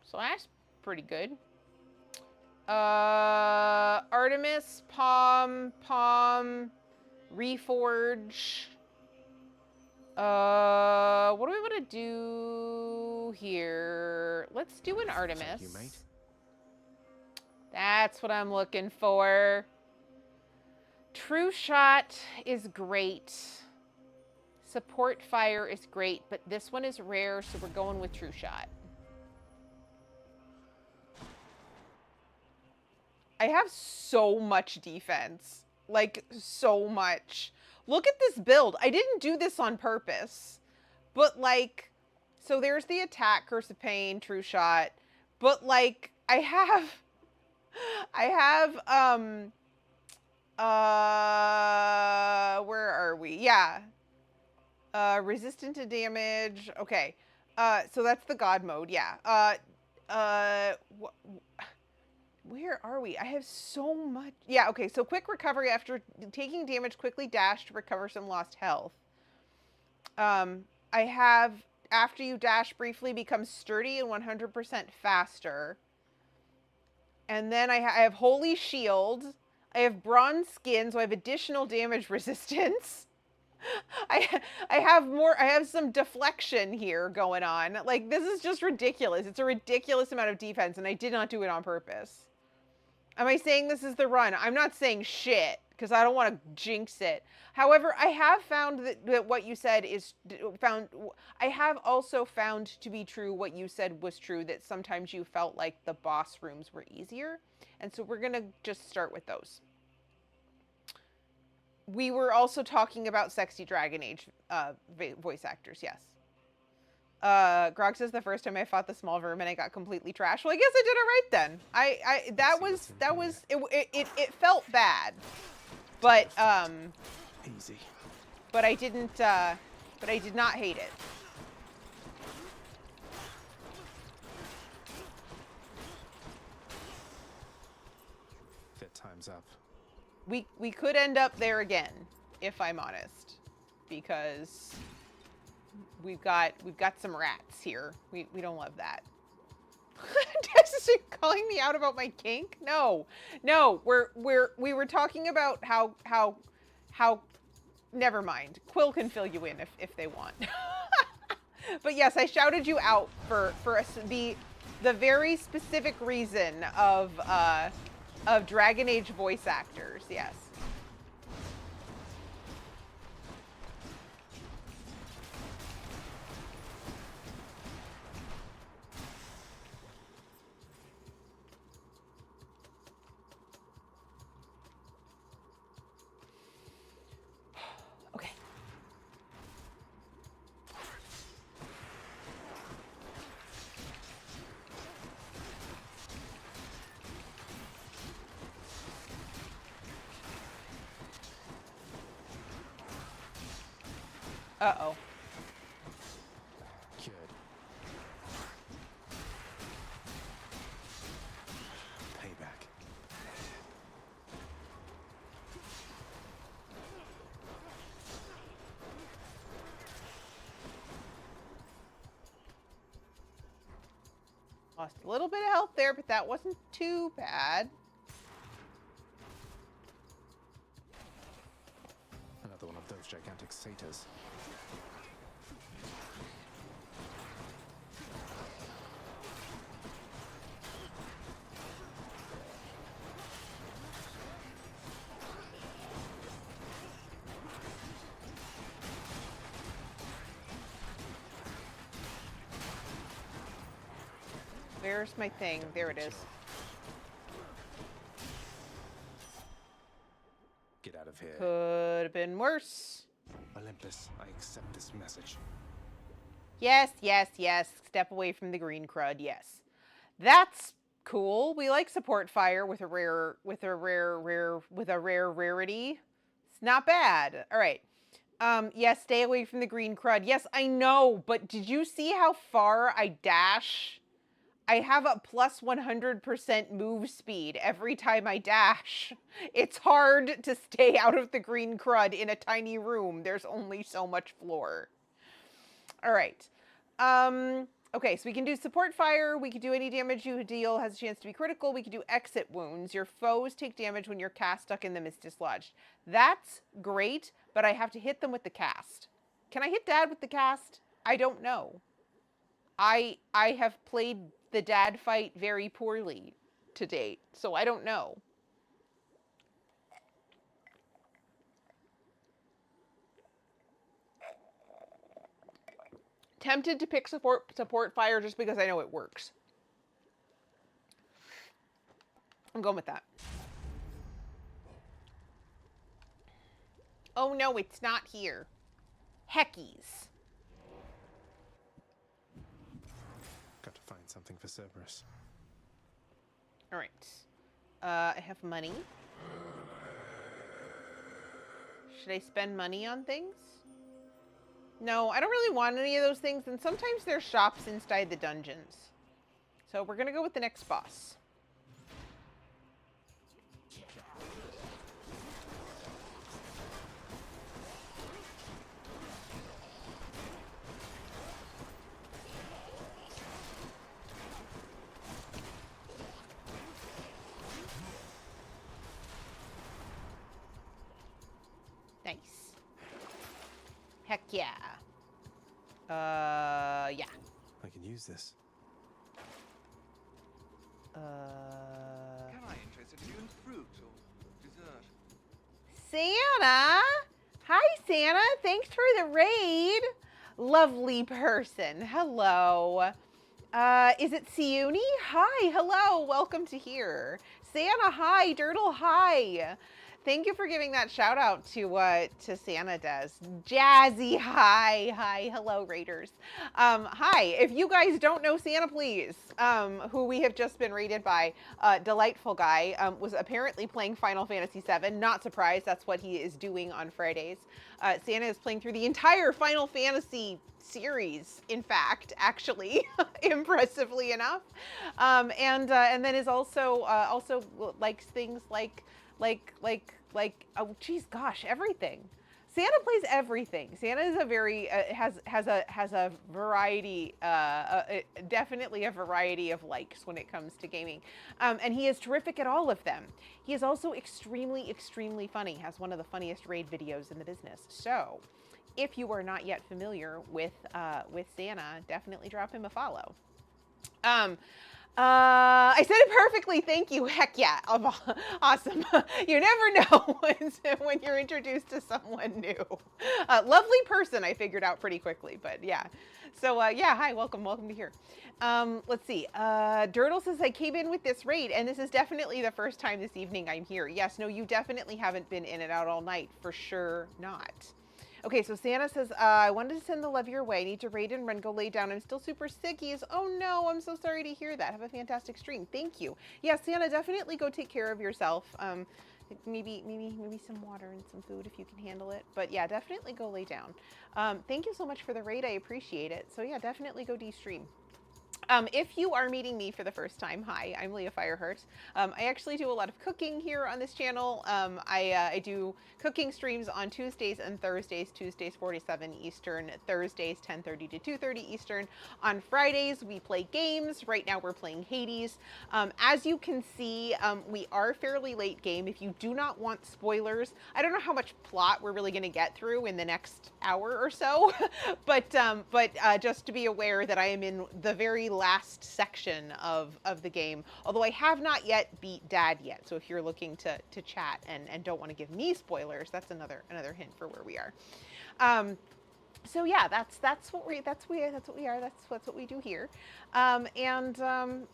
So that's pretty good. Artemis, Palm, Reforge. What do we want to do here? Let's do an Artemis. You, mate. That's what I'm looking for. True Shot is great. Support Fire is great, but this one is rare, so we're going with True Shot. I have so much defense. Like, so much. Look at this build. I didn't do this on purpose. But, like, so there's the attack, Curse of Pain, True Shot. But, like, I have, where are we? Yeah. Resistant to damage. Okay. So that's the God mode, yeah. Where are we? I have so much. Yeah, okay, so quick recovery after taking damage, quickly dash to recover some lost health. I have, after you dash briefly, become sturdy and 100% faster. And then I have Holy Shield. I have Bronze Skin, so I have additional damage resistance. I have some deflection here going on. Like, this is just ridiculous. It's a ridiculous amount of defense, and I did not do it on purpose. Am I saying this is the run? I'm not saying shit, because I don't want to jinx it. However, I have found that what you said I have also found to be true what you said was true, that sometimes you felt like the boss rooms were easier. And so we're going to just start with those. We were also talking about sexy Dragon Age voice actors, yes. Grog says the first time I fought the small vermin, I got completely trashed. Well, I guess I did it right then. It felt bad, but easy. But I didn't. But I did not hate it. Fit time's up. We could end up there again, if I'm honest, because we've got some rats here. We don't love that. Tess is calling me out about my kink? No. We were talking about how never mind. Quill can fill you in if they want. But yes, I shouted you out for the very specific reason of Dragon Age voice actors, yes. Okay. Uh-oh. Good. Payback. Lost a little bit of health there, but that wasn't too bad. Another one of those gigantic satyrs. Where's my thing? There it is. Get out of here. Could have been worse. Olympus, I accept this message. Yes. Step away from the green crud, yes. That's cool. We like support fire with a rare rarity. It's not bad. All right. Yes, stay away from the green crud. Yes, I know, but did you see how far I dash? I have a plus 100% move speed every time I dash. It's hard to stay out of the green crud in a tiny room. There's only so much floor. All right. Okay, so we can do support fire, we can do any damage you deal has a chance to be critical, we can do exit wounds. Your foes take damage when your cast stuck in them is dislodged. That's great, but I have to hit them with the cast. Can I hit Dad with the cast? I don't know. I have played the Dad fight very poorly to date, so I don't know. Tempted to pick support fire just because I know it works. I'm going with that. Oh no, it's not here. Heckies. Got to find something for Cerberus. All right. I have money. Should I spend money on things? No, I don't really want any of those things, and sometimes there's shops inside the dungeons. So we're gonna go with the next boss. Nice. Heck yeah. Yeah. I can use this. Can I interest you in fruit or dessert? Santa! Hi, Santa. Thanks for the raid. Lovely person. Hello. Is it Siuni? Hi, hello. Welcome to here. Santa, hi. Dirtle, hi. Thank you for giving that shout out to Santa Des. Jazzy, hi, hello Raiders. Hi, if you guys don't know Santa Please, who we have just been raided by, delightful guy, was apparently playing Final Fantasy VII. Not surprised, that's what he is doing on Fridays. Santa is playing through the entire Final Fantasy series, in fact, actually, impressively enough, and then is also likes things like oh geez gosh, everything. Santa plays everything. Santa is a very has a variety, definitely a variety of likes when it comes to gaming, and he is terrific at all of them. He is also extremely funny. Has one of the funniest raid videos in the business. So, if you are not yet familiar with Santa, definitely drop him a follow. I said it perfectly. Thank you. Heck yeah. Awesome. You never know when you're introduced to someone new. Lovely person, I figured out pretty quickly, but yeah. So yeah, hi, welcome to here. Let's see. Dirtle says, I came in with this raid, and this is definitely the first time this evening I'm here. Yes, no, you definitely haven't been in and out all night. For sure not. Okay, so Santa says, I wanted to send the love your way. I need to raid and run, go lay down. I'm still super sick. Oh no, I'm so sorry to hear that. Have a fantastic stream. Thank you. Yeah, Santa, definitely go take care of yourself. Maybe some water and some food if you can handle it. But yeah, definitely go lay down. Thank you so much for the raid. I appreciate it. So yeah, definitely go de-stream. If you are meeting me for the first time, hi, I'm Leah Firehurt. I actually do a lot of cooking here on this channel. I do cooking streams on Tuesdays and Thursdays, Tuesdays 47 Eastern, Thursdays 10:30 to 2:30 Eastern. On Fridays, we play games. Right now, we're playing Hades. As you can see, we are fairly late game. If you do not want spoilers, I don't know how much plot we're really going to get through in the next hour or so, but just to be aware that I am in the very last section of the game, although I have not yet beat Dad yet. So if you're looking to chat and don't want to give me spoilers, that's another hint for where we are. So yeah, that's what we are. That's what we do here. And I'm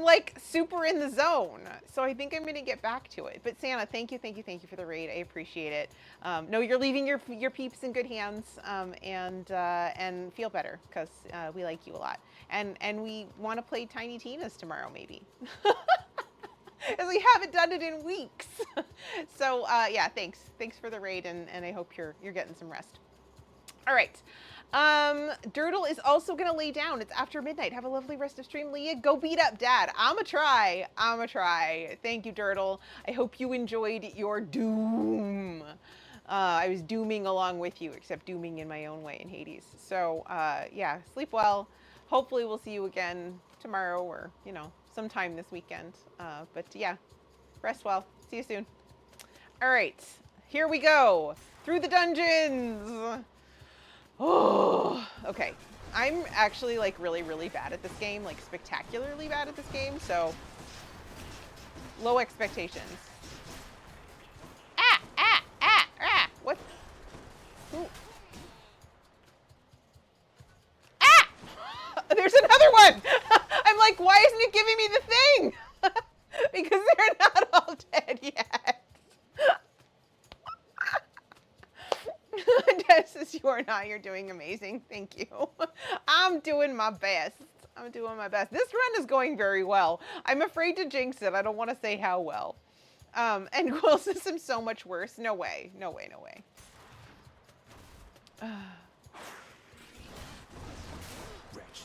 like super in the zone. So I think I'm gonna get back to it. But Santa, thank you for the raid. I appreciate it. No, you're leaving your peeps in good hands. And feel better because we like you a lot. And we want to play Tiny Tina's tomorrow maybe. As we haven't done it in weeks. So yeah, thanks for the raid, and I hope you're getting some rest. All right. Dirtle is also gonna lay down. It's after midnight. Have a lovely rest of stream, Leah. Go beat up Dad. I'ma try. Thank you, Dirtle. I hope you enjoyed your doom. I was dooming along with you, except dooming in my own way in Hades. So, yeah, sleep well. Hopefully we'll see you again tomorrow or, you know, sometime this weekend. But yeah, rest well. See you soon. All right, here we go. Through the dungeons. Oh, okay. I'm actually like really, really bad at this game, like spectacularly bad at this game. So low expectations. What? Who? Ah! There's another one! I'm like, why isn't it giving me the thing? Because they're not all dead yet. Des says you are not. You're doing amazing. Thank you. I'm doing my best. I'm doing my best. This run is going very well. I'm afraid to jinx it. I don't want to say how well. And Quill says I'm so much worse. No way. No way. No way.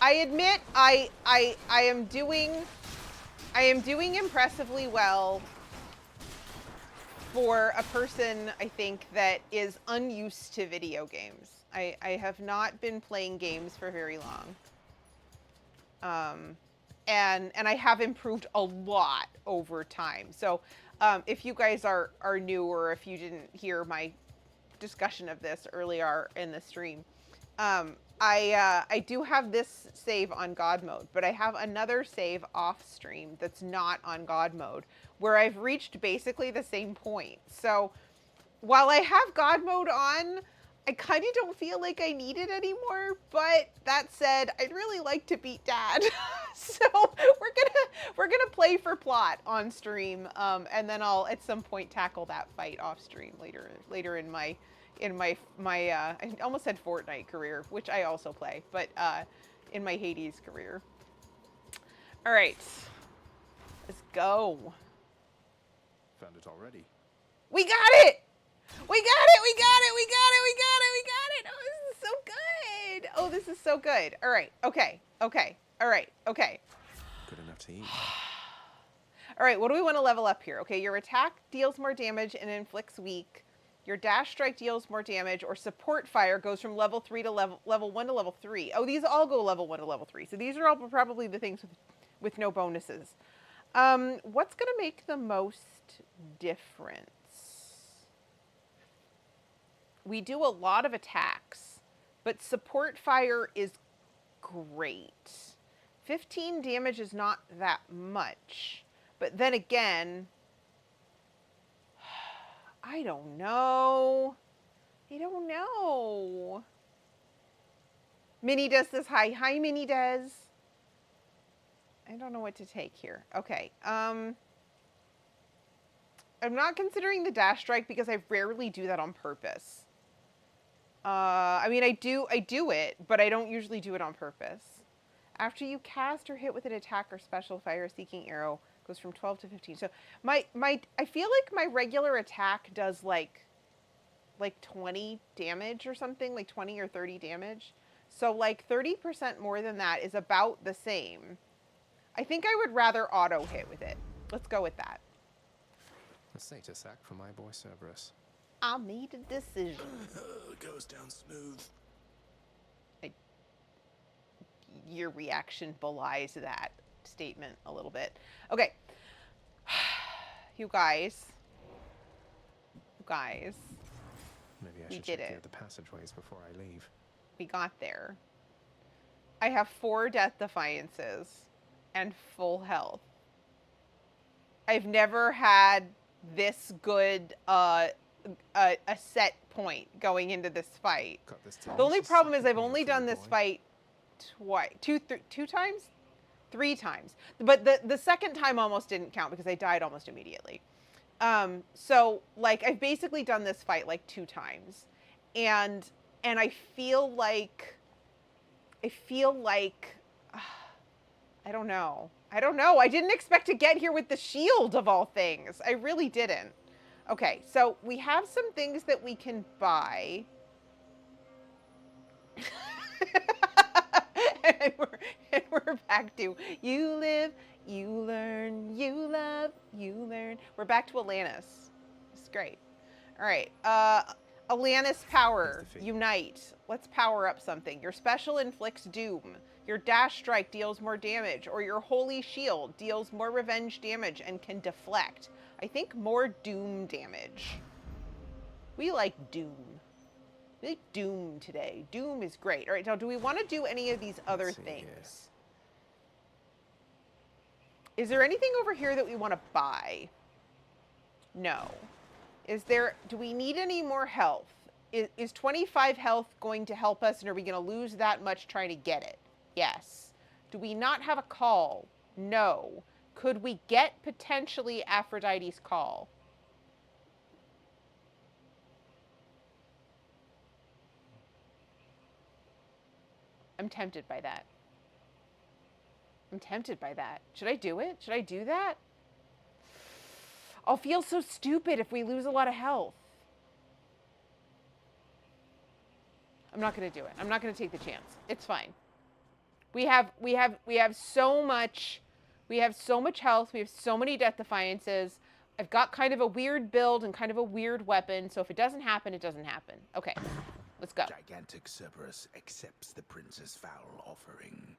I admit I am doing impressively well for a person, I think, that is unused to video games. I have not been playing games for very long. And I have improved a lot over time. So if you guys are new, or if you didn't hear my discussion of this earlier in the stream, I do have this save on God mode, but I have another save off stream that's not on God mode, where I've reached basically the same point. So while I have God mode on, I kind of don't feel like I need it anymore. But that said, I'd really like to beat Dad. So we're gonna play for plot on stream, and then I'll at some point tackle that fight off stream later in my I almost said Fortnite career, which I also play, but in my Hades career. All right, let's go. Found it already. We got it! We got it! We got it! We got it! We got it! We got it! Oh, this is so good! Oh, this is so good. All right. Okay. Okay. All right. Okay. Good enough to eat. All right. What do we want to level up here? Okay. Your attack deals more damage and inflicts weak. Your dash strike deals more damage, or support fire goes from level 3 to level 1 to level 3. Oh, these all go level 1 to level 3. So these are all probably the things with no bonuses. What's going to make the most difference? We do a lot of attacks, but support fire is great. 15 damage is not that much. But then again, I don't know. I don't know. Minnie Des says hi. Hi, Minnie Des. I don't know what to take here. Okay. I'm not considering the dash strike because I rarely do that on purpose. I mean, I do it, but I don't usually do it on purpose. After you cast or hit with an attack or special fire-seeking arrow, goes from 12 to 15. So I feel like my regular attack does like 20 damage or something, like 20 or 30 damage. So like 30% more than that is about the same. I think I would rather auto hit with it. Let's go with that. A status act for my boy Cerberus. I made a decision. Goes down smooth. Your reaction belies that statement a little bit. Okay. You guys. Maybe I should check the other passageways before I leave. We got there. I have 4 death defiances and full health. I've never had this good a set point going into this fight. The only problem is I've only done this fight twice, two times, 3 times. But the second time almost didn't count because I died almost immediately. So like I've basically done this fight like 2 times, and I feel like I don't know. I didn't expect to get here with the shield of all things. I really didn't. Okay, so we have some things that we can buy. and we're back to you live, you learn, you love, you learn. We're back to Atlantis. It's great. All right. Alanis power. Unite. Let's power up something. Your special inflicts doom. Your dash strike deals more damage, or your holy shield deals more revenge damage and can deflect. I think more doom damage. We like doom. We like doom today. Doom is great. All right, now do we want to do any of these other things? Is there anything over here that we want to buy? No. Do we need any more health? Is 25 health going to help us, and are we going to lose that much trying to get it? Yes. Do we not have a call? No. Could we get potentially Aphrodite's call? I'm tempted by that. I'm tempted by that. Should I do it? Should I do that? I'll feel so stupid if we lose a lot of health. I'm not going to do it. I'm not going to take the chance. It's fine. We have so much health. We have so many death defiances. I've got kind of a weird build and kind of a weird weapon. So if it doesn't happen, it doesn't happen. Okay. Let's go. Gigantic Cerberus accepts the prince's foul offering.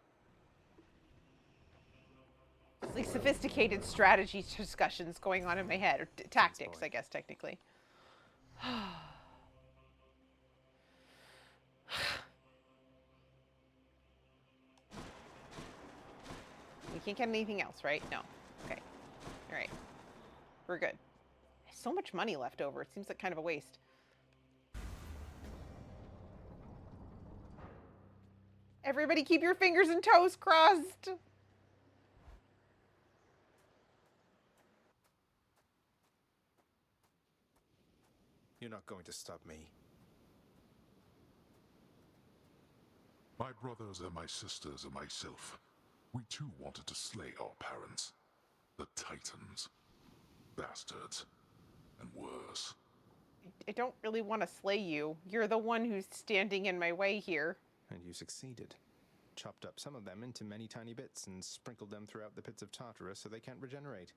It's like sophisticated strategy discussions going on in my head, or tactics, I guess, technically. We can't get anything else, right? No. Okay. All right. We're good. There's so much money left over. It seems like kind of a waste. Everybody keep your fingers and toes crossed. You're not going to stop me. My brothers and my sisters and myself, we too wanted to slay our parents, the Titans. Bastards. And worse. I don't really want to slay you. You're the one who's standing in my way here. And you succeeded. Chopped up some of them into many tiny bits and sprinkled them throughout the pits of Tartarus so they can't regenerate.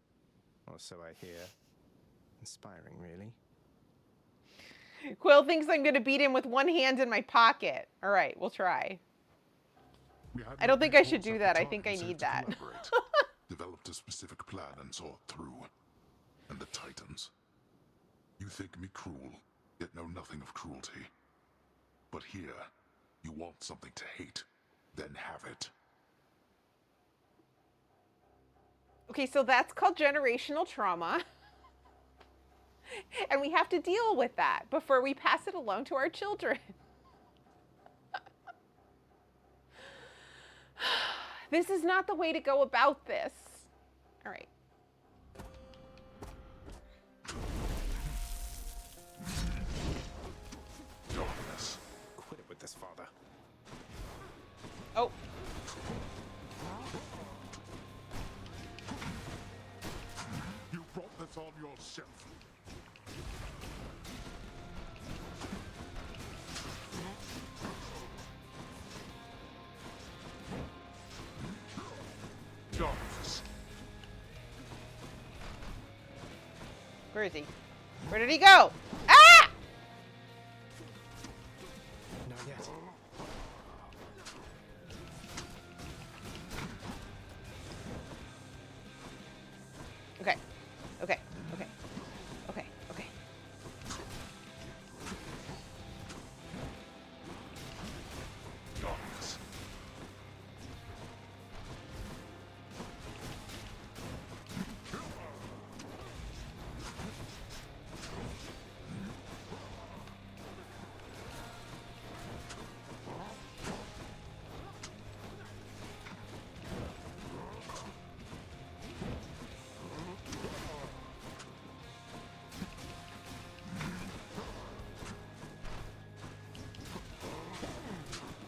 Or so I hear. Inspiring, really. Quill thinks I'm going to beat him with one hand in my pocket. All right, we'll try. I don't think I should do that. I think I need that. Developed a specific plan and saw it through. And the Titans. You think me cruel, yet know nothing of cruelty. But here, you want something to hate, then have it. Okay, so that's called generational trauma. And we have to deal with that before we pass it along to our children. This is not the way to go about this. All right. Quit it with this, father. Oh. You brought this on yourself. Where is he? Where did he go? Ah! Not yet. Okay. Okay. Okay. Okay. Okay.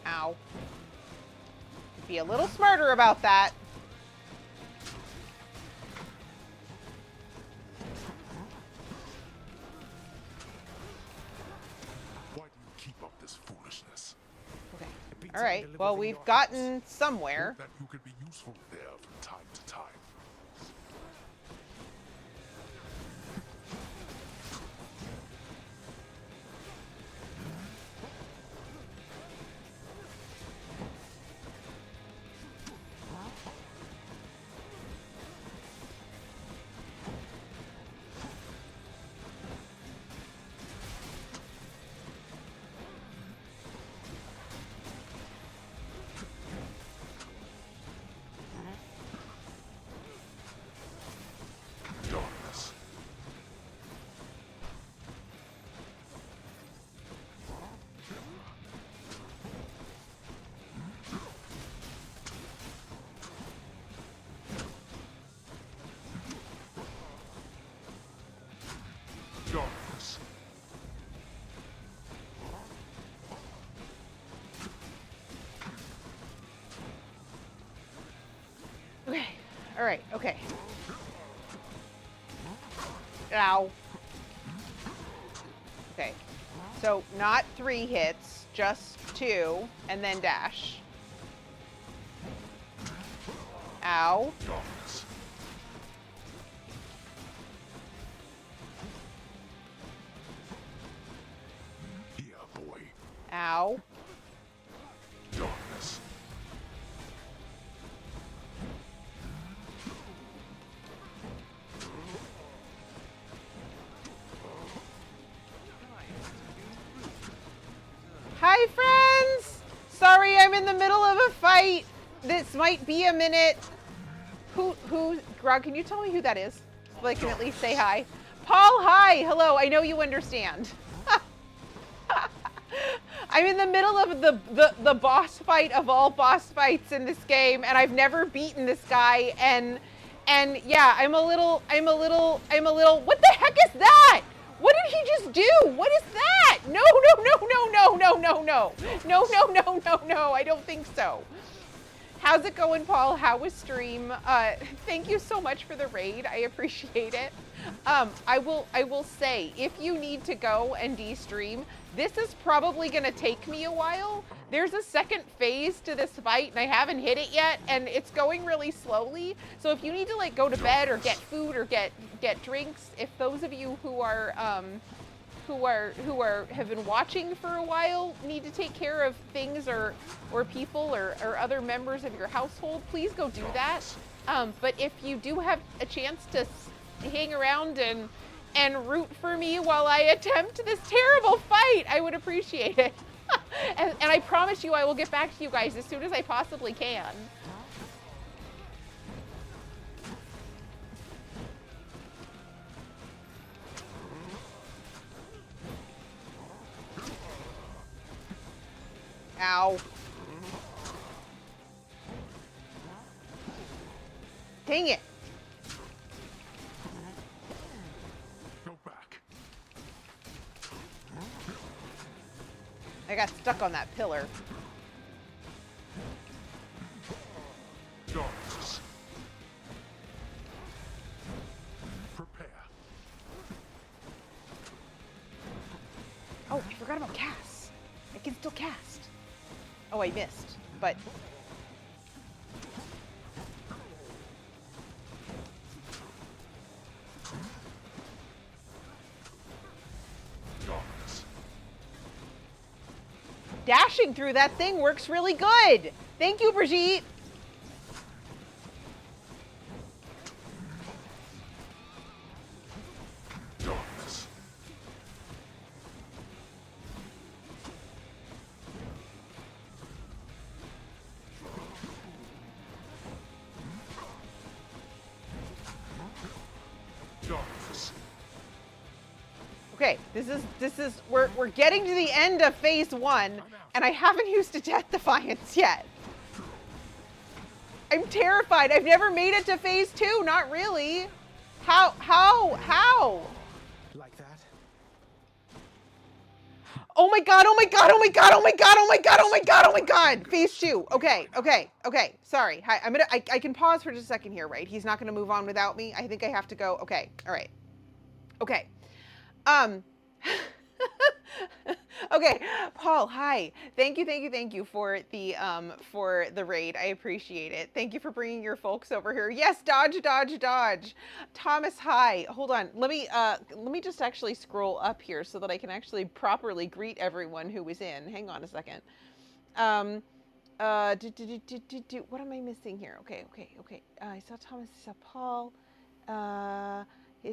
Ow. Be a little smarter about that. Why do you keep up this foolishness? Okay. All right. Well, we've gotten somewhere. That you could be useful there from time to time. All right, okay. Ow. Okay. So not 3 hits, just 2, and then dash. Ow. Yeah, boy. Ow. Darkness. Hi, friends! Sorry, I'm in the middle of a fight. This might be a minute. Grog, can you tell me who that is? So I can at least say hi. Paul, hi! Hello, I know you understand. I'm in the middle of the boss fight of all boss fights in this game, and I've never beaten this guy, and yeah, I'm a little, what the heck is that? What did he just do? What is that? No, I don't think so. How's it going, Paul? How was stream? Thank you so much for the raid. I appreciate it. I will say, if you need to go and de-stream, this is probably gonna take me a while. There's a second phase to this fight, and I haven't hit it yet, and it's going really slowly. So if you need to like go to bed or get food or get drinks, if those of you who have been watching for a while need to take care of things or people or other members of your household, please go do that. But if you do have a chance to hang around and root for me while I attempt this terrible fight, I would appreciate it. and I promise you I will get back to you guys as soon as I possibly can. Ow. Dang it. Go back. I got stuck on that pillar. Darkness. Prepare. Oh, I forgot about cast. I can still cast. Oh, I missed, but... Dashing through that thing works really good. Thank you, Brigitte. Darkness. Darkness. Okay, we're getting to the end of phase 1, and I haven't used a Death Defiance yet. I'm terrified. I've never made it to phase 2, not really. How? Like that? Oh my god. Phase 2. Okay. Sorry. Hi, I can pause for just a second here, right? He's not gonna move on without me. I think I have to go. Okay. All right. Okay. Okay, Paul, hi. Thank you for the raid. I appreciate it. Thank you for bringing your folks over here. Yes, dodge. Thomas, hi. Hold on. Let me just actually scroll up here so that I can actually properly greet everyone who was in. Hang on a second. What am I missing here? Okay. I saw Thomas, I saw Paul.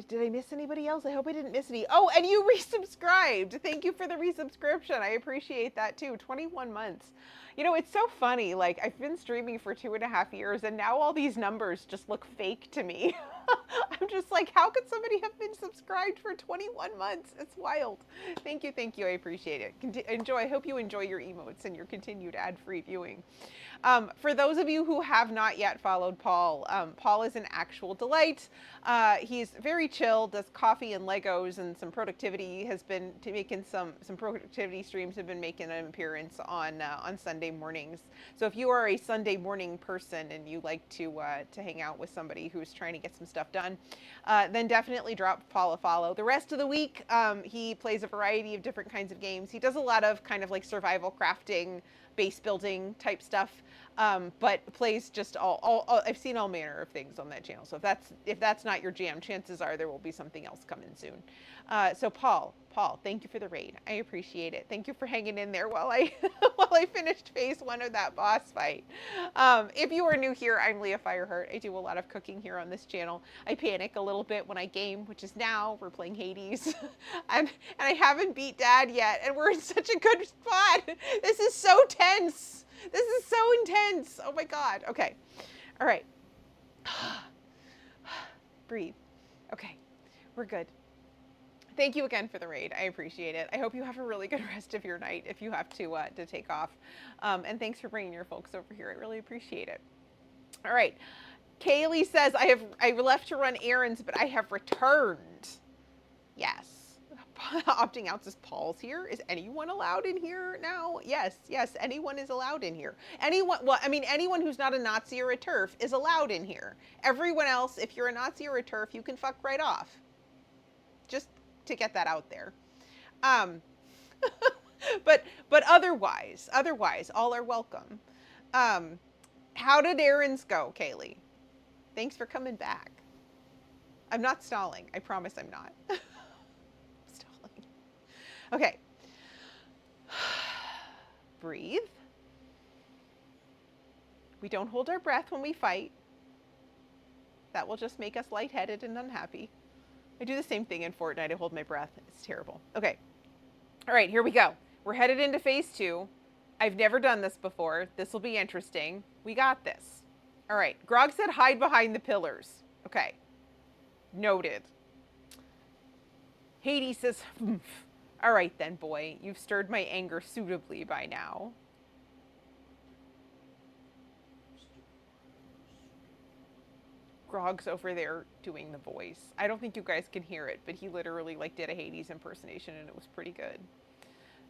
Did I miss anybody else? I hope I didn't miss any. Oh, and you resubscribed. Thank you for the resubscription. I appreciate that too. 21 months. You know, it's so funny. Like, I've been streaming for 2.5 years, and now all these numbers just look fake to me. I'm just like, how could somebody have been subscribed for 21 months? It's wild. Thank you. I appreciate it. Enjoy. I hope you enjoy your emotes and your continued ad-free viewing. For those of you who have not yet followed Paul, Paul is an actual delight. He's very chill, does coffee and Legos and some productivity. Has been making some productivity streams. Have been making an appearance on Sunday Sunday mornings. So if you are a Sunday morning person and you like to hang out with somebody who's trying to get some stuff done, then definitely drop Paul a follow. The rest of the week, he plays a variety of different kinds of games. He does a lot of kind of like survival crafting, base building type stuff, but plays just all I've seen all manner of things on that channel. So if that's not your jam, chances are there will be something else coming soon. So Paul, thank you for the raid. I appreciate it. Thank you for hanging in there while I finished phase 1 of that boss fight. If you are new here, I'm Leah Fireheart. I do a lot of cooking here on this channel. I panic a little bit when I game, which is now. We're playing Hades. and I haven't beat Dad yet, and we're in such a good spot. This is so tense. This is so intense. Oh my God. Okay. All right. Breathe. Okay. We're good. Thank you again for the raid. I appreciate it. I hope you have a really good rest of your night if you have to take off. And thanks for bringing your folks over here. I really appreciate it. All right. Kaylee says, I left to run errands, but I have returned. Yes. Opting out says Paul's here. Is anyone allowed in here now? Yes, anyone is allowed in here. Anyone who's not a Nazi or a TERF is allowed in here. Everyone else, if you're a Nazi or a TERF, you can fuck right off. Just to get that out there. But otherwise, all are welcome. How did errands go, Kaylee? Thanks for coming back. I'm not stalling. I promise I'm not. Stalling. Okay. Breathe. We don't hold our breath when we fight. That will just make us lightheaded and unhappy. I do the same thing in Fortnite. I hold my breath. It's terrible. Okay. All right, here we go. We're headed into phase 2. I've never done this before. This will be interesting. We got this. All right. Grog said hide behind the pillars. Okay. Noted. Hades says, all right then, boy. You've stirred my anger suitably by now. Grog's over there doing the voice. I don't think you guys can hear it, but he literally did a Hades impersonation and it was pretty good.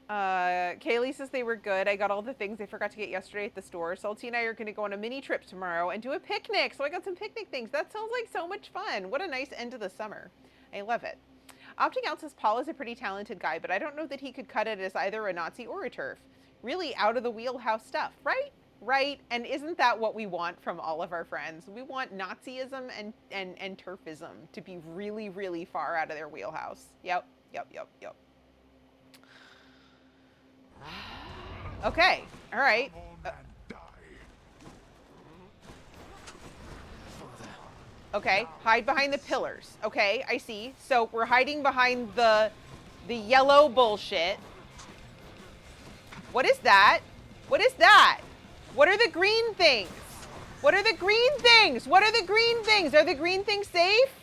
Kaylee says they were good. I got all the things I forgot to get yesterday at the store. Salty and I are going to go on a mini trip tomorrow and do a picnic. So I got some picnic things. That sounds like so much fun. What a nice end to the summer. I love it. Opting out says Paul is a pretty talented guy, but I don't know that he could cut it as either a Nazi or a TERF. Really out of the wheelhouse stuff, right? Right? And isn't that what we want from all of our friends? We want Nazism and TERFism to be really, really far out of their wheelhouse. Yep. Okay. All right. Okay. Hide behind the pillars. Okay, I see. So we're hiding behind the yellow bullshit. What is that? What is that? What are the green things? What are the green things? What are the green things? Are the green things safe?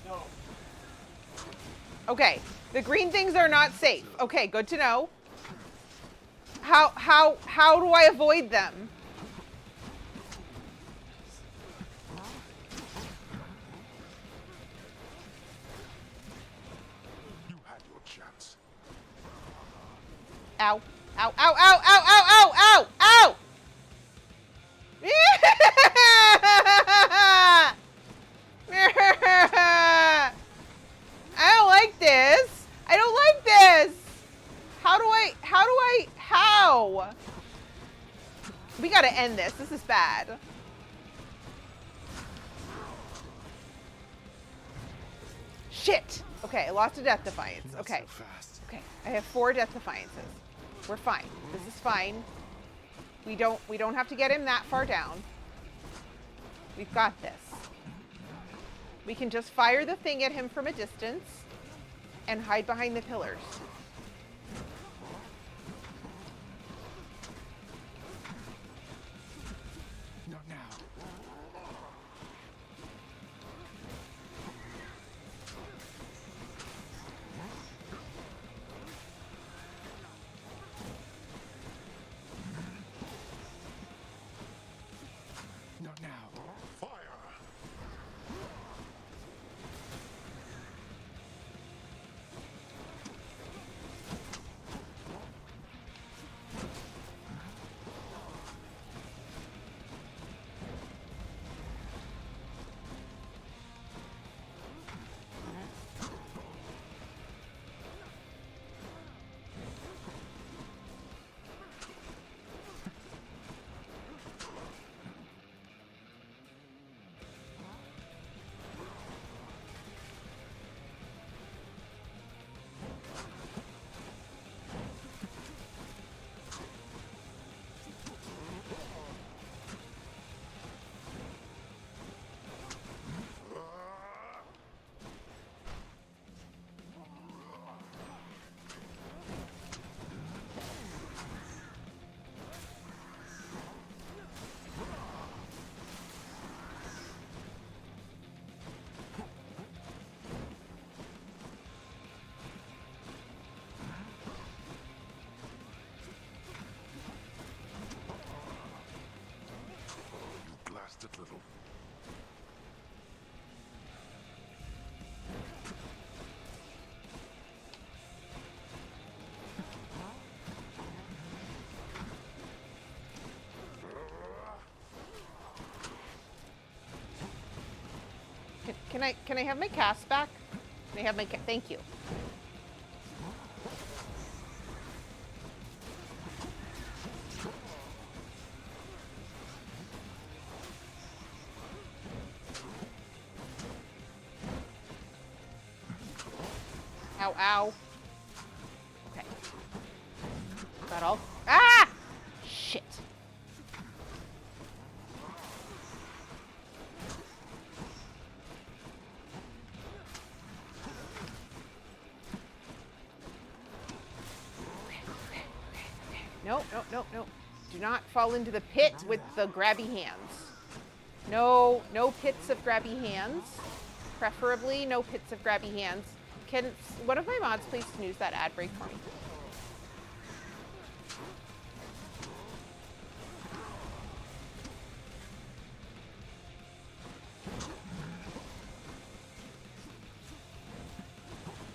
No. Okay, the green things are not safe. Okay, good to know. How do I avoid them? You had your chance. Ow. Ow, ow, ow, ow, ow, ow, ow, ow! I don't like this. I don't like this. How? We gotta end this. This is bad. Shit. Okay, I lost a death defiance. Okay. Okay, I have 4 death defiances. We're fine. This is fine. We don't have to get him that far down. We've got this. We can just fire the thing at him from a distance and hide behind the pillars. Not now. rested little. Can I have my cast back? Can I have my thank you. Ow, ow. Okay. Got all. Ah! Shit. No, no, no, no. Do not fall into the pit with the grabby hands. No, no pits of grabby hands. Preferably no pits of grabby hands. Can one of my mods please snooze that ad break for me?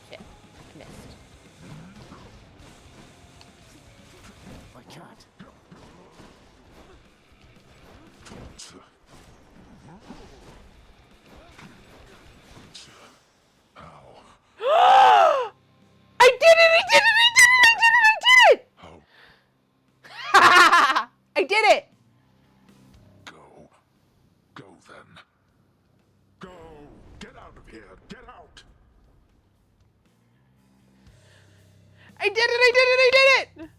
Shit, I missed. My cat. I did it! I did it! I did it! I did it! I did it! How? I did it! Go. Go then. Go! Get out of here! Get out! I did it! I did it! I did it!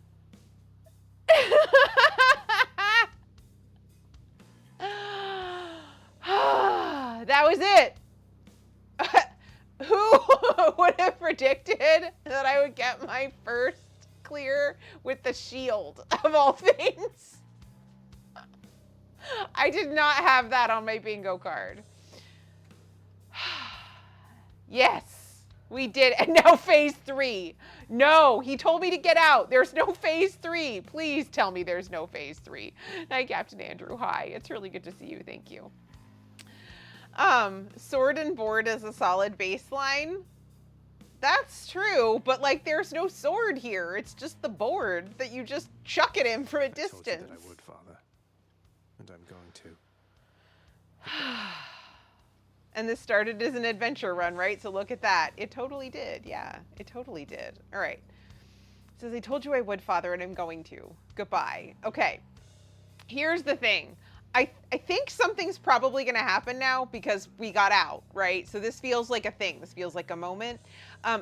That was it. Who would have predicted that I would get my first clear with the shield of all things? I did not have that on my bingo card. Yes, we did. And now phase 3. No, he told me to get out. There's no phase 3. Please tell me there's no phase 3. Night, Captain Andrew. Hi. It's really good to see you. Thank you. Sword and board is a solid baseline. That's true, but like there's no sword here. It's just the board that you just chuck at him from a distance. I told you that I would, Father. And I'm going to. And this started as an adventure run, right? So look at that. It totally did. Yeah, it totally did. All right. It says, I told you I would, Father, and I'm going to. Goodbye. Okay. Here's the thing. I think something's probably going to happen now because we got out, right? So this feels like a thing. This feels like a moment.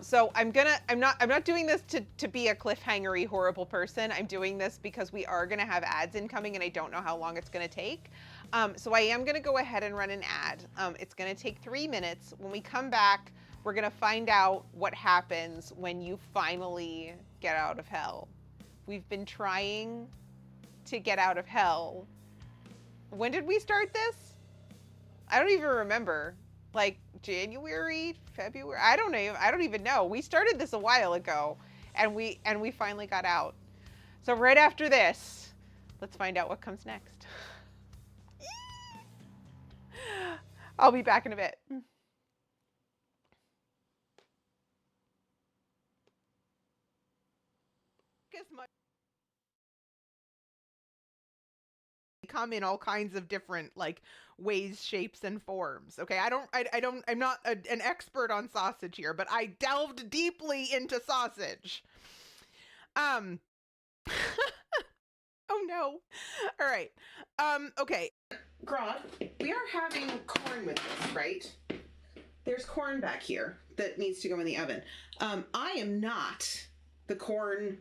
So I'm not doing this to be a cliffhangery horrible person. I'm doing this because we are going to have ads incoming and I don't know how long it's going to take. So I am going to go ahead and run an ad. It's going to take 3 minutes. When we come back, we're going to find out what happens when you finally get out of hell. We've been trying to get out of hell. When did we start this? I don't even remember. Like January, February? I don't know. I don't even know. We started this a while ago and we finally got out. So right after this, let's find out what comes next. I'll be back in a bit. Come in all kinds of different like ways, shapes, and forms. Okay, I'm not an expert on sausage here, but I delved deeply into sausage. Oh no. All right. Okay. Grog, we are having corn with this, right? There's corn back here that needs to go in the oven. I am not the corn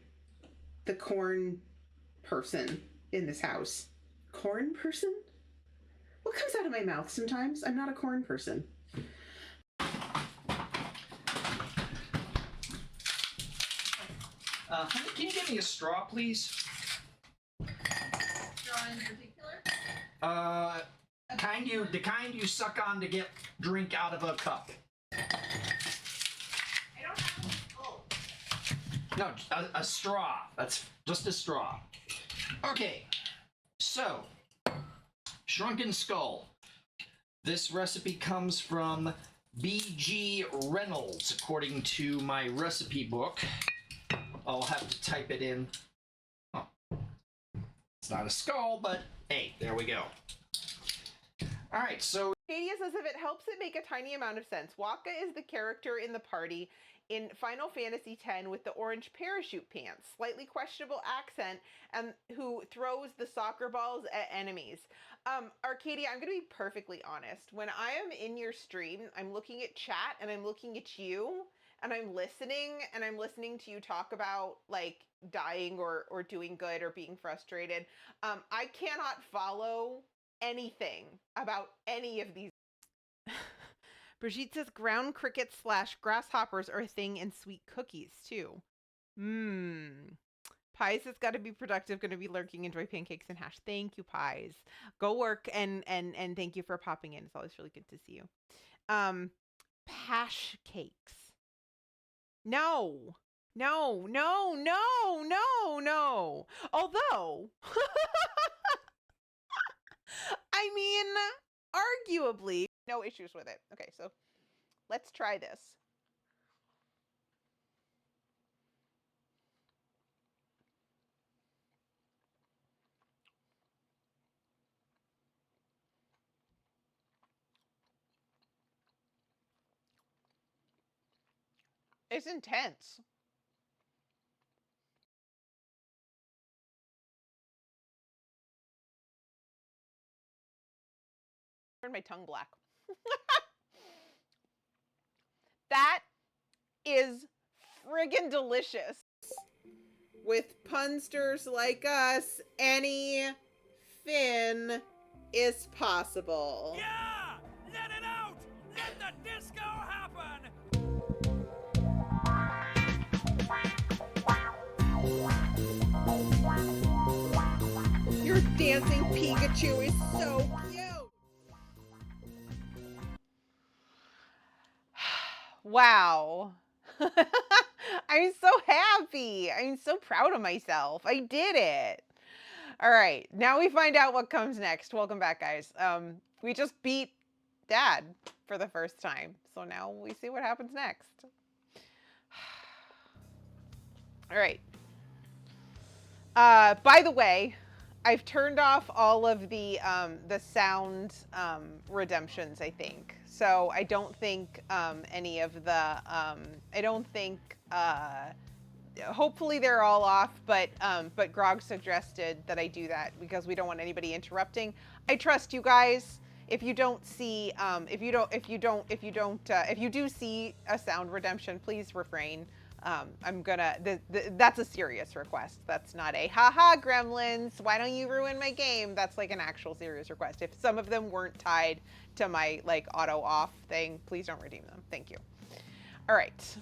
person in this house. Corn person? What comes out of my mouth sometimes? I'm not a corn person. Honey, can you give me a straw, please? Straw in particular? The kind you suck on to get drink out of a cup. I don't have No, a straw. That's just a straw. Okay, so Shrunken Skull. This recipe comes from B.G. Reynolds, according to my recipe book. I'll have to type it in. Oh. It's not a skull, but hey, there we go. Alright, so... Arcadia says if it helps it make a tiny amount of sense, Waka is the character in the party in Final Fantasy X with the orange parachute pants, slightly questionable accent, and who throws the soccer balls at enemies. Arcadia, I'm going to be perfectly honest. When I am in your stream, I'm looking at chat and I'm looking at you and I'm listening to you talk about like dying or doing good or being frustrated. I cannot follow anything about any of these. Brigitte says ground crickets / grasshoppers are a thing in sweet cookies too. Pies has got to be productive, going to be lurking, enjoy pancakes and hash. Thank you, Pies. Go work and thank you for popping in. It's always really good to see you. Pash cakes. No. Although, I mean, arguably, no issues with it. Okay, so let's try this. It's intense. Turned my tongue black. That is friggin' delicious. With punsters like us, any fin is possible. Yeah! Let it out! Let the disco happen! Your dancing Pikachu is so cute. Wow. I'm so happy. I'm so proud of myself. I did it. All right. Now we find out what comes next. Welcome back, guys. We just beat Dad for the first time. So now we see what happens next. All right. By the way, I've turned off all of the sound redemptions, I think. So I don't think any of the I don't think hopefully they're all off, but Grog suggested that I do that because we don't want anybody interrupting. I trust you guys. If you don't see if you do see a sound redemption, please refrain. I'm gonna that's a serious request. That's not a haha gremlins, why don't you ruin my game? That's like an actual serious request. If some of them weren't tied to my like auto off thing, please don't redeem them. Thank you. All right.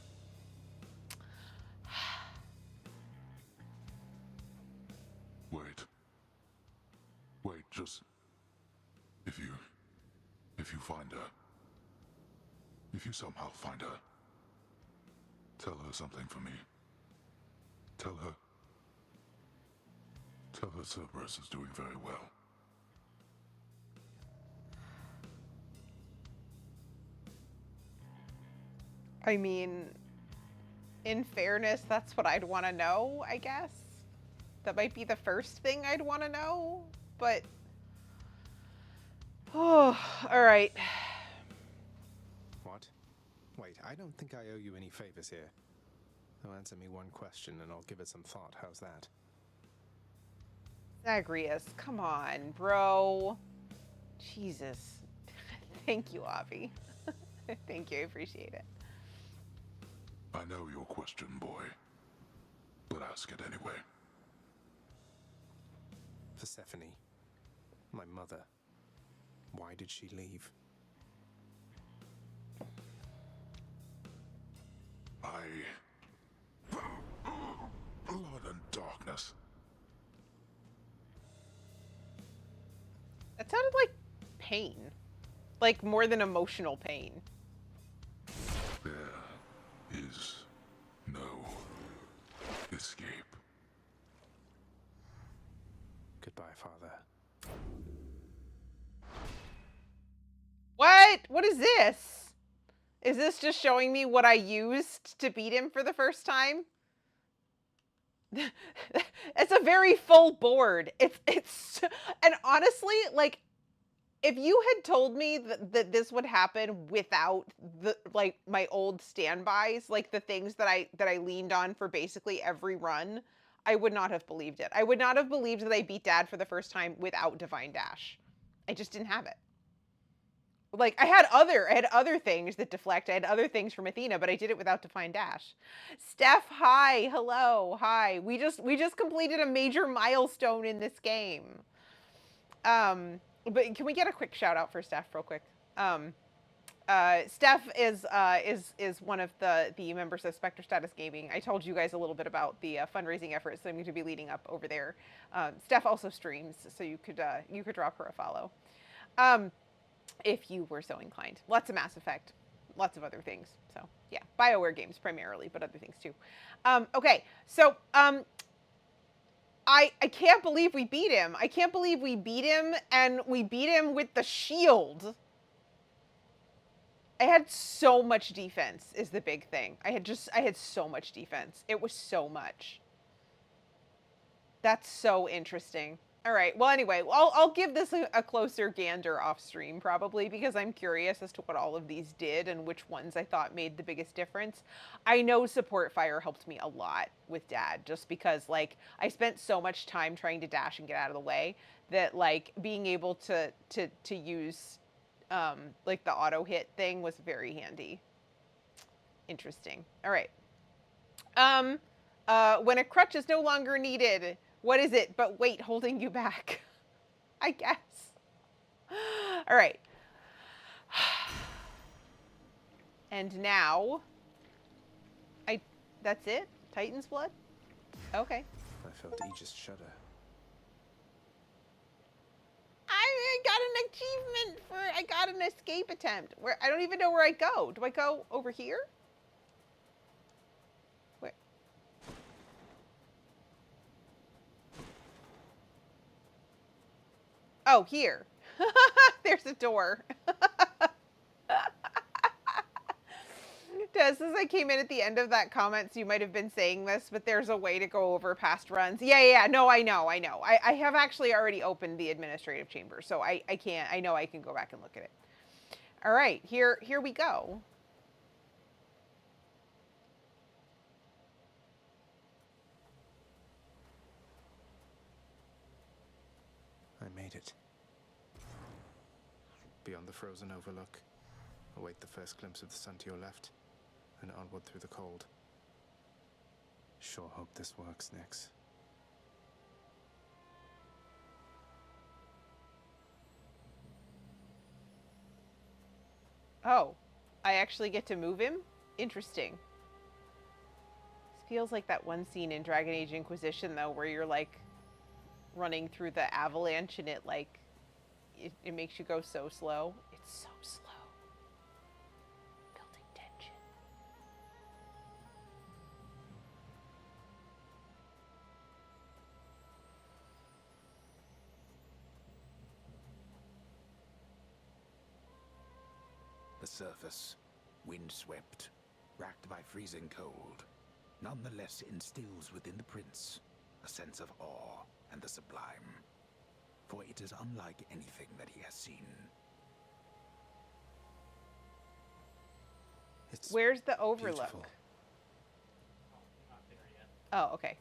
Wait, just... If you find her... If you somehow find her... Tell her something for me. Tell her Cerberus is doing very well. I mean, in fairness, that's what I'd want to know, I guess. That might be the first thing I'd want to know, but... Oh, all right. What? Wait, I don't think I owe you any favors here. So answer me one question and I'll give it some thought. How's that? Zagreus, come on, bro. Jesus. Thank you, Avi. Thank you, I appreciate it. I know your question, boy. But ask it anyway. Persephone. My mother. Why did she leave? Blood and darkness. That sounded like pain. Like more than emotional pain. There is no escape. Goodbye, Father. What? What is this? Is this just showing me what I used to beat him for the first time? It's a very full board. It's and honestly, like, if you had told me that this would happen without the like my old standbys, like the things that I leaned on for basically every run, I would not have believed it. I would not have believed that I beat Dad for the first time without Divine Dash. I just didn't have it. Like I had other things that deflect. I had other things from Athena, but I did it without Divine Dash. Steph, hi, hello, hi. We just completed a major milestone in this game. But can we get a quick shout out for Steph real quick? Steph is one of the members of Spectre Status Gaming. I told you guys a little bit about the fundraising efforts that I'm going to be leading up over there. Steph also streams, so you could drop her a follow, if you were so inclined. Lots of Mass Effect, lots of other things. So yeah, BioWare games primarily, but other things too. Okay, so I can't believe we beat him. I can't believe we beat him, and we beat him with the shield. I had so much defense is the big thing. I had so much defense. It was so much. That's so interesting. All right. Well, anyway, I'll give this a closer gander off stream probably, because I'm curious as to what all of these did and which ones I thought made the biggest difference. I know support fire helped me a lot with Dad, just because like I spent so much time trying to dash and get out of the way that like being able to use like the auto hit thing was very handy. Interesting. All right. When a crutch is no longer needed, what is it but weight holding you back? I guess. All right. And now, that's it? Titan's blood? Okay. I felt Aegis shudder. I got an achievement I got an escape attempt. Where I don't even know where I go. Do I go over here? Where? Oh, here. There's a door. Des, as I came in at the end of that comment, so you might have been saying this, but there's a way to go over past runs. Yeah. No, I know. I have actually already opened the administrative chamber, so I know I can go back and look at it. All right, here we go. I made it. Beyond the frozen overlook, await the first glimpse of the sun to your left, and onward through the cold. Sure hope this works, Nix. Oh, I actually get to move him? Interesting. This feels like that one scene in Dragon Age Inquisition, though, where you're like running through the avalanche and it like it makes you go so slow. It's so slow. Building tension. The surface, windswept, racked by freezing cold, nonetheless instills within the prince a sense of awe and the sublime, for it is unlike anything that he has seen. Where's the overlook? Beautiful. Oh, okay.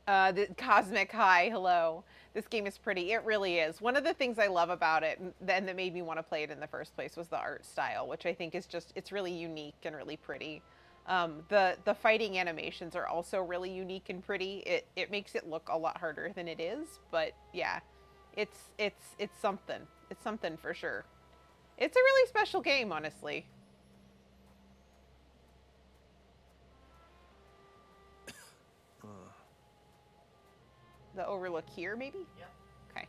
The Cosmic High, hello. This game is pretty. It really is. One of the things I love about it, and that made me want to play it in the first place, was the art style, which I think is just, it's really unique and really pretty. The fighting animations are also really unique and pretty. It makes it look a lot harder than it is, but yeah, it's something. It's something for sure. It's a really special game, honestly. The overlook here, maybe? Yep. Okay.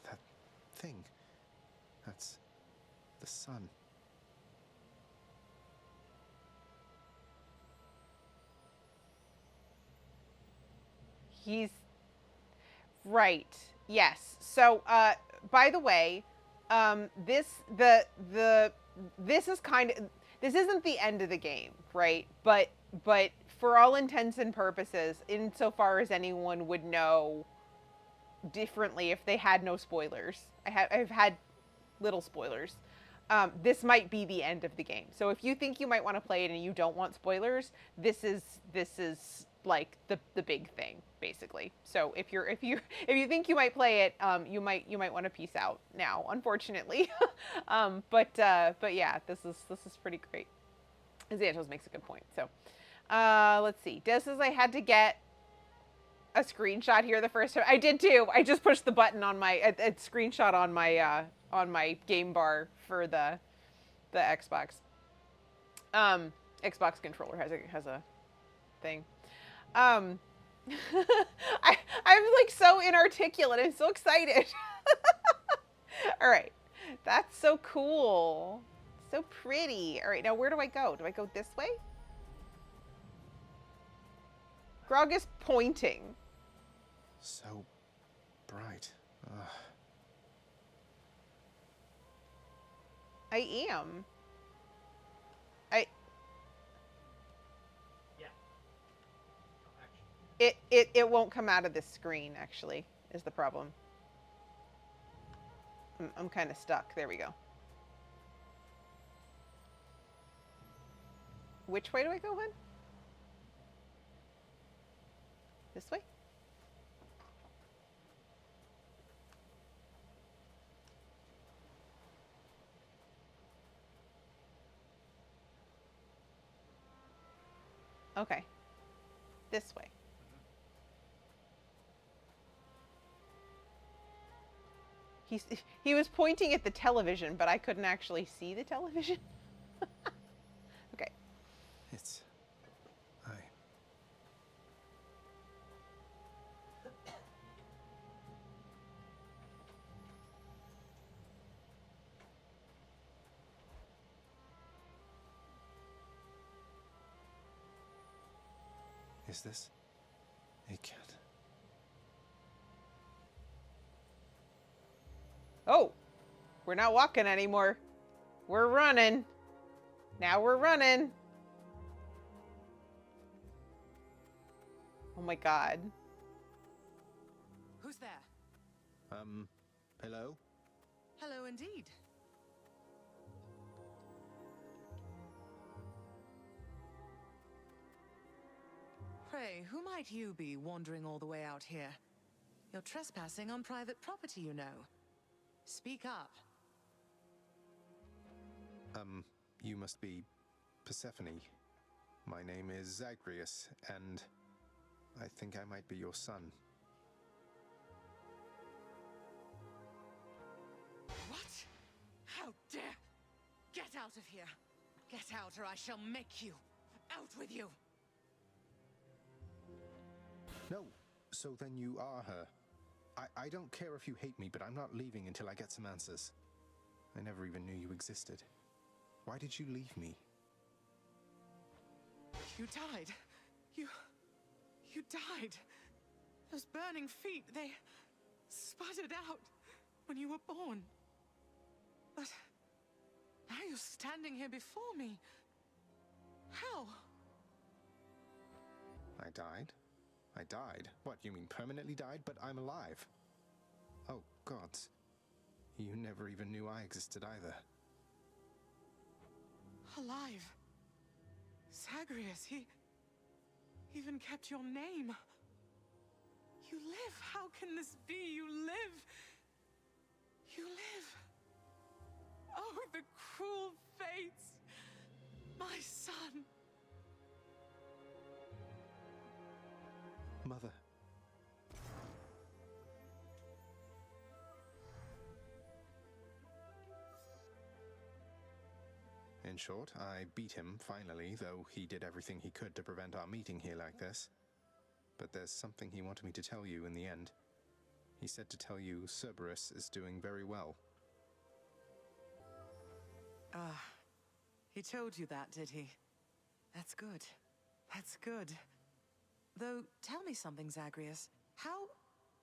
That thing. That's the sun. He's right. Yes. So, by the way, this this is kind of, this isn't the end of the game, right? But for all intents and purposes, insofar as anyone would know differently if they had no spoilers, I've had little spoilers. This might be the end of the game. So if you think you might want to play it and you don't want spoilers, this is like the big thing basically. So if you think you might play it, you might want to peace out now, unfortunately. But yeah, this is pretty great. Xantos makes a good point. So let's see. Des says I had to get a screenshot here the first time. I did too. I just pushed the button on my a screenshot on my game bar for the Xbox. Xbox controller has a thing. I'm like so inarticulate. I'm so excited. All right. That's so cool. So pretty. All right, now where do I go? Do I go this way? Grog is pointing. So bright. Ugh. I am. It won't come out of this screen, actually, is the problem. I'm kind of stuck. There we go. Which way do I go, hun? This way? Okay. This way. He was pointing at the television, but I couldn't actually see the television. Okay. It's... Is this... It can't... Oh, we're not walking anymore. We're running. Now we're running. Oh my god. Who's there? Hello? Hello indeed. Pray, who might you be wandering all the way out here? You're trespassing on private property, you know. Speak up. You must be Persephone. My name is Zagreus, and I think I might be your son. What? How dare! Get out of here! Get out or I shall make you! Out with you! No, so then you are her. I don't care if you hate me, but I'm not leaving until I get some answers. I never even knew you existed. Why did you leave me? You died. You died. Those burning feet, they sputtered out when you were born. But now you're standing here before me. How? I died? I died? What, you mean permanently died? But I'm alive. Oh, gods. You never even knew I existed either. Alive. Zagreus, he even kept your name. You live. How can this be? You live. You live. Oh, the cruel fates. My son. Mother. In short, I beat him, finally, though he did everything he could to prevent our meeting here like this. But there's something he wanted me to tell you in the end. He said to tell you Cerberus is doing very well. Ah, he told you that, did he? That's good. That's good. Though, tell me something, Zagreus. How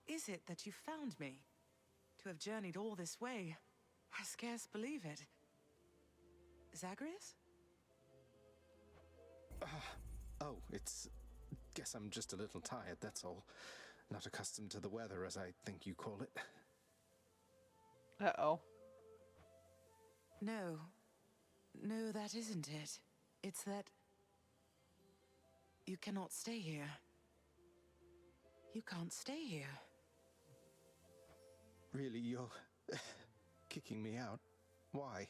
is it that you found me? To have journeyed all this way, I scarce believe it. Zagreus? Oh, it's... Guess I'm just a little tired, that's all. Not accustomed to the weather, as I think you call it. Uh-oh. No. No, that isn't it. It's that... you cannot stay here. You can't stay here. Really, you're... kicking me out? Why?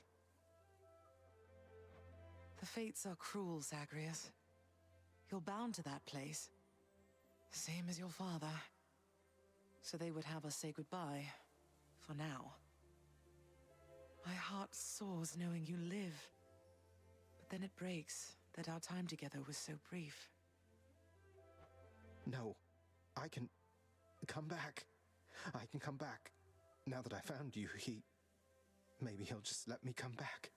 The fates are cruel, Zagreus. You're bound to that place. Same as your father. So they would have us say goodbye. For now. My heart soars knowing you live. But then it breaks that our time together was so brief. No. I can... come back. I can come back. Now that I found you, maybe he'll just let me come back.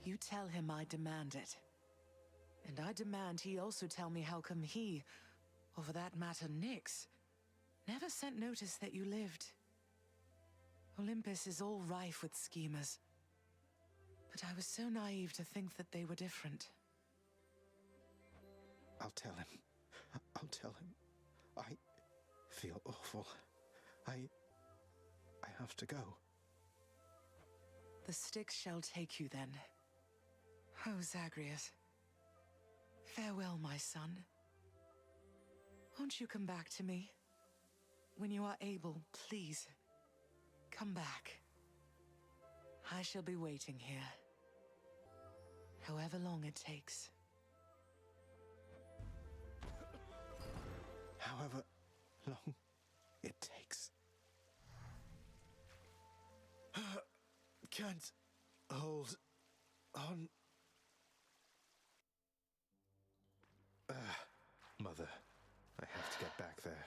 You tell him I demand it. And I demand he also tell me how come he, or for that matter Nyx, never sent notice that you lived. Olympus is all rife with schemers. But I was so naive to think that they were different. I'll tell him. I'll tell him. I feel awful. I have to go. The Styx shall take you then. Oh, Zagreus. Farewell, my son. Won't you come back to me? When you are able, please. Come back. I shall be waiting here. However long it takes. However long it takes. Can't hold on. Mother, I have to get back there.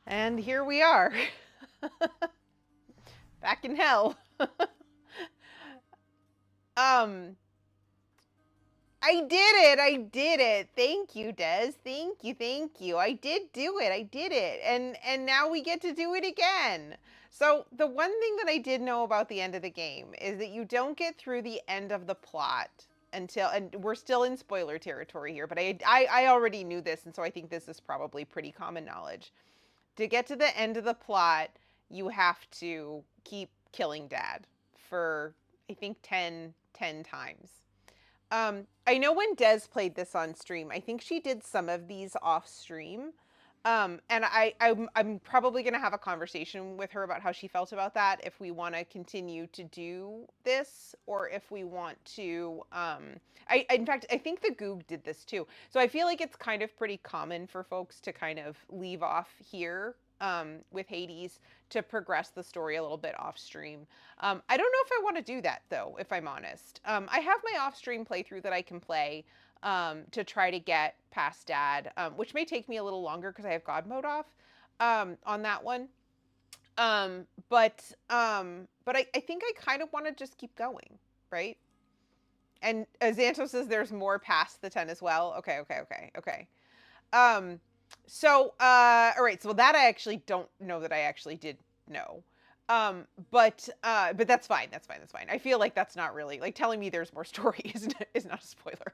And here we are. Back in hell. I did it. Thank you, Des. Thank you. I did do it. I did it. And now we get to do it again. So the one thing that I did know about the end of the game is that you don't get through the end of the plot until, and we're still in spoiler territory here, but I already knew this, and so I think this is probably pretty common knowledge. To get to the end of the plot, you have to keep killing Dad for, I think, 10 times. I know when Des played this on stream, I think she did some of these off stream. And I'm probably going to have a conversation with her about how she felt about that, if we want to continue to do this, or if we want to, in fact, I think the Goog did this too. So I feel like it's kind of pretty common for folks to kind of leave off here with Hades to progress the story a little bit off stream. I don't know if I want to do that though, if I'm honest. I have my off stream playthrough that I can play to try to get past Dad, which may take me a little longer because I have God mode off on that one. But I think I kind of want to just keep going, right? And Xanto says there's more past the 10 as well. Okay. So, all right, so that I actually don't know that I actually did know. But that's fine. I feel like that's not really, like, telling me there's more story is not a spoiler.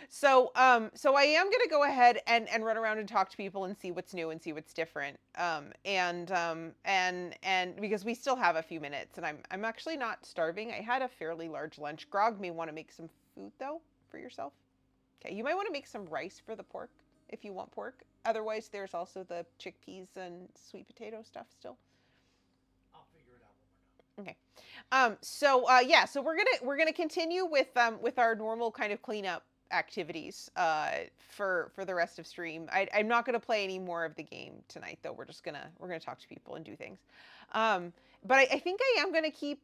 So I am going to go ahead and run around and talk to people and see what's new and see what's different. And because we still have a few minutes, and I'm actually not starving. I had a fairly large lunch. Grog may want to make some food though for yourself. Okay, you might want to make some rice for the pork if you want pork. Otherwise, there's also the chickpeas and sweet potato stuff still. I'll figure it out. Okay. So we're gonna continue with our normal kind of cleanup activities for the rest of stream. I'm not gonna play any more of the game tonight though. We're gonna talk to people and do things. But I think I'm gonna keep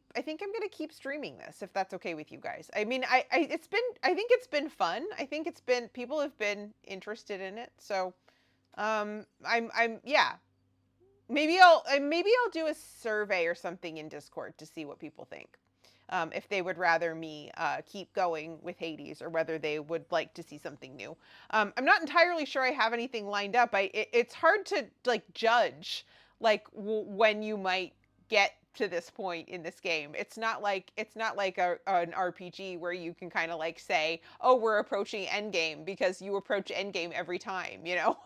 streaming this, if that's okay with you guys. I mean, I think it's been fun. I think people have been interested in it. So yeah. Maybe I'll do a survey or something in Discord to see what people think. if they would rather me keep going with Hades or whether they would like to see something new. I'm not entirely sure I have anything lined up. It's hard to like judge like when you might get to this point in this game. It's not like an RPG where you can kind of like say, "Oh, we're approaching endgame," because you approach endgame every time, you know.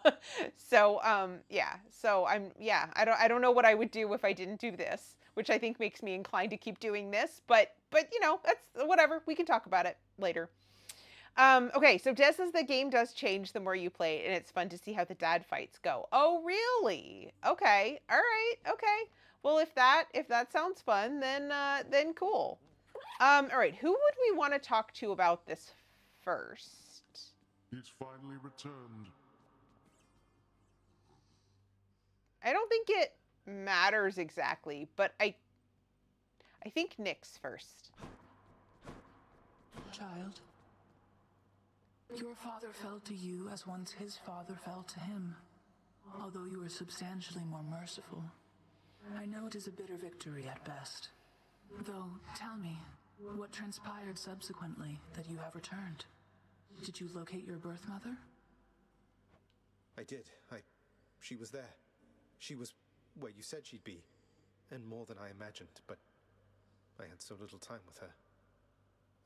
So yeah. So I don't know what I would do if I didn't do this, which I think makes me inclined to keep doing this, but you know, that's whatever. We can talk about it later. Okay, so Des says the game does change the more you play it, and it's fun to see how the dad fights go. Oh, really? Okay. All right. Okay. Well, if that sounds fun, then cool. All right. Who would we want to talk to about this first? He's finally returned. I don't think it matters exactly, but I think Nyx first. Child, your father fell to you as once his father fell to him, although you were substantially more merciful. I know it is a bitter victory at best. Though, tell me, what transpired subsequently that you have returned? Did you locate your birth mother? I did. She was there. She was where you said she'd be, and more than I imagined, but I had so little time with her.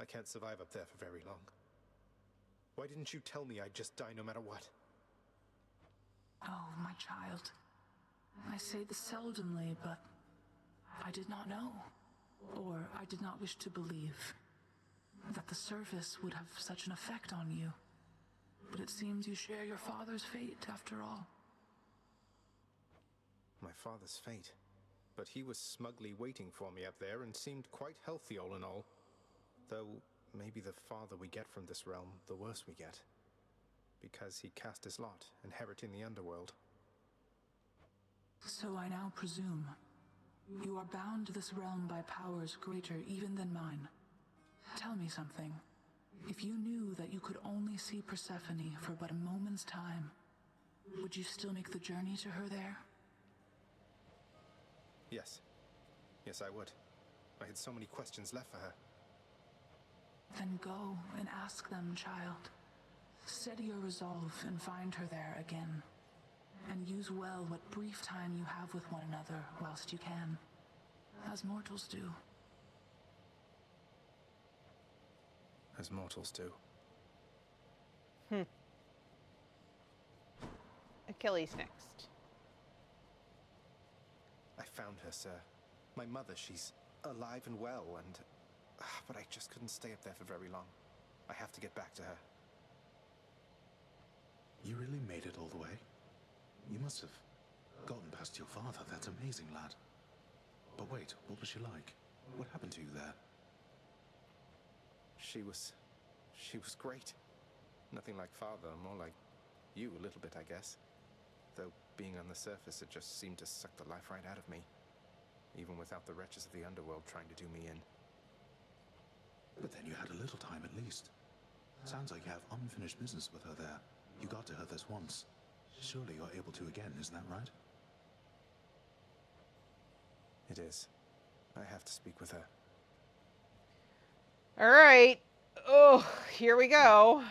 I can't survive up there for very long. Why didn't you tell me I'd just die no matter what? Oh, my child. I say this seldomly, but I did not know, or I did not wish to believe, that the surface would have such an effect on you. But it seems you share your father's fate, after all. My father's fate. But he was smugly waiting for me up there and seemed quite healthy all in all. Though, maybe the farther we get from this realm, the worse we get. Because he cast his lot, inheriting the Underworld. So I now presume you are bound to this realm by powers greater even than mine. Tell me something. If you knew that you could only see Persephone for but a moment's time, would you still make the journey to her there? Yes. Yes, I would. I had so many questions left for her. Then go and ask them, child. Steady your resolve and find her there again. And use well what brief time you have with one another whilst you can. As mortals do. As mortals do. Achilles next. I found her, sir. My mother, she's alive and well, and... but I just couldn't stay up there for very long. I have to get back to her. You really made it all the way? You must have gotten past your father. That's amazing, lad. But wait, what was she like? What happened to you there? She was great. Nothing like father, more like you a little bit, I guess. Though being on the surface, it just seemed to suck the life right out of me. Even without the wretches of the Underworld trying to do me in. But then you had a little time at least. Sounds like you have unfinished business with her there. You got to her this once. Surely you're able to again, isn't that right? It is. I have to speak with her. All right. Oh, here we go.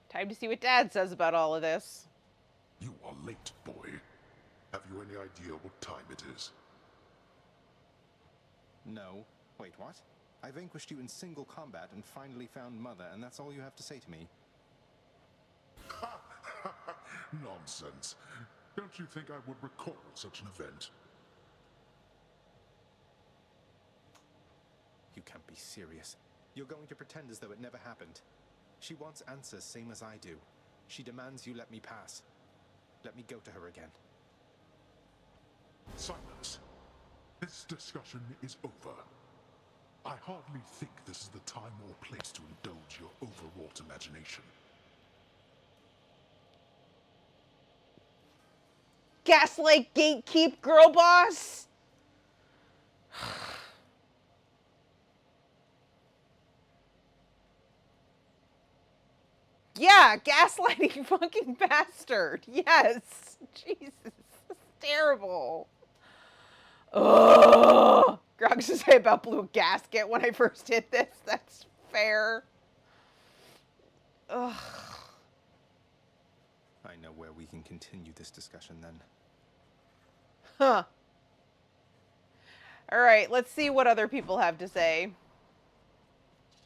Time to see what Dad says about all of this. You are late, boy. Have you any idea what time it is? No. Wait, what? I vanquished you in single combat and finally found Mother, and that's all you have to say to me? Nonsense. Don't you think I would recall such an event? You can't be serious. You're going to pretend as though it never happened. She wants answers same as I do. She demands you let me pass. Let me go to her again. Silence. This discussion is over. I hardly think this is the time or place to indulge your overwrought imagination. Gaslight gatekeep girl boss. Yeah, gaslighting fucking bastard. Yes. Jesus. This is terrible. Ugh! Grog's to say about Blue Gasket when I first hit this. That's fair. Ugh. I know where we can continue this discussion then. Huh. Alright, let's see what other people have to say.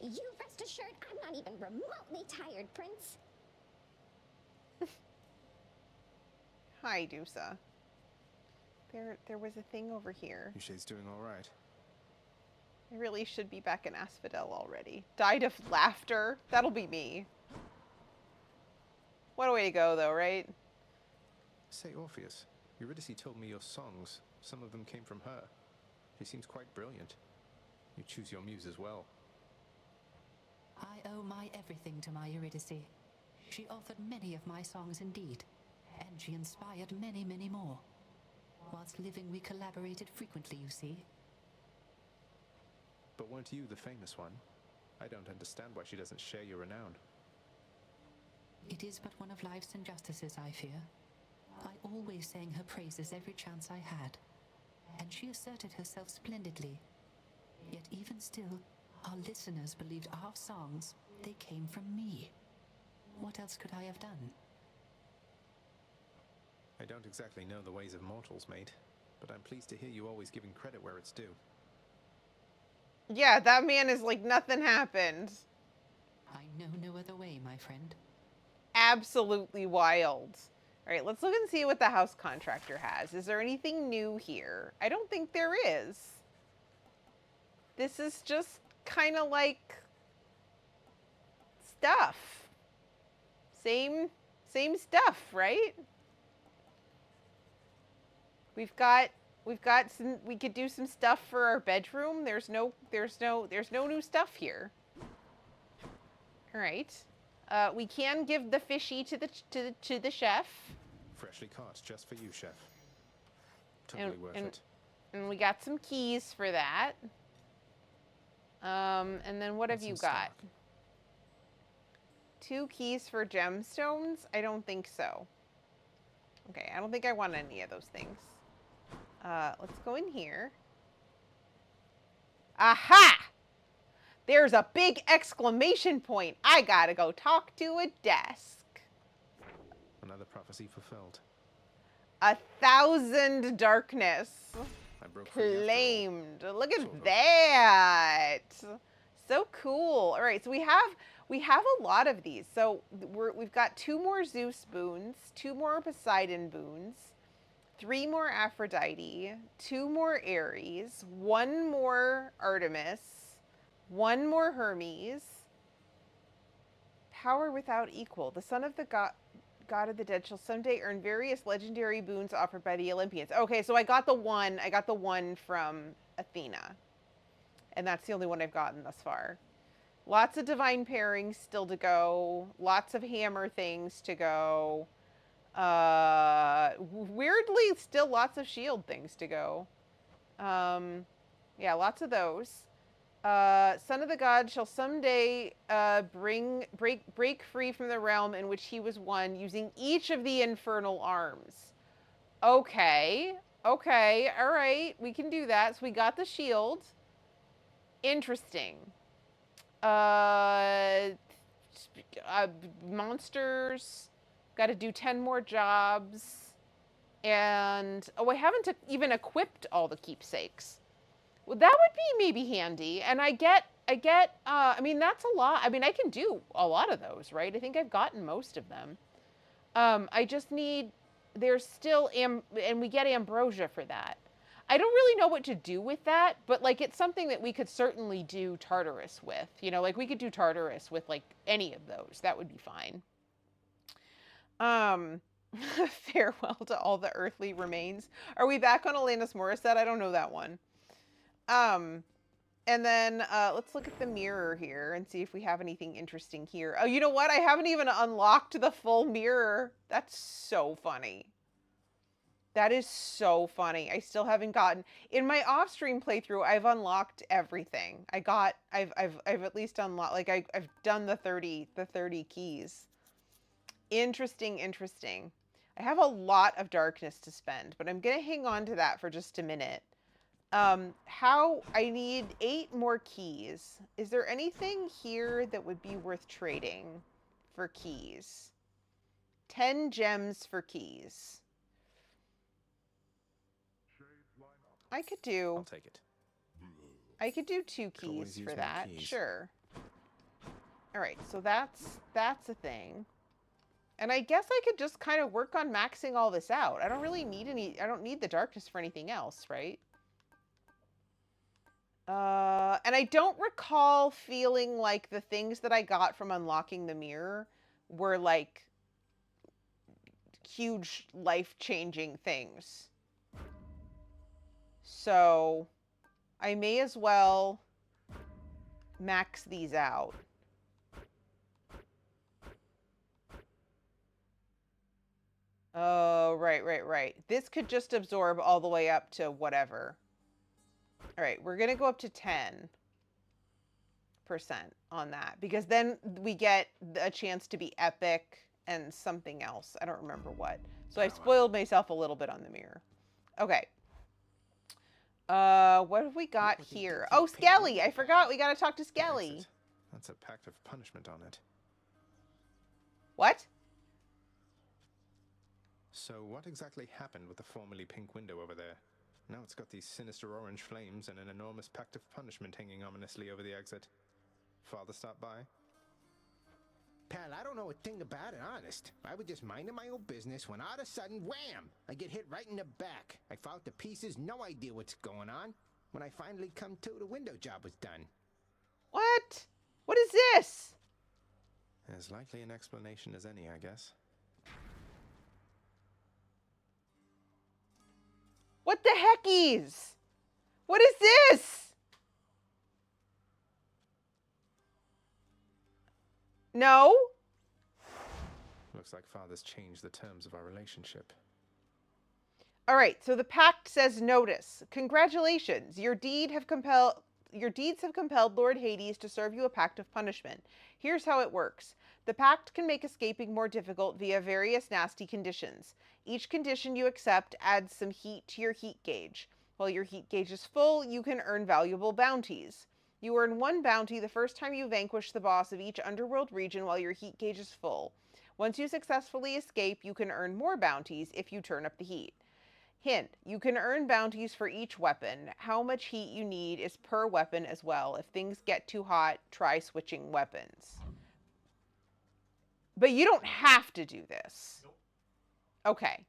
You rest assured I'm not even remotely tired, Prince. Hi, Dusa. There was a thing over here. Uche's doing alright. I really should be back in Asphodel already. Died of laughter? That'll be me. What a way to go, though, right? Say, Orpheus, Eurydice told me your songs, some of them came from her. She seems quite brilliant. You choose your muses well. I owe my everything to my Eurydice. She authored many of my songs indeed, and she inspired many, many more. Whilst living, we collaborated frequently, you see. But weren't you the famous one? I don't understand why she doesn't share your renown. It is but one of life's injustices, I fear. I always sang her praises every chance I had, and she asserted herself splendidly. Yet even still, our listeners believed our songs, they came from me. What else could I have done? I don't exactly know the ways of mortals, mate, but I'm pleased to hear you always giving credit where it's due. Yeah, that man is like nothing happened. I know no other way, my friend. Absolutely wild. All right, let's look and see what the house contractor has. Is there anything new here? I don't think there is. This is just kind of like stuff. Same stuff, right? We've got some, we could do some stuff for our bedroom. There's no new stuff here. All right. We can give the fishy to the chef. Freshly caught, just for you, chef. Totally worth it. And we got some keys for that. And then what have you got? 2 keys for gemstones? I don't think so. Okay, I don't think I want any of those things. Let's go in here. Aha! There's a big exclamation point. I gotta go talk to a desk. Another prophecy fulfilled. 1,000 darkness. I broke free Claimed. Look at that. So cool. All right, so we have a lot of these. So we've got 2 more Zeus boons, 2 more Poseidon boons, 3 more Aphrodite, 2 more Ares, 1 more Artemis, 1 more Hermes. Power without equal. The son of the god of the dead shall someday earn various legendary boons offered by the Olympians. Okay, so I got the one from Athena. And that's the only one I've gotten thus far. Lots of divine pairings still to go. Lots of hammer things to go. Weirdly, still lots of shield things to go. Yeah, lots of those. Son of the god shall someday break free from the realm in which he was one, using each of the infernal arms. Okay, all right, we can do that. So we got the shield. Interesting. Monsters. Got to do 10 more jobs. And, oh, I haven't even equipped all the keepsakes. Well, that would be maybe handy. And I mean, that's a lot. I mean, I can do a lot of those, right? I think I've gotten most of them. I just need, there's still, and we get ambrosia for that. I don't really know what to do with that, but like, it's something that we could certainly do Tartarus with, you know, like we could do Tartarus with like any of those. That would be fine. Farewell to all the earthly remains. Are we back on Alanis Morissette? I don't know that one. And then let's look at the mirror here and see if we have anything interesting here. Oh, you know what? I haven't even unlocked the full mirror. That's so funny. That is so funny. I still haven't gotten in my off-stream playthrough. I've unlocked everything. I've at least unlocked, like I've done the 30 keys. Interesting. I have a lot of darkness to spend, but I'm gonna hang on to that for just a minute. How I need 8 more keys. Is there anything here that would be worth trading for keys? 10 gems for keys. I could do. I'll take it. I could do 2 Could always keys use for more that. keys. Sure. All right, so that's a thing. And I guess I could just kind of work on maxing all this out. I don't really need I don't need the darkness for anything else, right? And I don't recall feeling like the things that I got from unlocking the mirror were like huge life-changing things. So I may as well max these out. Oh, right. This could just absorb all the way up to whatever. All right, we're going to go up to 10% on that because then we get a chance to be epic and something else. I don't remember what. So I spoiled myself a little bit on the mirror. Okay. What have we got here? Oh, Skelly. I forgot. We got to talk to Skelly. Exit. That's a pact of punishment on it. What? So what exactly happened with the formerly pink window over there? Now it's got these sinister orange flames and an enormous pact of punishment hanging ominously over the exit. Father stopped by? Pal, I don't know a thing about it, honest. I was just minding my own business when all of a sudden, wham! I get hit right in the back. I fall to pieces, no idea what's going on. When I finally come to, the window job was done. What? What is this? As likely an explanation as any, I guess. What the heckies? What is this? No? Looks like Father's changed the terms of our relationship. All right, so the pact says notice. Congratulations. Your deeds have compelled Lord Hades to serve you a pact of punishment. Here's how it works. The pact can make escaping more difficult via various nasty conditions. Each condition you accept adds some heat to your heat gauge. While your heat gauge is full, you can earn valuable bounties. You earn 1 bounty the first time you vanquish the boss of each Underworld region while your heat gauge is full. Once you successfully escape, you can earn more bounties if you turn up the heat. Hint, you can earn bounties for each weapon. How much heat you need is per weapon as well. If things get too hot, try switching weapons. But you don't have to do this. Okay.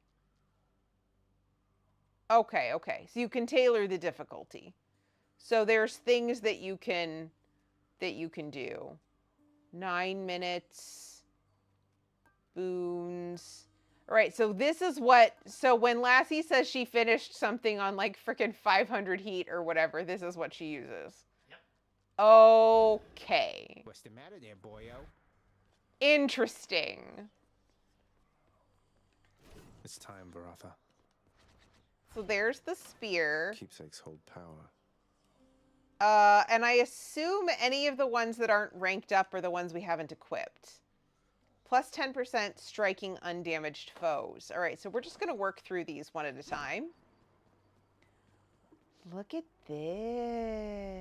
Okay. So you can tailor the difficulty. So there's things that you can do. 9 minutes. Boons. All right, so this is so when Lassie says she finished something on like freaking 500 heat or whatever, this is what she uses. Yep. Okay. What's the matter there, boyo? Interesting. It's time, Varatha. So there's the spear. Keepsakes hold power. And I assume any of the ones that aren't ranked up are the ones we haven't equipped. Plus 10% striking undamaged foes. All right, so we're just going to work through these one at a time. Look at this.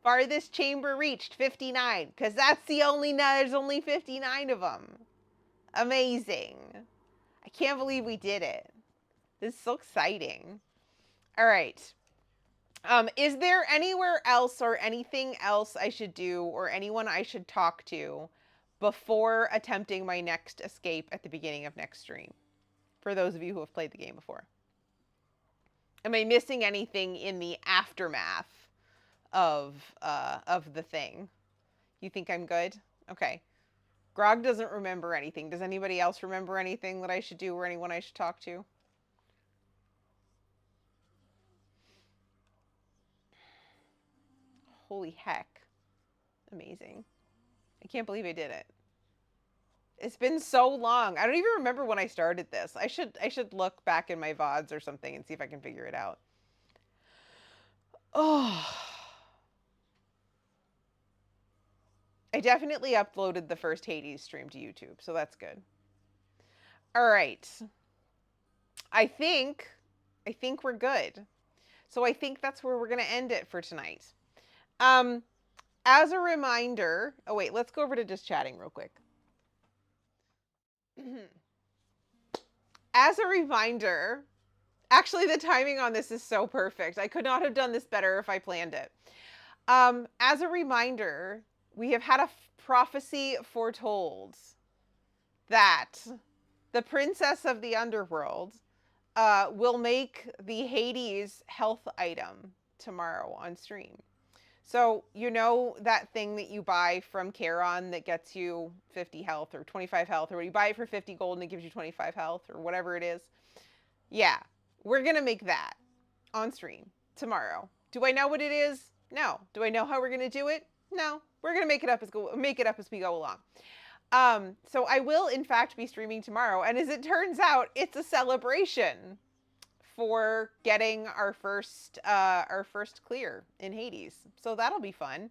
Farthest chamber reached, 59. Because that's there's only 59 of them. Amazing. I can't believe we did it. This is so exciting. All right. Is there anywhere else or anything else I should do or anyone I should talk to before attempting my next escape at the beginning of next stream? For those of you who have played the game before. Am I missing anything in the aftermath of the thing? You think I'm good? Okay. Grog doesn't remember anything. Does anybody else remember anything that I should do or anyone I should talk to? Holy heck. Amazing. I can't believe I did it. It's been so long. I don't even remember when I started this. I should look back in my VODs or something and see if I can figure it out. Oh. I definitely uploaded the first Hades stream to YouTube, so that's good. All right. I think we're good. So I think that's where we're going to end it for tonight. As a reminder, oh wait, let's go over to just chatting real quick. As a reminder, actually the timing on this is so perfect. I could not have done this better if I planned it. As a reminder, we have had a prophecy foretold that the princess of the underworld will make the Hades health item tomorrow on stream. So, you know that thing that you buy from Charon that gets you 50 health or 25 health, or you buy it for 50 gold and it gives you 25 health or whatever it is? Yeah, we're going to make that on stream tomorrow. Do I know what it is? No. Do I know how we're going to do it? No. We're going to make it up as we go along. So I will in fact be streaming tomorrow, and as it turns out, it's a celebration for getting our first clear in Hades. So that'll be fun.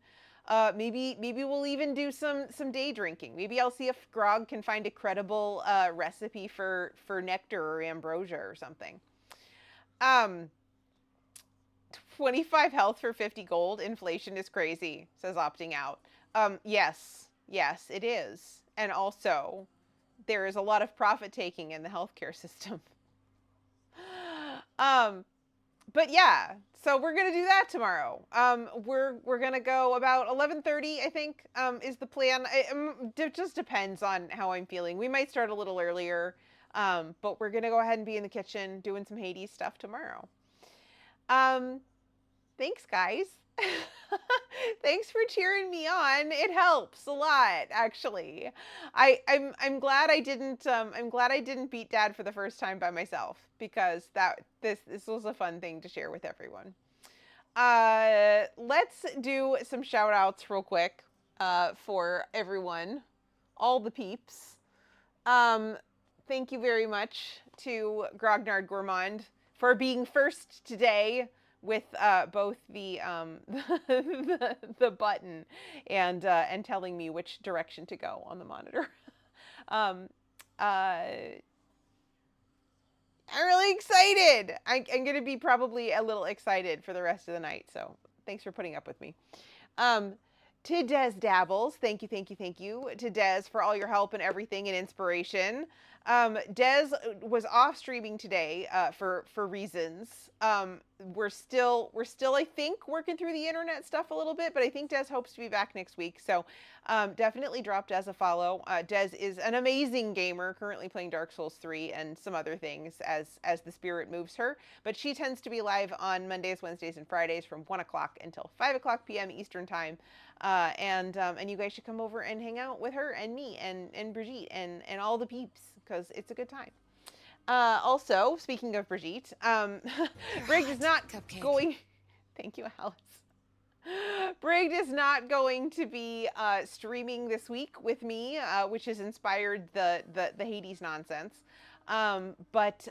Maybe we'll even do some day drinking. Maybe I'll see if Grog can find a credible recipe for nectar or ambrosia or something. 25 health for 50 gold. Inflation is crazy, says opting out. Yes, it is. And also, there is a lot of profit taking in the healthcare system. But yeah, so we're gonna do that tomorrow. We're gonna go about 11:30, I think, is the plan. It just depends on how I'm feeling. We might start a little earlier, but we're gonna go ahead and be in the kitchen doing some Hades stuff tomorrow. Thanks, guys. Thanks for cheering me on. It helps a lot, actually. I'm glad I didn't beat Dad for the first time by myself, because this was a fun thing to share with everyone. Let's do some shout outs real quick for everyone, all the peeps. Thank you very much to Grognard Gourmand for being first today with both the the button and telling me which direction to go on the monitor. I'm really excited. I'm going to be probably a little excited for the rest of the night. So thanks for putting up with me. To Des Dabbles, thank you to Des for all your help and everything and inspiration. Des was off streaming today for reasons. We're still I think working through the internet stuff a little bit, but I think Des hopes to be back next week. So definitely drop Des a follow. Des is an amazing gamer, currently playing Dark Souls 3 and some other things as the spirit moves her. But she tends to be live on Mondays, Wednesdays, and Fridays from 1 o'clock until 5 o'clock p.m. Eastern time. And you guys should come over and hang out with her and me and Brigitte and all the peeps, because it's a good time. Also, speaking of Brigitte, Brig is not going. Thank you, Alice. Brig is not going to be streaming this week with me, which has inspired the Hades nonsense. But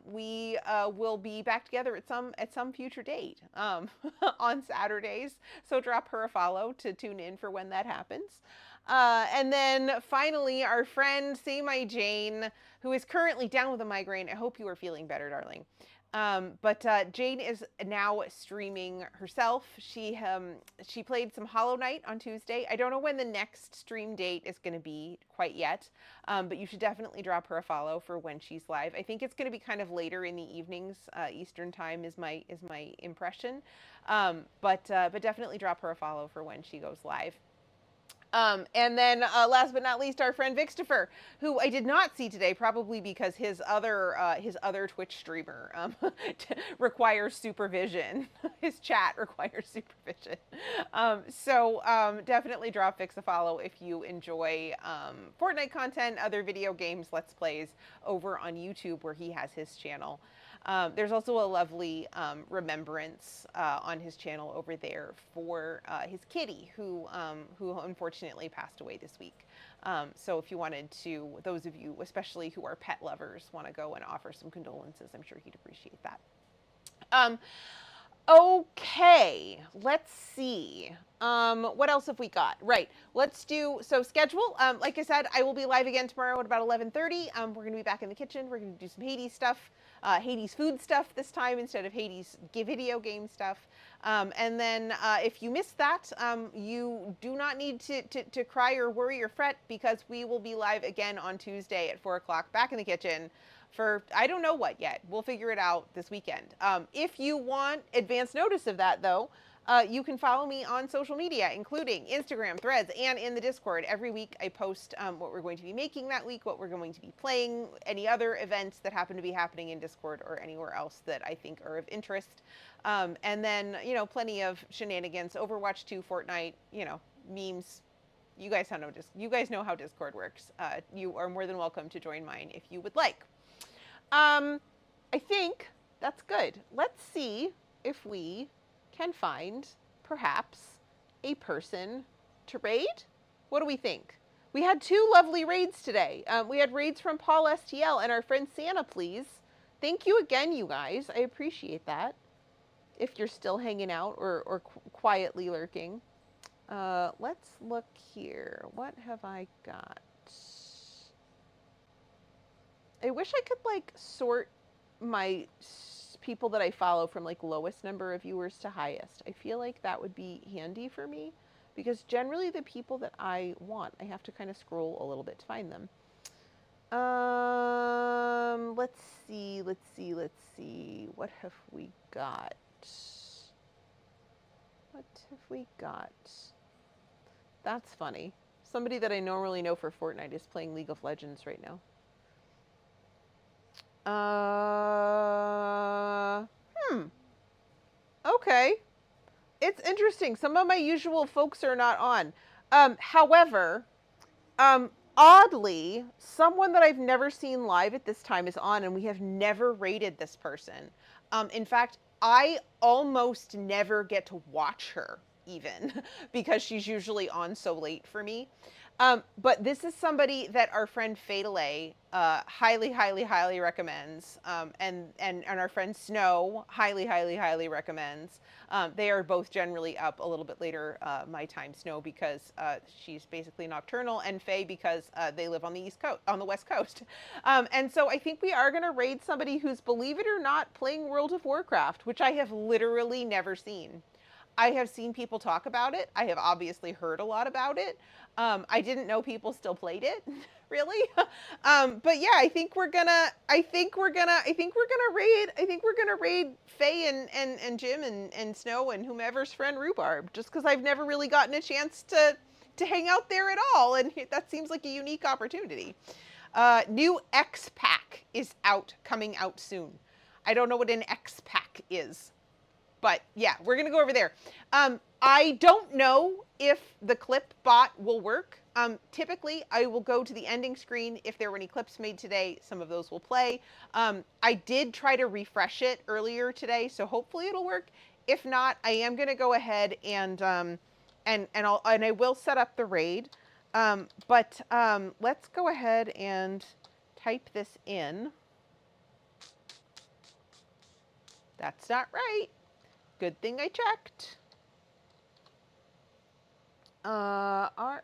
we will be back together at some future date on Saturdays. So drop her a follow to tune in for when that happens. And then finally, our friend Say My Jane, who is currently down with a migraine. I hope you are feeling better, darling. But Jane is now streaming herself. She played some Hollow Knight on Tuesday. I don't know when the next stream date is going to be quite yet, but you should definitely drop her a follow for when she's live. I think it's going to be kind of later in the evenings, Eastern time is my impression. But definitely drop her a follow for when she goes live. And then last but not least, our friend Vixtifer, who I did not see today, probably because his other Twitch streamer requires supervision. His chat requires supervision. So definitely drop Vix a follow if you enjoy Fortnite content, other video games, Let's Plays over on YouTube, where he has his channel. There's also a lovely remembrance on his channel over there for his kitty, who unfortunately passed away this week. So if you wanted to, those of you especially who are pet lovers, want to go and offer some condolences, I'm sure he'd appreciate that. Okay, let's see. What else have we got? Right, let's do, so schedule. Like I said, I will be live again tomorrow at about 11:30. We're gonna be back in the kitchen. We're gonna do some Hades stuff, Hades food stuff this time instead of Hades video game stuff. And then if you missed that, you do not need to cry or worry or fret, because we will be live again on Tuesday at 4 o'clock back in the kitchen for, I don't know what yet. We'll figure it out this weekend. If you want advance notice of that, though, you can follow me on social media, including Instagram, Threads, and in the Discord. Every week I post what we're going to be making that week, what we're going to be playing, any other events that happen to be happening in Discord or anywhere else that I think are of interest. And then, you know, plenty of shenanigans, Overwatch 2, Fortnite, you know, memes. You guys know how Discord works. You are more than welcome to join mine if you would like. I think that's good. Let's see if we can find, perhaps, a person to raid. What do we think? We had 2 lovely raids today. We had raids from Paul STL and our friend Santa, please. Thank you again, you guys. I appreciate that. If you're still hanging out or quietly lurking. Let's look here. What have I got? I wish I could, like, sort my people that I follow from, like, lowest number of viewers to highest. I feel like that would be handy for me, because generally the people that I want, I have to kind of scroll a little bit to find them. Let's see. What have we got? That's funny. Somebody that I normally know for Fortnite is playing League of Legends right now. Okay. It's interesting. Some of my usual folks are not on. However, oddly, someone that I've never seen live at this time is on, and we have never rated this person. In fact, I almost never get to watch her, even, because she's usually on so late for me. But this is somebody that our friend Fatale highly recommends, and our friend Snow highly recommends. They are both generally up a little bit later my time. Snow because she's basically nocturnal, and Faye because they live on the West Coast. And so I think we are going to raid somebody who's, believe it or not, playing World of Warcraft, which I have literally never seen. I have seen people talk about it. I have obviously heard a lot about it. I didn't know people still played it, really. But yeah, I think we're gonna raid Faye and Jim and Snow and whomever's friend Rhubarb, just because I've never really gotten a chance to hang out there at all, and that seems like a unique opportunity. New X Pack is coming out soon. I don't know what an X Pack is. But yeah, we're going to go over there. I don't know if the clip bot will work. Typically, I will go to the ending screen. If there were any clips made today, some of those will play. I did try to refresh it earlier today, so hopefully it'll work. If not, I am going to go ahead and I will set up the raid. But let's go ahead and type this in. That's not right. Good thing I checked. Roubharb.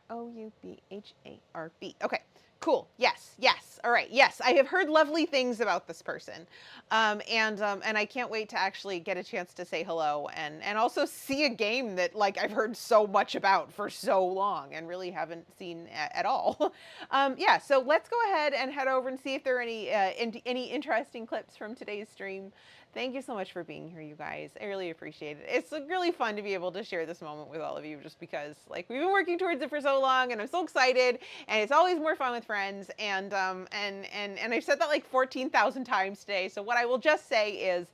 Okay, cool. Yes. All right. Yes, I have heard lovely things about this person, and I can't wait to actually get a chance to say hello and also see a game that, like, I've heard so much about for so long and really haven't seen at all. Yeah. So let's go ahead and head over and see if there are any interesting clips from today's stream. Thank you so much for being here, you guys. I really appreciate it. It's really fun to be able to share this moment with all of you, just because, like, we've been working towards it for so long, and I'm so excited, and it's always more fun with friends, and I've said that like 14,000 times today, so what I will just say is,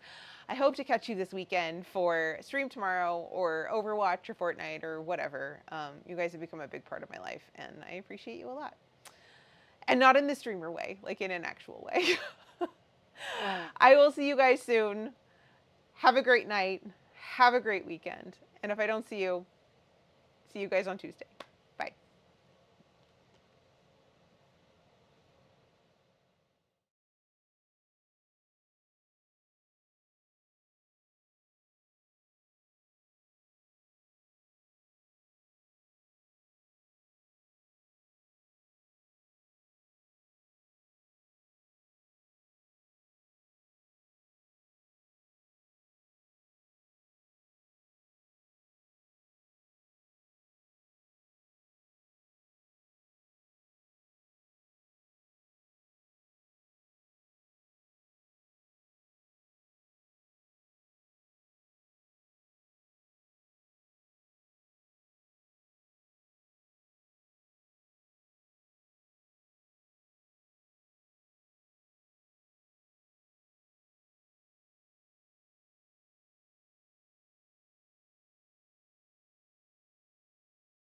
I hope to catch you this weekend for stream tomorrow, or Overwatch, or Fortnite, or whatever. You guys have become a big part of my life, and I appreciate you a lot. And not in the streamer way, like in an actual way. I will see you guys soon. Have a great night. Have a great weekend. And if I don't see you guys on Tuesday.